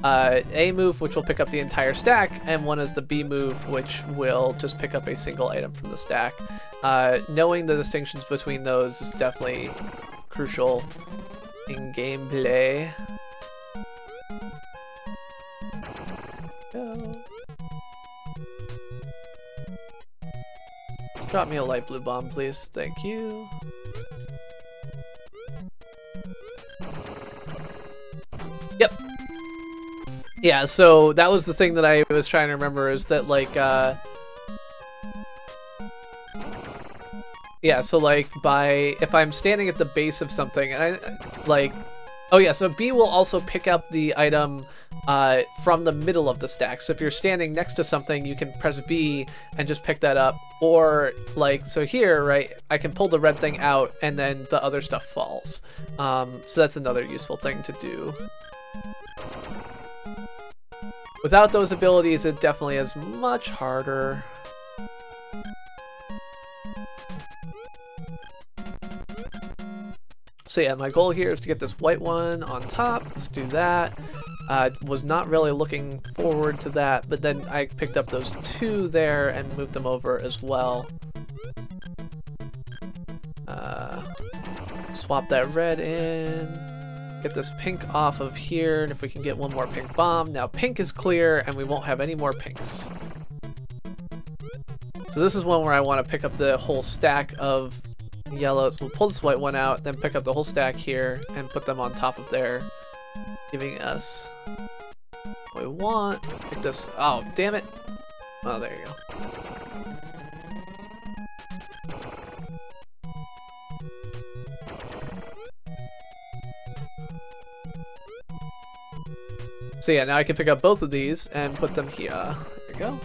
Speaker 1: A move, which will pick up the entire stack, and one is the B move, which will just pick up a single item from the stack. Knowing the distinctions between those is definitely crucial in gameplay. Go. Drop me a light blue bomb, please. Thank you. Yep. Yeah, so that was the thing that I was trying to remember, is that, like, yeah, Yeah, so like if I'm standing at the base of something and I like, oh yeah, so B will also pick up the item from the middle of the stack. So if you're standing next to something, you can press B and just pick that up. Or like, so here, right, I can pull the red thing out and then the other stuff falls. So that's another useful thing to do. Without those abilities, it definitely is much harder. So yeah, my goal here is to get this white one on top. Let's do that. Was not really looking forward to that, but then I picked up those two there and moved them over as well. Swap that red in. Get this pink off of here, and if we can get one more pink bomb. Now pink is clear, and we won't have any more pinks. So this is one where I want to pick up the whole stack of yellows. We'll pull this white one out, then pick up the whole stack here and put them on top of there, giving us what we want. Pick this. Oh, damn it. Oh, there you go. So yeah, now I can pick up both of these and put them here. There we go.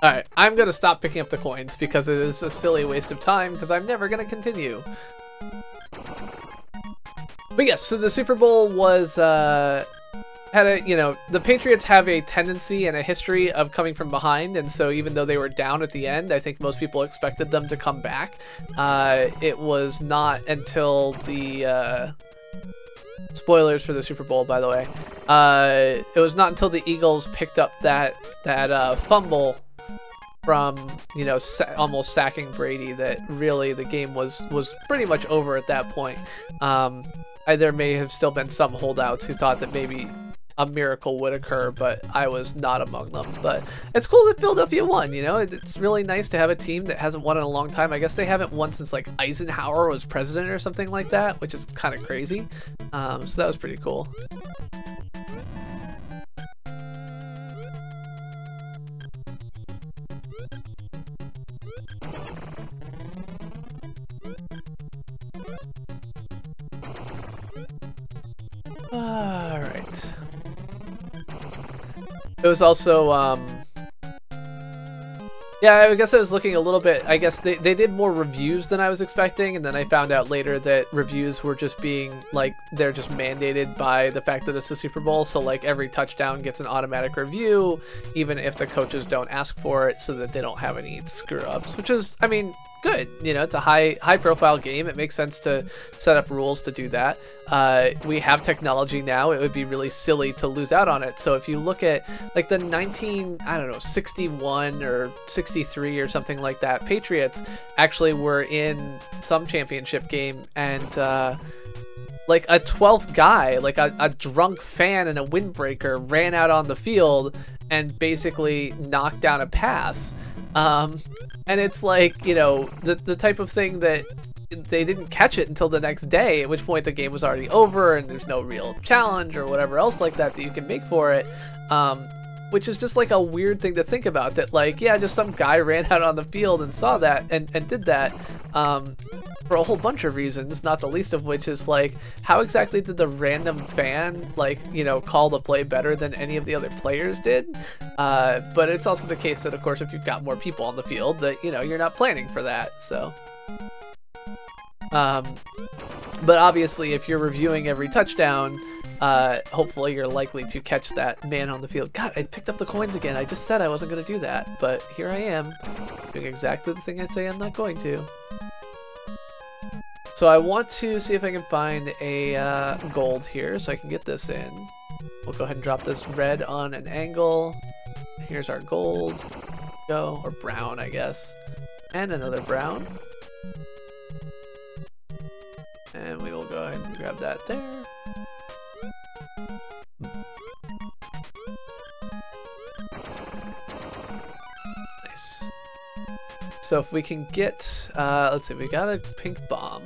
Speaker 1: Alright, I'm gonna stop picking up the coins because it is a silly waste of time because I'm never gonna continue. But yes, so the Super Bowl was, had a, you know, the Patriots have a tendency and a history of coming from behind, and so even though they were down at the end, I think most people expected them to come back. It was not until the, spoilers for the Super Bowl, by the way. It was not until the Eagles picked up that fumble from, you know, almost sacking Brady that really the game was pretty much over at that point. There may have still been some holdouts who thought that maybe a miracle would occur, but I was not among them. But it's cool that Philadelphia won, you know? It's really nice to have a team that hasn't won in a long time. I guess they haven't won since like Eisenhower was president or something like that, which is kind of crazy. So that was pretty cool. Alright. It was also, yeah, I guess I was looking a little bit, I guess they did more reviews than I was expecting, and then I found out later that reviews were just being, like, they're just mandated by the fact that it's the Super Bowl, so, like, every touchdown gets an automatic review, even if the coaches don't ask for it, so that they don't have any screw-ups, which is, I mean, good. You know, it's a high-profile game. It makes sense to set up rules to do that. We have technology now. It would be really silly to lose out on it. So if you look at like the 61 or 63 or something like that, Patriots actually were in some championship game, and like a 12th guy, like a drunk fan and a windbreaker ran out on the field and basically knocked down a pass. And it's like, you know, the type of thing that they didn't catch it until the next day, at which point the game was already over and there's no real challenge or whatever else like that you can make for it. Which is just like a weird thing to think about, that like, yeah, just some guy ran out on the field and saw that and did that for a whole bunch of reasons, not the least of which is like, how exactly did the random fan, like, you know, call the play better than any of the other players did? But it's also the case that, of course, if you've got more people on the field, that, you know, you're not planning for that, so. But obviously, if you're reviewing every touchdown, hopefully you're likely to catch that man on the field. God, I picked up the coins again. I just said I wasn't going to do that, but here I am, doing exactly the thing I say I'm not going to. So I want to see if I can find a gold here so I can get this in. We'll go ahead and drop this red on an angle. Here's our gold. Go, or brown, I guess. And another brown. And we will go ahead and grab that there. Nice. So if we can get, let's see, we got a pink bomb.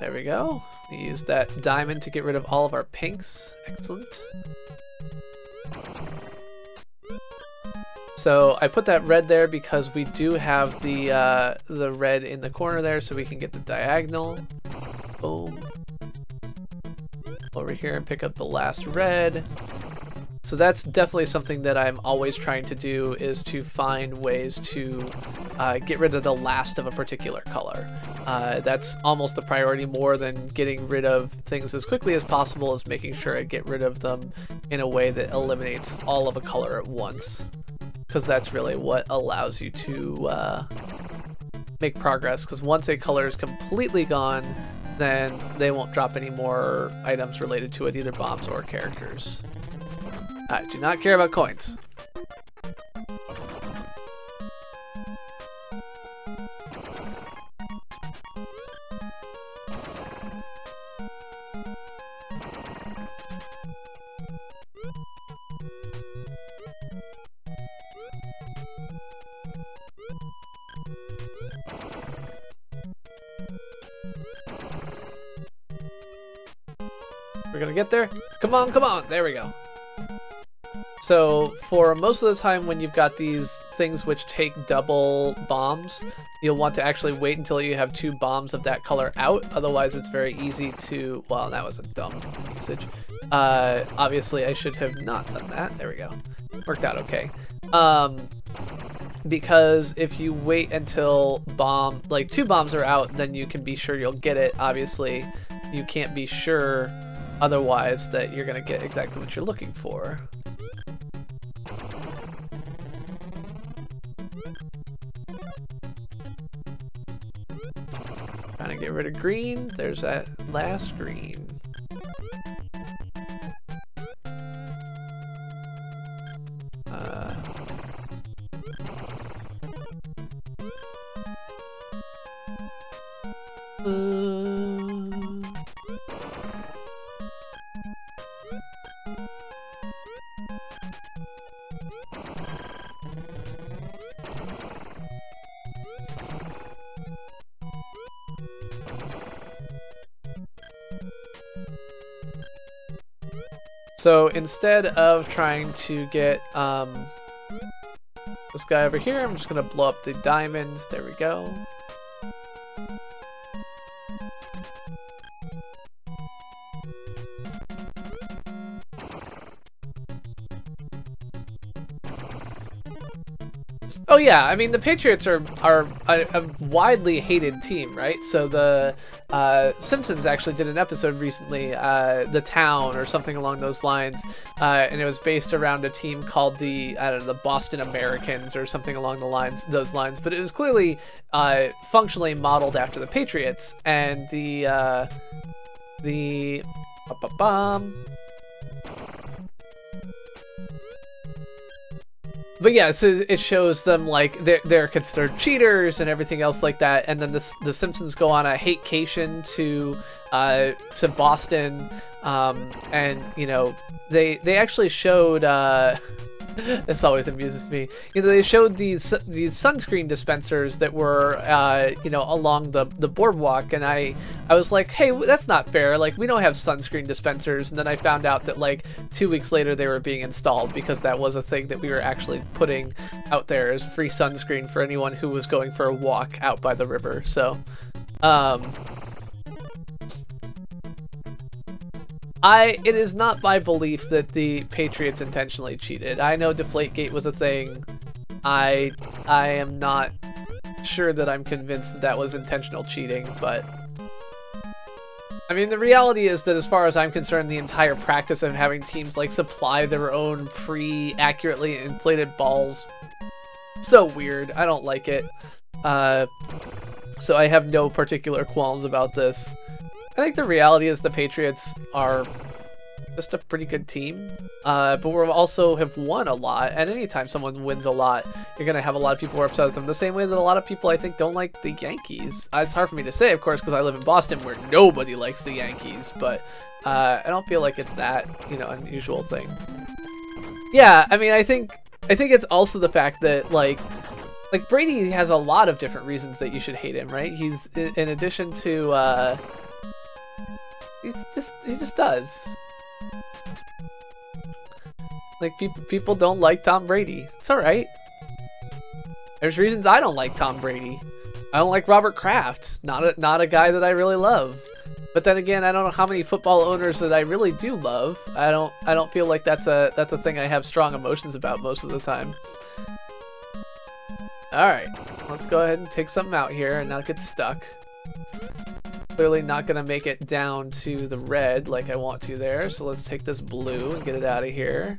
Speaker 1: There we go. We used that diamond to get rid of all of our pinks. Excellent. So I put that red there because we do have the red in the corner there, so we can get the diagonal. Boom. Over here and pick up the last red. So that's definitely something that I'm always trying to do, is to find ways to get rid of the last of a particular color. That's almost a priority more than getting rid of things as quickly as possible, is making sure I get rid of them in a way that eliminates all of a color at once. Because that's really what allows you to make progress, because once a color is completely gone, then they won't drop any more items related to it, either bombs or characters. I do not care about coins. We're gonna get there. Come on, come on. There we go. So for most of the time when you've got these things which take double bombs, you'll want to actually wait until you have 2 bombs of that color out. Otherwise it's very easy to, well, that was a dumb usage. Obviously I should have not done that. There we go. Worked out okay. Because if you wait until 2 bombs are out, then you can be sure you'll get it. Obviously you can't be sure otherwise that you're gonna get exactly what you're looking for. Trying to get rid of green. There's that last green. So instead of trying to get this guy over here, I'm just gonna blow up the diamonds. There we go. Oh yeah, I mean the Patriots are a widely hated team, right? So the Simpsons actually did an episode recently, The Town or something along those lines, and it was based around a team called the Boston Americans or something along those lines. But it was clearly functionally modeled after the Patriots, and But yeah, so it shows them like they're considered cheaters and everything else like that, and then the Simpsons go on a hatecation to Boston, and you know they actually showed this always amuses me. You know, they showed these sunscreen dispensers that were you know, along the boardwalk, and I was like, hey, that's not fair. Like, we don't have sunscreen dispensers. And then I found out that like 2 weeks later they were being installed, because that was a thing that we were actually putting out there as free sunscreen for anyone who was going for a walk out by the river. So it is not my belief that the Patriots intentionally cheated. I know Deflategate was a thing. I am not sure that I'm convinced that that was intentional cheating, but I mean, the reality is that as far as I'm concerned, the entire practice of having teams like supply their own pre-accurately inflated balls, so weird. I don't like it. So I have no particular qualms about this. I think the reality is the Patriots are just a pretty good team, but we also have won a lot, and anytime someone wins a lot, you're going to have a lot of people who are upset with them, the same way that a lot of people, I think, don't like the Yankees. It's hard for me to say, of course, because I live in Boston where nobody likes the Yankees, but I don't feel like it's that, you know, unusual thing. Yeah, I mean, I think it's also the fact that, like Brady has a lot of different reasons that you should hate him, right? He's, in addition to, he just does. Like, people don't like Tom Brady. It's alright. There's reasons I don't like Tom Brady. I don't like Robert Kraft. Not a guy that I really love. But then again, I don't know how many football owners that I really do love. I don't feel like that's a thing I have strong emotions about most of the time. Alright, let's go ahead and take something out here and not get stuck. Clearly not gonna make it down to the red like I want to there, so let's take this blue and get it out of here.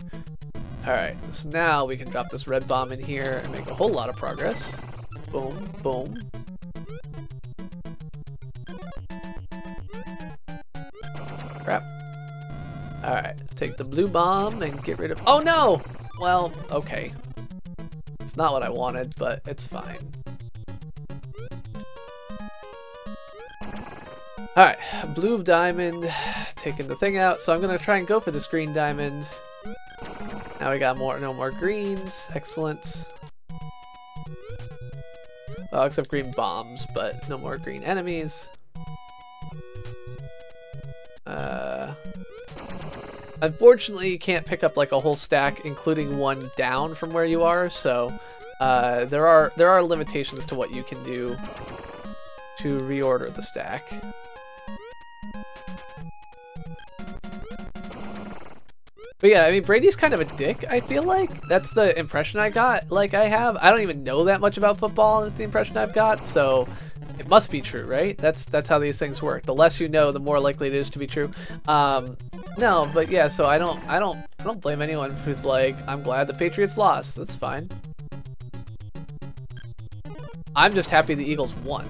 Speaker 1: Alright, so now we can drop this red bomb in here and make a whole lot of progress. Boom, boom. Crap. Alright, take the blue bomb and get rid of... Oh no! Well, okay. It's not what I wanted, but it's fine. Alright, blue diamond, taking the thing out, so I'm gonna try and go for this green diamond. Now we got no more greens, excellent. Well, except green bombs, but no more green enemies. Unfortunately, you can't pick up like a whole stack, including one down from where you are. So there are limitations to what you can do to reorder the stack. But yeah, I mean, Brady's kind of a dick, I feel like. That's the impression I got, like I have. I don't even know that much about football, and it's the impression I've got, so it must be true, right? That's how these things work. The less you know, the more likely it is to be true. No, but yeah, so I don't blame anyone who's like, I'm glad the Patriots lost. That's fine. I'm just happy the Eagles won.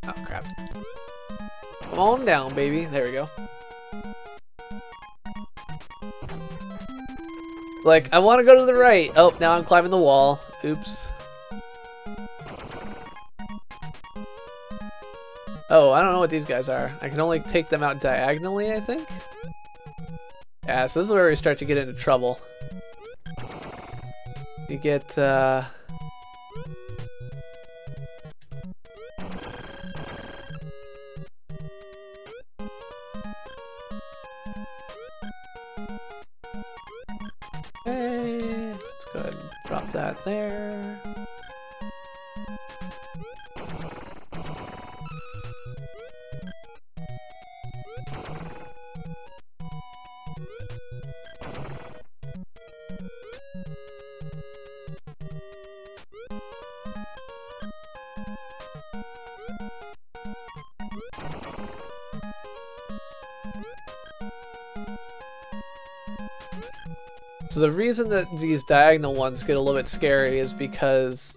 Speaker 1: Oh, crap. Come on down, baby. There we go. Like, I want to go to the right. Oh, now I'm climbing the wall. Oops. Oh, I don't know what these guys are. I can only take them out diagonally, I think? Yeah, so this is where we start to get into trouble. You get, Okay, let's go ahead and drop that there. So the reason that these diagonal ones get a little bit scary is because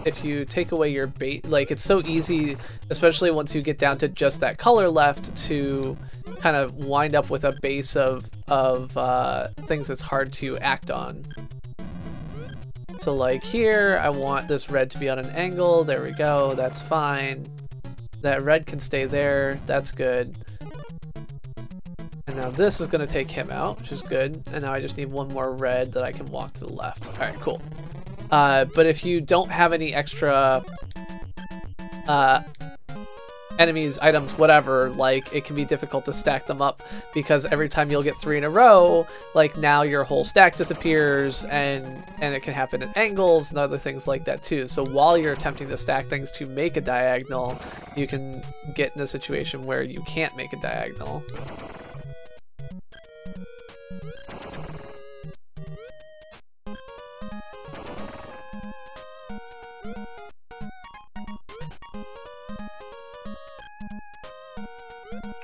Speaker 1: if you take away your bait, like it's so easy, especially once you get down to just that color left, to kind of wind up with a base of things that's hard to act on. So like here, I want this red to be on an angle. There we go. That's fine. That red can stay there. That's good. And now this is going to take him out, which is good. And now I just need one more red that I can walk to the left. All right, cool. But if you don't have any extra enemies, items, whatever, like it can be difficult to stack them up because every time you'll get 3 in a row, like now your whole stack disappears, and it can happen at angles and other things like that too. So while you're attempting to stack things to make a diagonal, you can get in a situation where you can't make a diagonal.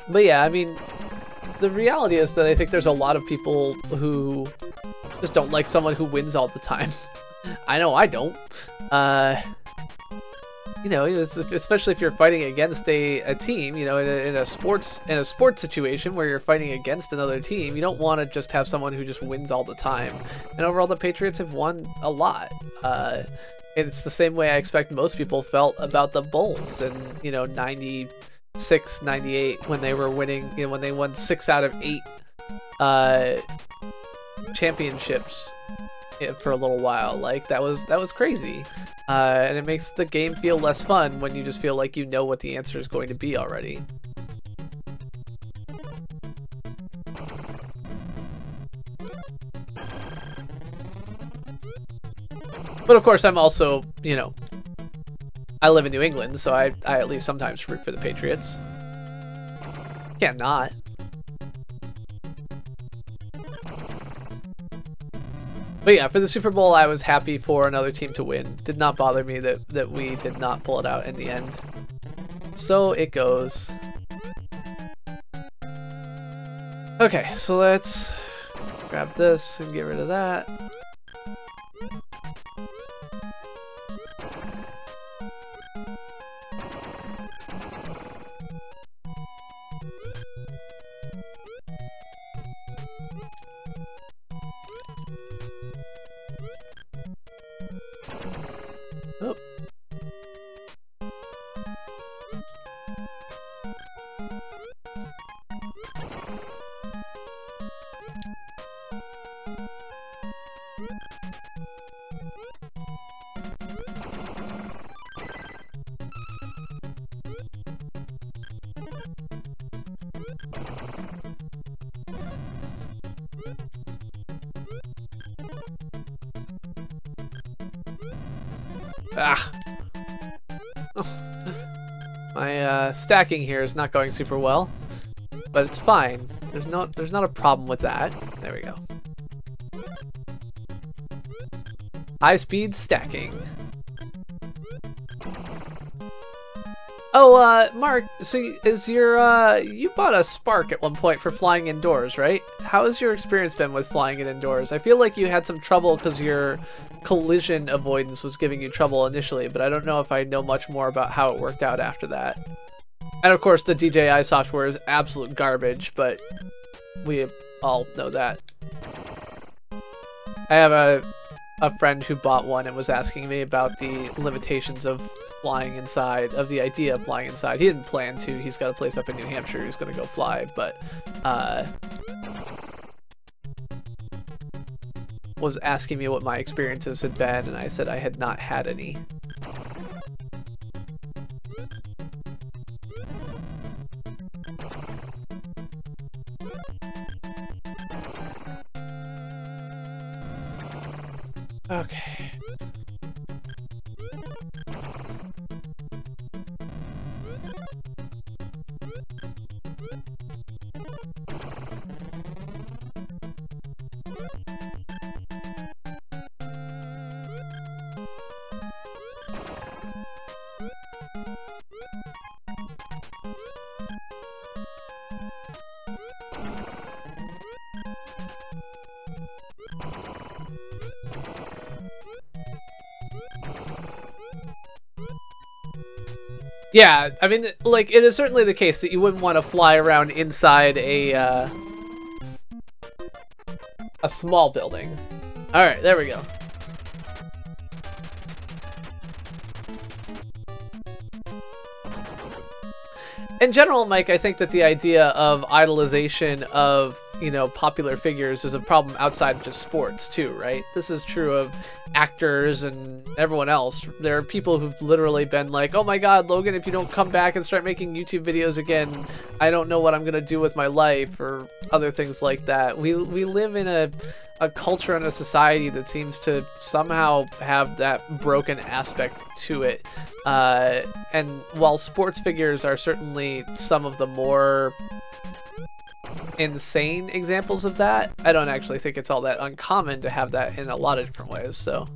Speaker 1: But yeah, I mean, the reality is that I think there's a lot of people who just don't like someone who wins all the time. I know I don't. You know, especially if you're fighting against a team, you know, in a sports situation where you're fighting against another team, you don't want to just have someone who just wins all the time. And overall, the Patriots have won a lot. It's the same way I expect most people felt about the Bulls in, you know, 96, 98, when they were winning, you know, when they won 6 out of 8 championships for a little while. Like that was crazy. And it makes the game feel less fun when you just feel like you know what the answer is going to be already. But of course, I'm also, you know, I live in New England, so I at least sometimes root for the Patriots. Can't not. But yeah, for the Super Bowl, I was happy for another team to win. Did not bother me that we did not pull it out in the end. So it goes. Okay, so let's grab this and get rid of that. Oh. Ah. My stacking here is not going super well, but it's fine. There's not a problem with that. There we go. High speed stacking. Oh, Mark, so is your, you bought a Spark at one point for flying indoors, right? How has your experience been with flying it indoors? I feel like you had some trouble because your collision avoidance was giving you trouble initially, but I don't know if I know much more about how it worked out after that. And of course, the DJI software is absolute garbage, but we all know that. I have a friend who bought one and was asking me about the limitations of flying inside, of the idea of flying inside. He didn't plan to. He's got a place up in New Hampshire he's going to go fly, but was asking me what my experiences had been, and I said I had not had any. Okay. Yeah, I mean, like, it is certainly the case that you wouldn't want to fly around inside a small building. All right, there we go. In general, Mike, I think that the idea of idolization of, you know, popular figures is a problem outside of just sports too, right? This is true of actors and everyone else. There are people who've literally been like, oh my god, Logan, if you don't come back and start making YouTube videos again, I don't know what I'm gonna do with my life, or other things like that. We live in a culture and a society that seems to somehow have that broken aspect to it. And while sports figures are certainly some of the more insane examples of that, I don't actually think it's all that uncommon to have that in a lot of different ways, so.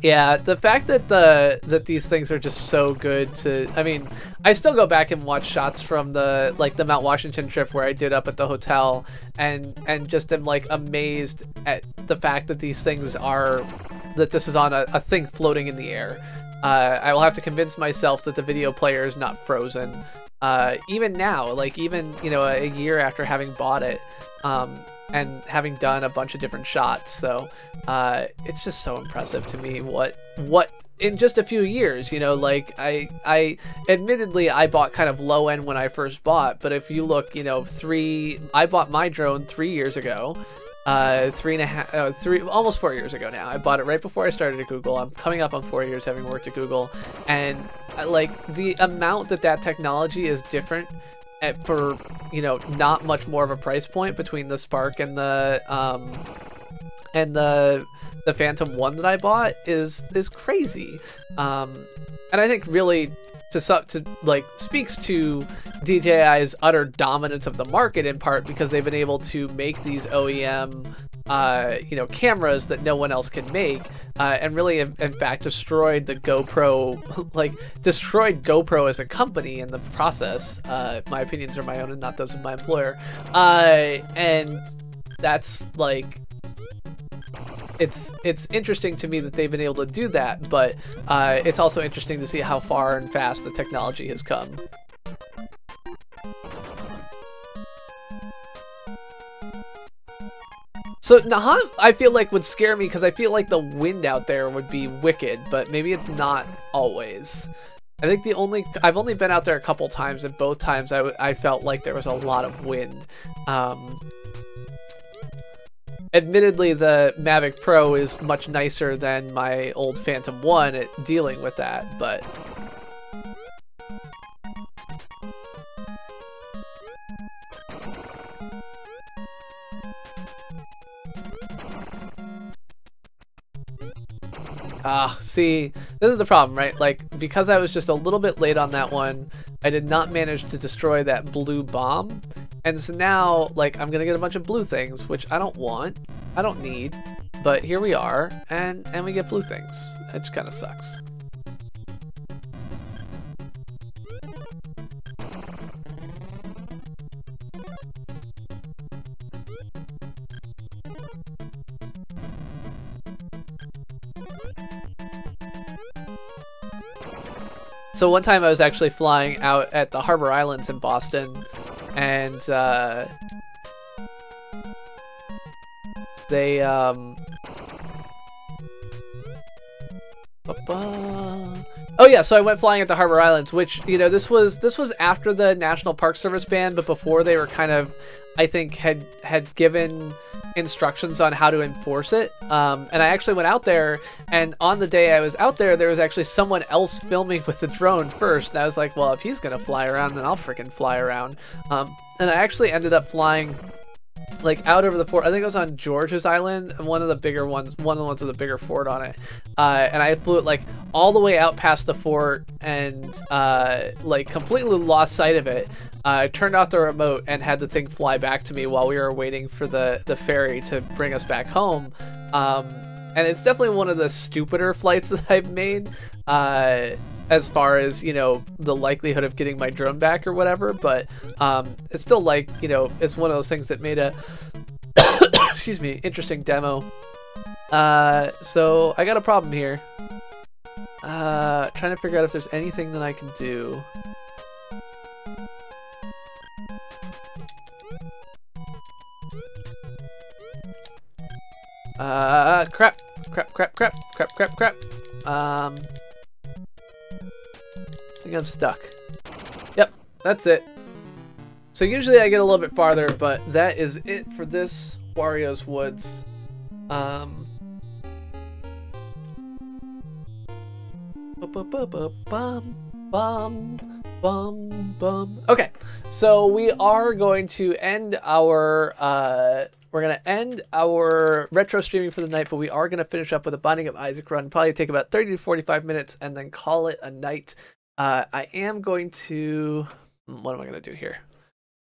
Speaker 1: Yeah, the fact that that these things are just so good to, I mean, I still go back and watch shots from the Mount Washington trip where I did up at the hotel, and just am like amazed at the fact that these things are, that this is on a thing floating in the air. I will have to convince myself that the video player is not frozen. Even now, like even, you know, a year after having bought it, and having done a bunch of different shots, so it's just so impressive to me what in just a few years, you know, like I admittedly I bought kind of low end when I first bought, but if you look, you know, I bought my drone 3 years ago, almost 4 years ago now. I bought it right before I started at Google. I'm coming up on 4 years having worked at Google, and like the amount that technology is different for, you know, not much more of a price point between the Spark and the Phantom 1 that I bought is crazy. And I think really to like speaks to DJI's utter dominance of the market, in part because they've been able to make these OEM you know, cameras that no one else can make, and really in fact destroyed the GoPro, like destroyed GoPro as a company in the process. My opinions are my own and not those of my employer, and that's like, it's interesting to me that they've been able to do that, but it's also interesting to see how far and fast the technology has come. So Nahant, I feel like, would scare me because I feel like the wind out there would be wicked, but maybe it's not always. I think I've only been out there a couple times, and both times I felt like there was a lot of wind. Admittedly, the Mavic Pro is much nicer than my old Phantom 1 at dealing with that, but... see, this is the problem, right? Like, because I was just a little bit late on that one, I did not manage to destroy that blue bomb. And so now, like, I'm gonna get a bunch of blue things, which I don't want, I don't need, but here we are, and we get blue things. It just kind of sucks. So one time I was actually flying out at the Harbor Islands in Boston, and they oh yeah, so I went flying at the Harbor Islands, which, you know, this was after the National Park Service ban, but before they were kind of, I think, had given instructions on how to enforce it. And I actually went out there, and on the day I was out there, there was actually someone else filming with the drone first, and I was like, well, if he's gonna fly around, then I'll freaking fly around. And I actually ended up flying like out over the fort. I think it was on George's Island, one of the bigger ones, one of the ones with a bigger fort on it. And I flew it like all the way out past the fort, and like completely lost sight of it. I turned off the remote and had the thing fly back to me while we were waiting for the ferry to bring us back home. And it's definitely one of the stupider flights that I've made, as far as, you know, the likelihood of getting my drone back or whatever, but it's still, like, you know, it's one of those things that made a excuse me, interesting demo. So I got a problem here. Trying to figure out if there's anything that I can do. Crap. I think I'm stuck. Yep, that's it. So usually I get a little bit farther, but that is it for this Wario's Woods. Okay, so we are going to end our we're gonna end our retro streaming for the night, but we are gonna finish up with a Binding of Isaac run. Probably take about 30 to 45 minutes, and then call it a night. I am going to, what am I gonna do here?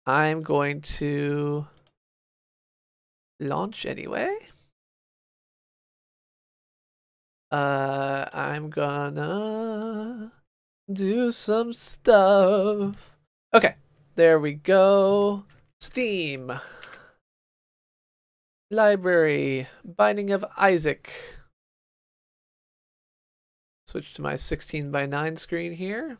Speaker 1: I'm going to launch anyway. I'm gonna do some stuff. Okay, there we go. Steam. Library. Binding of Isaac. Switch to my 16:9 screen here.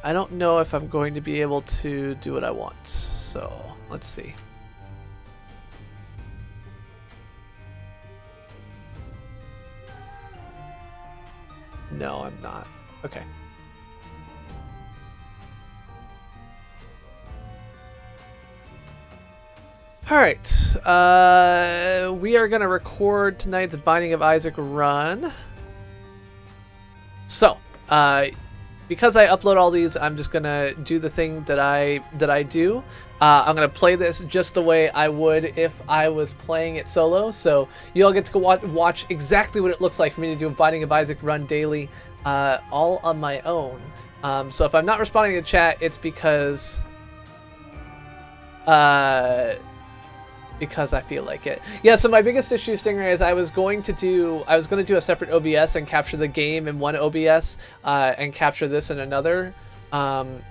Speaker 1: I don't know if I'm going to be able to do what I want, so let's see. No, I'm not. Okay. Alright, we are going to record tonight's Binding of Isaac run. So, because I upload all these, I'm just going to do the thing that I do. I'm going to play this just the way I would if I was playing it solo. So, you all get to watch exactly what it looks like for me to do a Binding of Isaac run daily, all on my own. So, if I'm not responding to chat, it's because I feel like it. Yeah, so my biggest issue, Stingray, is I was going to do a separate OBS and capture the game in one OBS and capture this in another. Oh,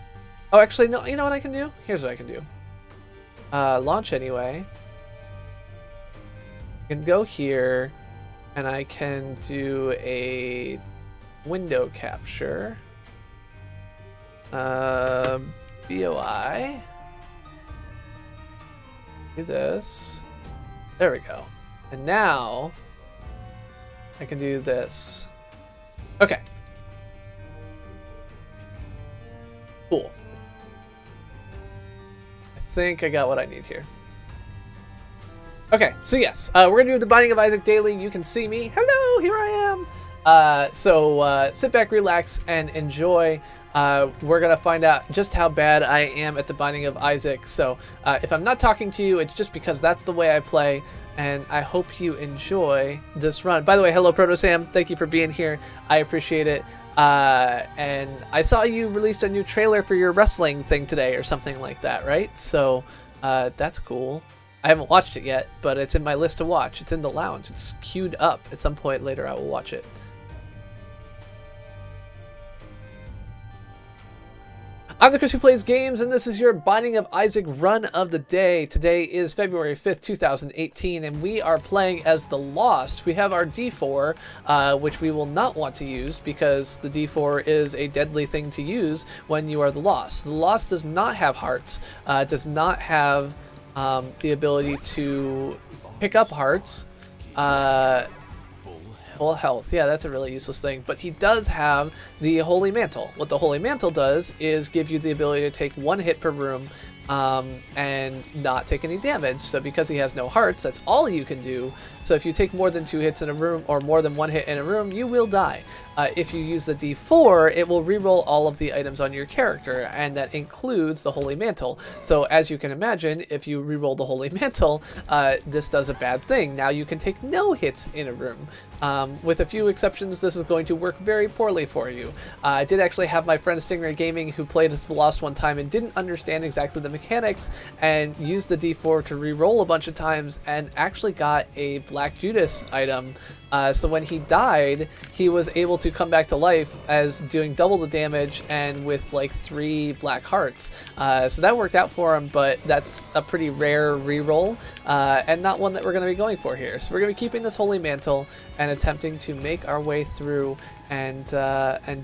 Speaker 1: actually, no, you know what I can do? Here's what I can do. Launch anyway. I can go here and I can do a window capture. BOI. Do this. There we go. And now I can do this. Okay. Cool. I think I got what I need here. Okay, so yes, we're gonna do the Binding of Isaac daily. You can see me. Hello, here I am. So sit back, relax, and enjoy. We're going to find out just how bad I am at the Binding of Isaac. So if I'm not talking to you, it's just because that's the way I play. And I hope you enjoy this run. By the way, hello, Proto Sam. Thank you for being here. I appreciate it. And I saw you released a new trailer for your wrestling thing today or something like that, right? So that's cool. I haven't watched it yet, but it's in my list to watch. It's in the lounge. It's queued up. At some point later, I will watch it. I'm the Chris who plays games, and this is your Binding of Isaac run of the day. Today is February 5th, 2018, and we are playing as the Lost. We have our D4, which we will not want to use because the D4 is a deadly thing to use when you are the Lost. The Lost does not have hearts, does not have the ability to pick up hearts. Full health. Yeah, that's a really useless thing. But he does have the Holy Mantle. What the Holy Mantle does is give you the ability to take one hit per room and not take any damage. So because he has no hearts, that's all you can do. So if you take more than 2 hits in a room or more than 1 hit in a room, you will die. If you use the D4, it will reroll all of the items on your character, and that includes the Holy Mantle. So as you can imagine, if you reroll the Holy Mantle, this does a bad thing. Now you can take no hits in a room. With a few exceptions, this is going to work very poorly for you. I did actually have my friend Stingray Gaming, who played as the Lost one time and didn't understand exactly the mechanics, and used the D4 to reroll a bunch of times, and actually got a Black Judas item. So when he died, he was able to come back to life as doing double the damage and with like 3 black hearts. So that worked out for him, but that's a pretty rare reroll and not one that we're going to be going for here. So we're going to be keeping this Holy Mantle and attempting to make our way through and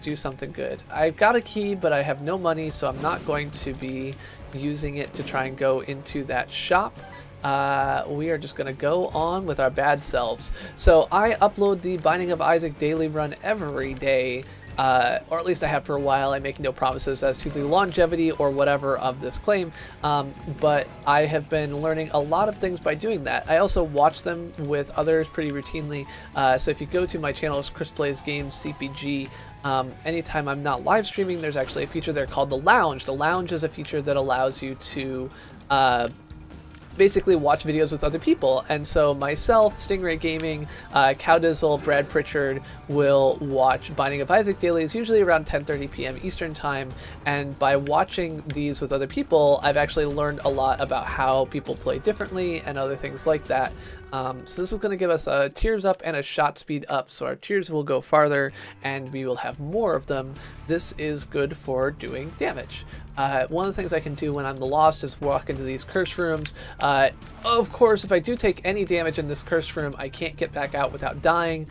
Speaker 1: do something good. I've got a key, but I have no money, so I'm not going to be using it to try and go into that shop. We are just going to go on with our bad selves. So I upload the Binding of Isaac daily run every day, or at least I have for a while. I make no promises as to the longevity or whatever of this claim, but I have been learning a lot of things by doing that. I also watch them with others pretty routinely, so if you go to my channel, it's Chris Plays Games CPG. Anytime I'm not live streaming, there's actually a feature there called the Lounge. The Lounge is a feature that allows you to basically watch videos with other people, and so myself, Stingray Gaming, Cowdizzle, Brad Pritchard will watch Binding of Isaac dailies, usually around 10:30 p.m. Eastern time, and by watching these with other people, I've actually learned a lot about how people play differently and other things like that. So this is going to give us a tears up and a shot speed up, so our tears will go farther and we will have more of them. This is good for doing damage. One of the things I can do when I'm the Lost is walk into these curse rooms. Of course, if I do take any damage in this curse room, I can't get back out without dying,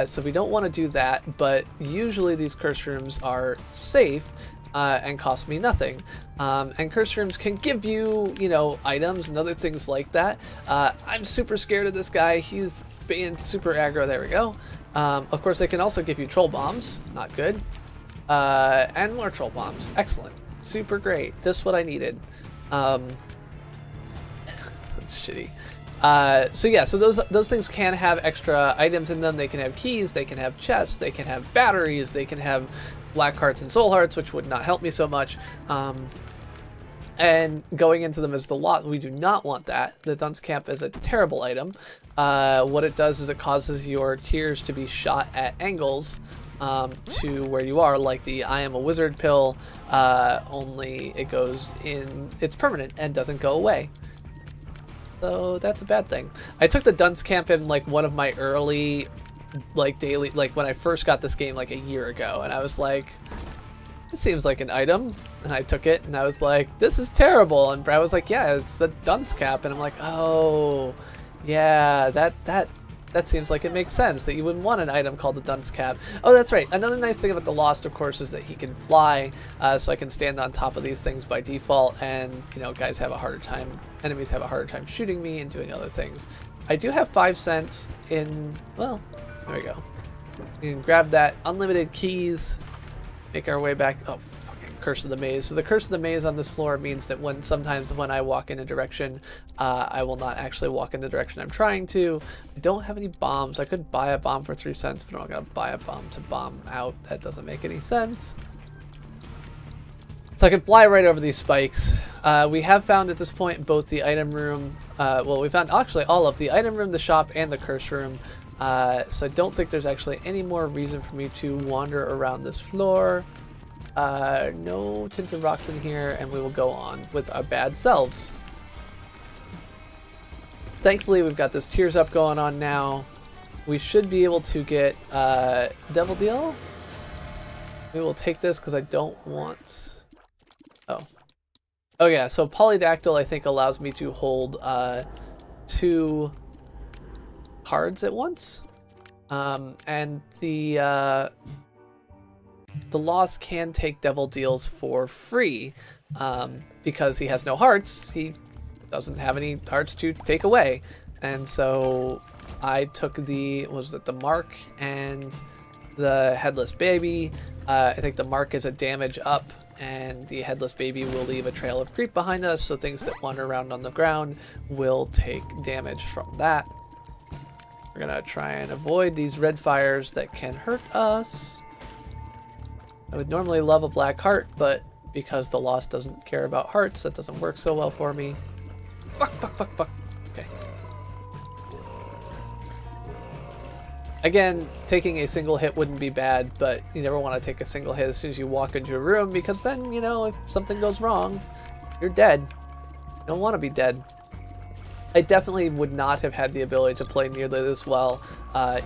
Speaker 1: so we don't want to do that, but usually these curse rooms are safe. and cost me nothing. And curse rooms can give you, you know, items and other things like that. I'm super scared of this guy. He's being super aggro. There we go. Of course, they can also give you troll bombs. Not good. And more troll bombs. Excellent. Super great. Just what I needed. That's shitty. So yeah, so those things can have extra items in them. They can have keys, they can have chests, they can have batteries, they can have black hearts and soul hearts, which would not help me so much. And going into them as the lot, we do not want that. The dunce cap is a terrible item. What it does is it causes your tears to be shot at angles to where you are, like the I am a wizard pill, only it goes in, it's permanent and doesn't go away. So that's a bad thing. I took the dunce camp in like one of my early, like daily, like when I first got this game like a year ago, and I was like, this seems like an item, and I took it and I was like, this is terrible, and Brad was like, yeah, it's the dunce cap, and I'm like, oh yeah, that seems like it makes sense that you wouldn't want an item called the dunce cap. Oh, that's right. Another nice thing about the Lost, of course, is that he can fly, so I can stand on top of these things by default, and, you know, guys have a harder time, enemies have a harder time shooting me and doing other things. I do have 5 cents in, well, there we go. You can grab that, unlimited keys, make our way back. Oh, fucking Curse of the Maze. So the Curse of the Maze on this floor means that sometimes when I walk in a direction, I will not actually walk in the direction I'm trying to. I don't have any bombs. I could buy a bomb for 3 cents, but I'm not gonna buy a bomb to bomb out. That doesn't make any sense. So I can fly right over these spikes. We have found at this point both the item room, well, we found actually all of the item room, the shop, and the curse room. So I don't think there's actually any more reason for me to wander around this floor. No tinted rocks in here, and we will go on with our bad selves. Thankfully, we've got this tears up going on now. We should be able to get Devil Deal. We will take this because I don't want... Oh yeah, so Polydactyl I think allows me to hold 2 cards at once. And the Lost can take Devil Deals for free because he has no hearts. He doesn't have any hearts to take away. And so I took the, what was it, the Mark and the Headless Baby. I think the Mark is a damage up, and the Headless Baby will leave a trail of creep behind us, so things that wander around on the ground will take damage from that. We're gonna try and avoid these red fires that can hurt us. I would normally love a black heart, but because the Lost doesn't care about hearts, that doesn't work so well for me. Fuck, fuck, fuck, fuck. Okay. Again, taking a single hit wouldn't be bad, but you never want to take a single hit as soon as you walk into a room, because then, you know, if something goes wrong, you're dead. You don't want to be dead. I definitely would not have had the ability to play nearly this well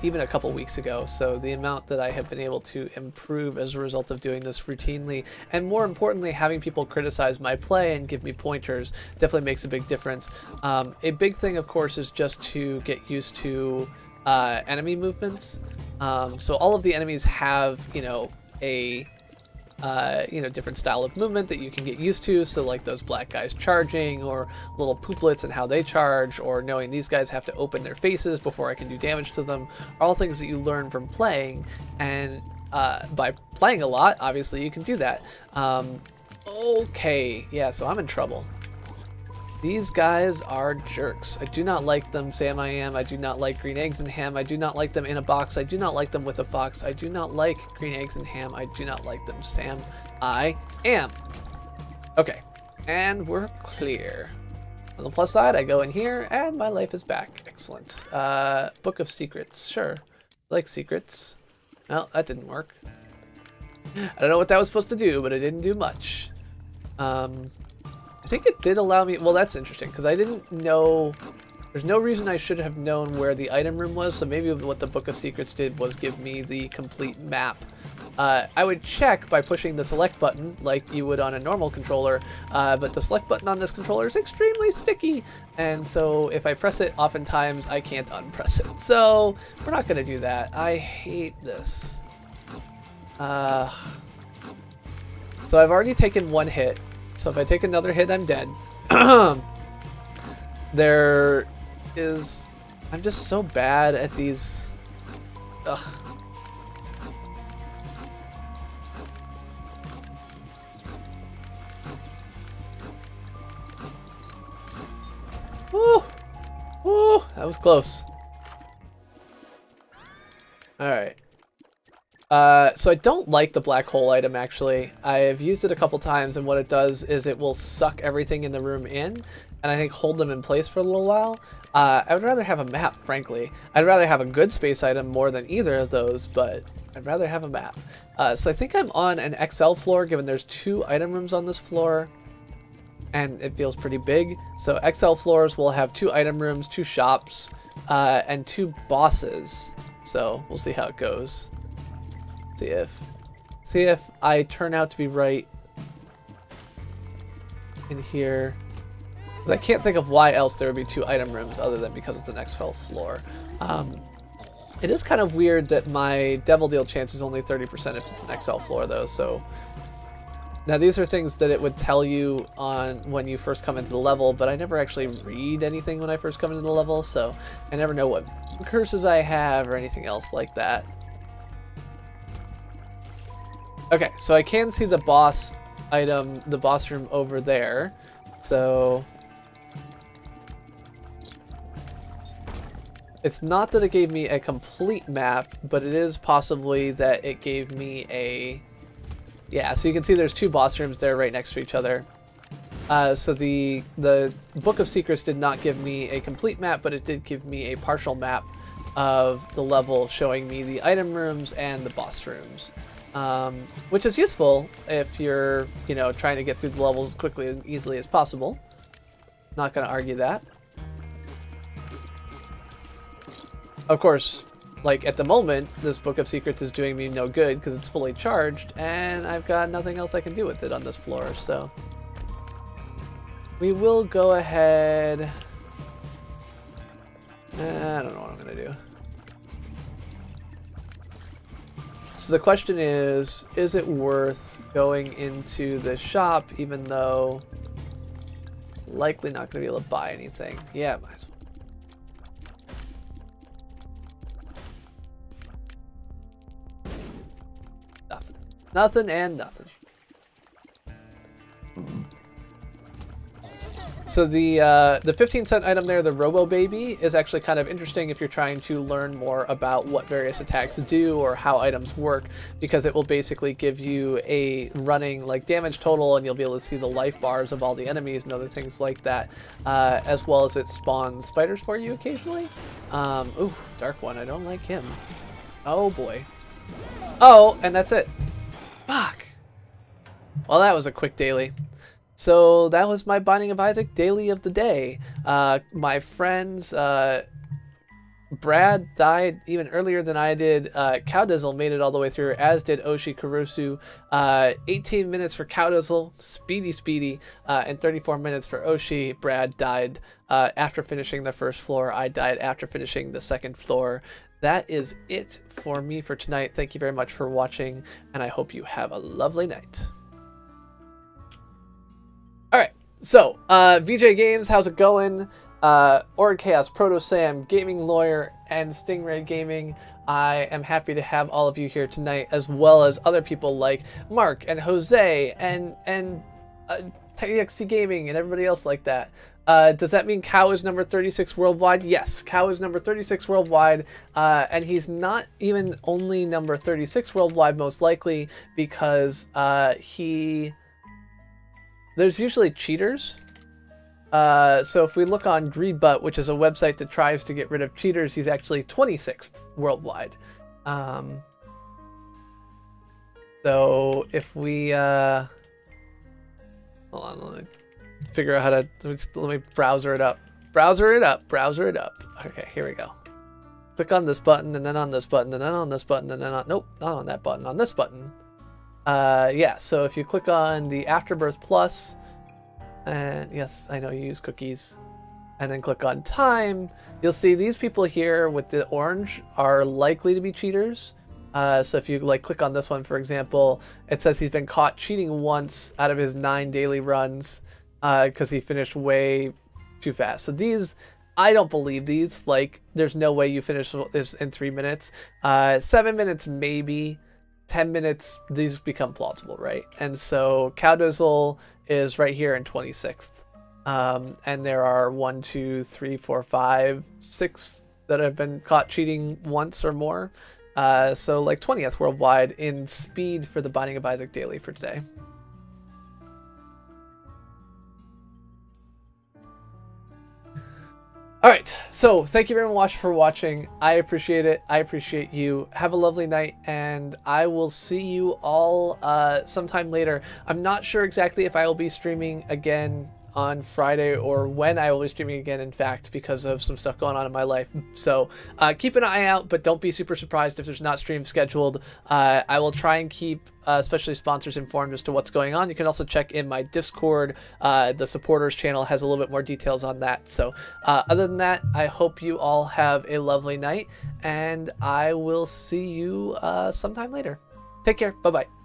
Speaker 1: even a couple weeks ago, so the amount that I have been able to improve as a result of doing this routinely, and more importantly having people criticize my play and give me pointers, definitely makes a big difference. A big thing, of course, is just to get used to enemy movements. So all of the enemies have, you know, a different style of movement that you can get used to. So like those black guys charging, or little pooplets and how they charge, or knowing these guys have to open their faces before I can do damage to them, are all things that you learn from playing. And by playing a lot, obviously you can do that. Okay, yeah, so I'm in trouble. These guys are jerks. I do not like them, Sam I Am. I do not like green eggs and ham. I do not like them in a box. I do not like them with a fox. I do not like green eggs and ham. I do not like them, Sam I Am. Okay, and we're clear. On the plus side, I go in here, and my life is back. Excellent. Book of Secrets. Sure. I like secrets. Well, that didn't work. I don't know what that was supposed to do, but it didn't do much. I think it did allow me... Well, that's interesting, because I didn't know... There's no reason I should have known where the item room was, so maybe what the Book of Secrets did was give me the complete map. I would check by pushing the select button, like you would on a normal controller, but the select button on this controller is extremely sticky, and so if I press it, oftentimes I can't unpress it. So, we're not going to do that. I hate this. So I've already taken one hit. So if I take another hit, I'm dead. There is... I'm just so bad at these... Ugh. Woo! Woo! That was close. Alright. So I don't like the black hole item, actually. I've used it a couple times, and what it does is it will suck everything in the room in, and I think hold them in place for a little while. I would rather have a map, frankly. I'd rather have a good space item more than either of those, but I'd rather have a map. So I think I'm on an XL floor, given there's 2 item rooms on this floor, and it feels pretty big. So XL floors will have 2 item rooms, 2 shops, and 2 bosses. So we'll see how it goes. See if I turn out to be right in here. Because I can't think of why else there would be 2 item rooms other than because it's an XL floor. It is kind of weird that my Devil Deal chance is only 30% if it's an XL floor, though. So now these are things that it would tell you on when you first come into the level, but I never actually read anything when I first come into the level, so I never know what curses I have or anything else like that. Okay, so I can see the boss item, the boss room over there. So it's not that it gave me a complete map, but it is possibly that it gave me a... Yeah, so you can see there's 2 boss rooms there right next to each other. So the Book of Secrets did not give me a complete map, but it did give me a partial map of the level showing me the item rooms and the boss rooms. Which is useful if you're, you know, trying to get through the levels as quickly and easily as possible. Not going to argue that. Of course, like at the moment, this Book of Secrets is doing me no good because it's fully charged and I've got nothing else I can do with it on this floor, so we will go ahead. I don't know what I'm going to do. So the question is it worth going into the shop even though likely not going to be able to buy anything? Yeah, might as well. Nothing. Nothing and nothing. So the 15-cent item there, the Robo Baby, is actually kind of interesting if you're trying to learn more about what various attacks do or how items work, because it will basically give you a running like damage total, and you'll be able to see the life bars of all the enemies and other things like that, as well as it spawns spiders for you occasionally. Ooh, Dark One, I don't like him. Oh boy. Oh, and that's it. Fuck. Well, that was a quick daily. So that was my Binding of Isaac daily of the day. My friends, Brad died even earlier than I did. Cowdizzle made it all the way through, as did Oshi Kurusu. 18 minutes for Cowdizzle, speedy, and 34 minutes for Oshi. Brad died after finishing the first floor. I died after finishing the second floor. That is it for me for tonight. Thank you very much for watching, and I hope you have a lovely night. Alright, so, VJ Games, how's it going? Org Chaos, Proto Sam, Gaming Lawyer, and Stingray Gaming. I am happy to have all of you here tonight, as well as other people like Mark and Jose and TXT Gaming and everybody else like that. Does that mean Cow is number 36 worldwide? Yes, Cow is number 36 worldwide, and he's not even only number 36 worldwide, most likely, because there's usually cheaters. So if we look on Greedbutt, which is a website that tries to get rid of cheaters, he's actually 26th worldwide. So if we... hold on, let me figure out how to... Let me browser it up. Browser it up. Okay, here we go. Click on this button, and then on this button, and then on this button, and then on... Nope, not on that button. On this button. Yeah, so if you click on the Afterbirth Plus, and yes, I know you use cookies, and then click on time, you'll see these people here with the orange are likely to be cheaters. So if you like click on this one, for example, it says he's been caught cheating once out of his 9 daily runs because he finished way too fast. So these, I don't believe these. Like, there's no way you finish this in 3 minutes. 7 minutes maybe. 10 minutes, these become plausible, right? And so Cowdizzle is right here in 26th. And there are 1, 2, 3, 4, 5, 6 that have been caught cheating once or more. So like 20th worldwide in speed for the Binding of Isaac daily for today. All right, so thank you very much for watching. I appreciate it. I appreciate you. Have a lovely night, and I will see you all sometime later. I'm not sure exactly if I will be streaming again on Friday or when I will be streaming again, in fact, because of some stuff going on in my life. So keep an eye out, but don't be super surprised if there's not streams scheduled. I will try and keep especially sponsors informed as to what's going on. You can also check in my Discord. The supporters channel has a little bit more details on that. So other than that, I hope you all have a lovely night, and I will see you sometime later. Take care. Bye-bye.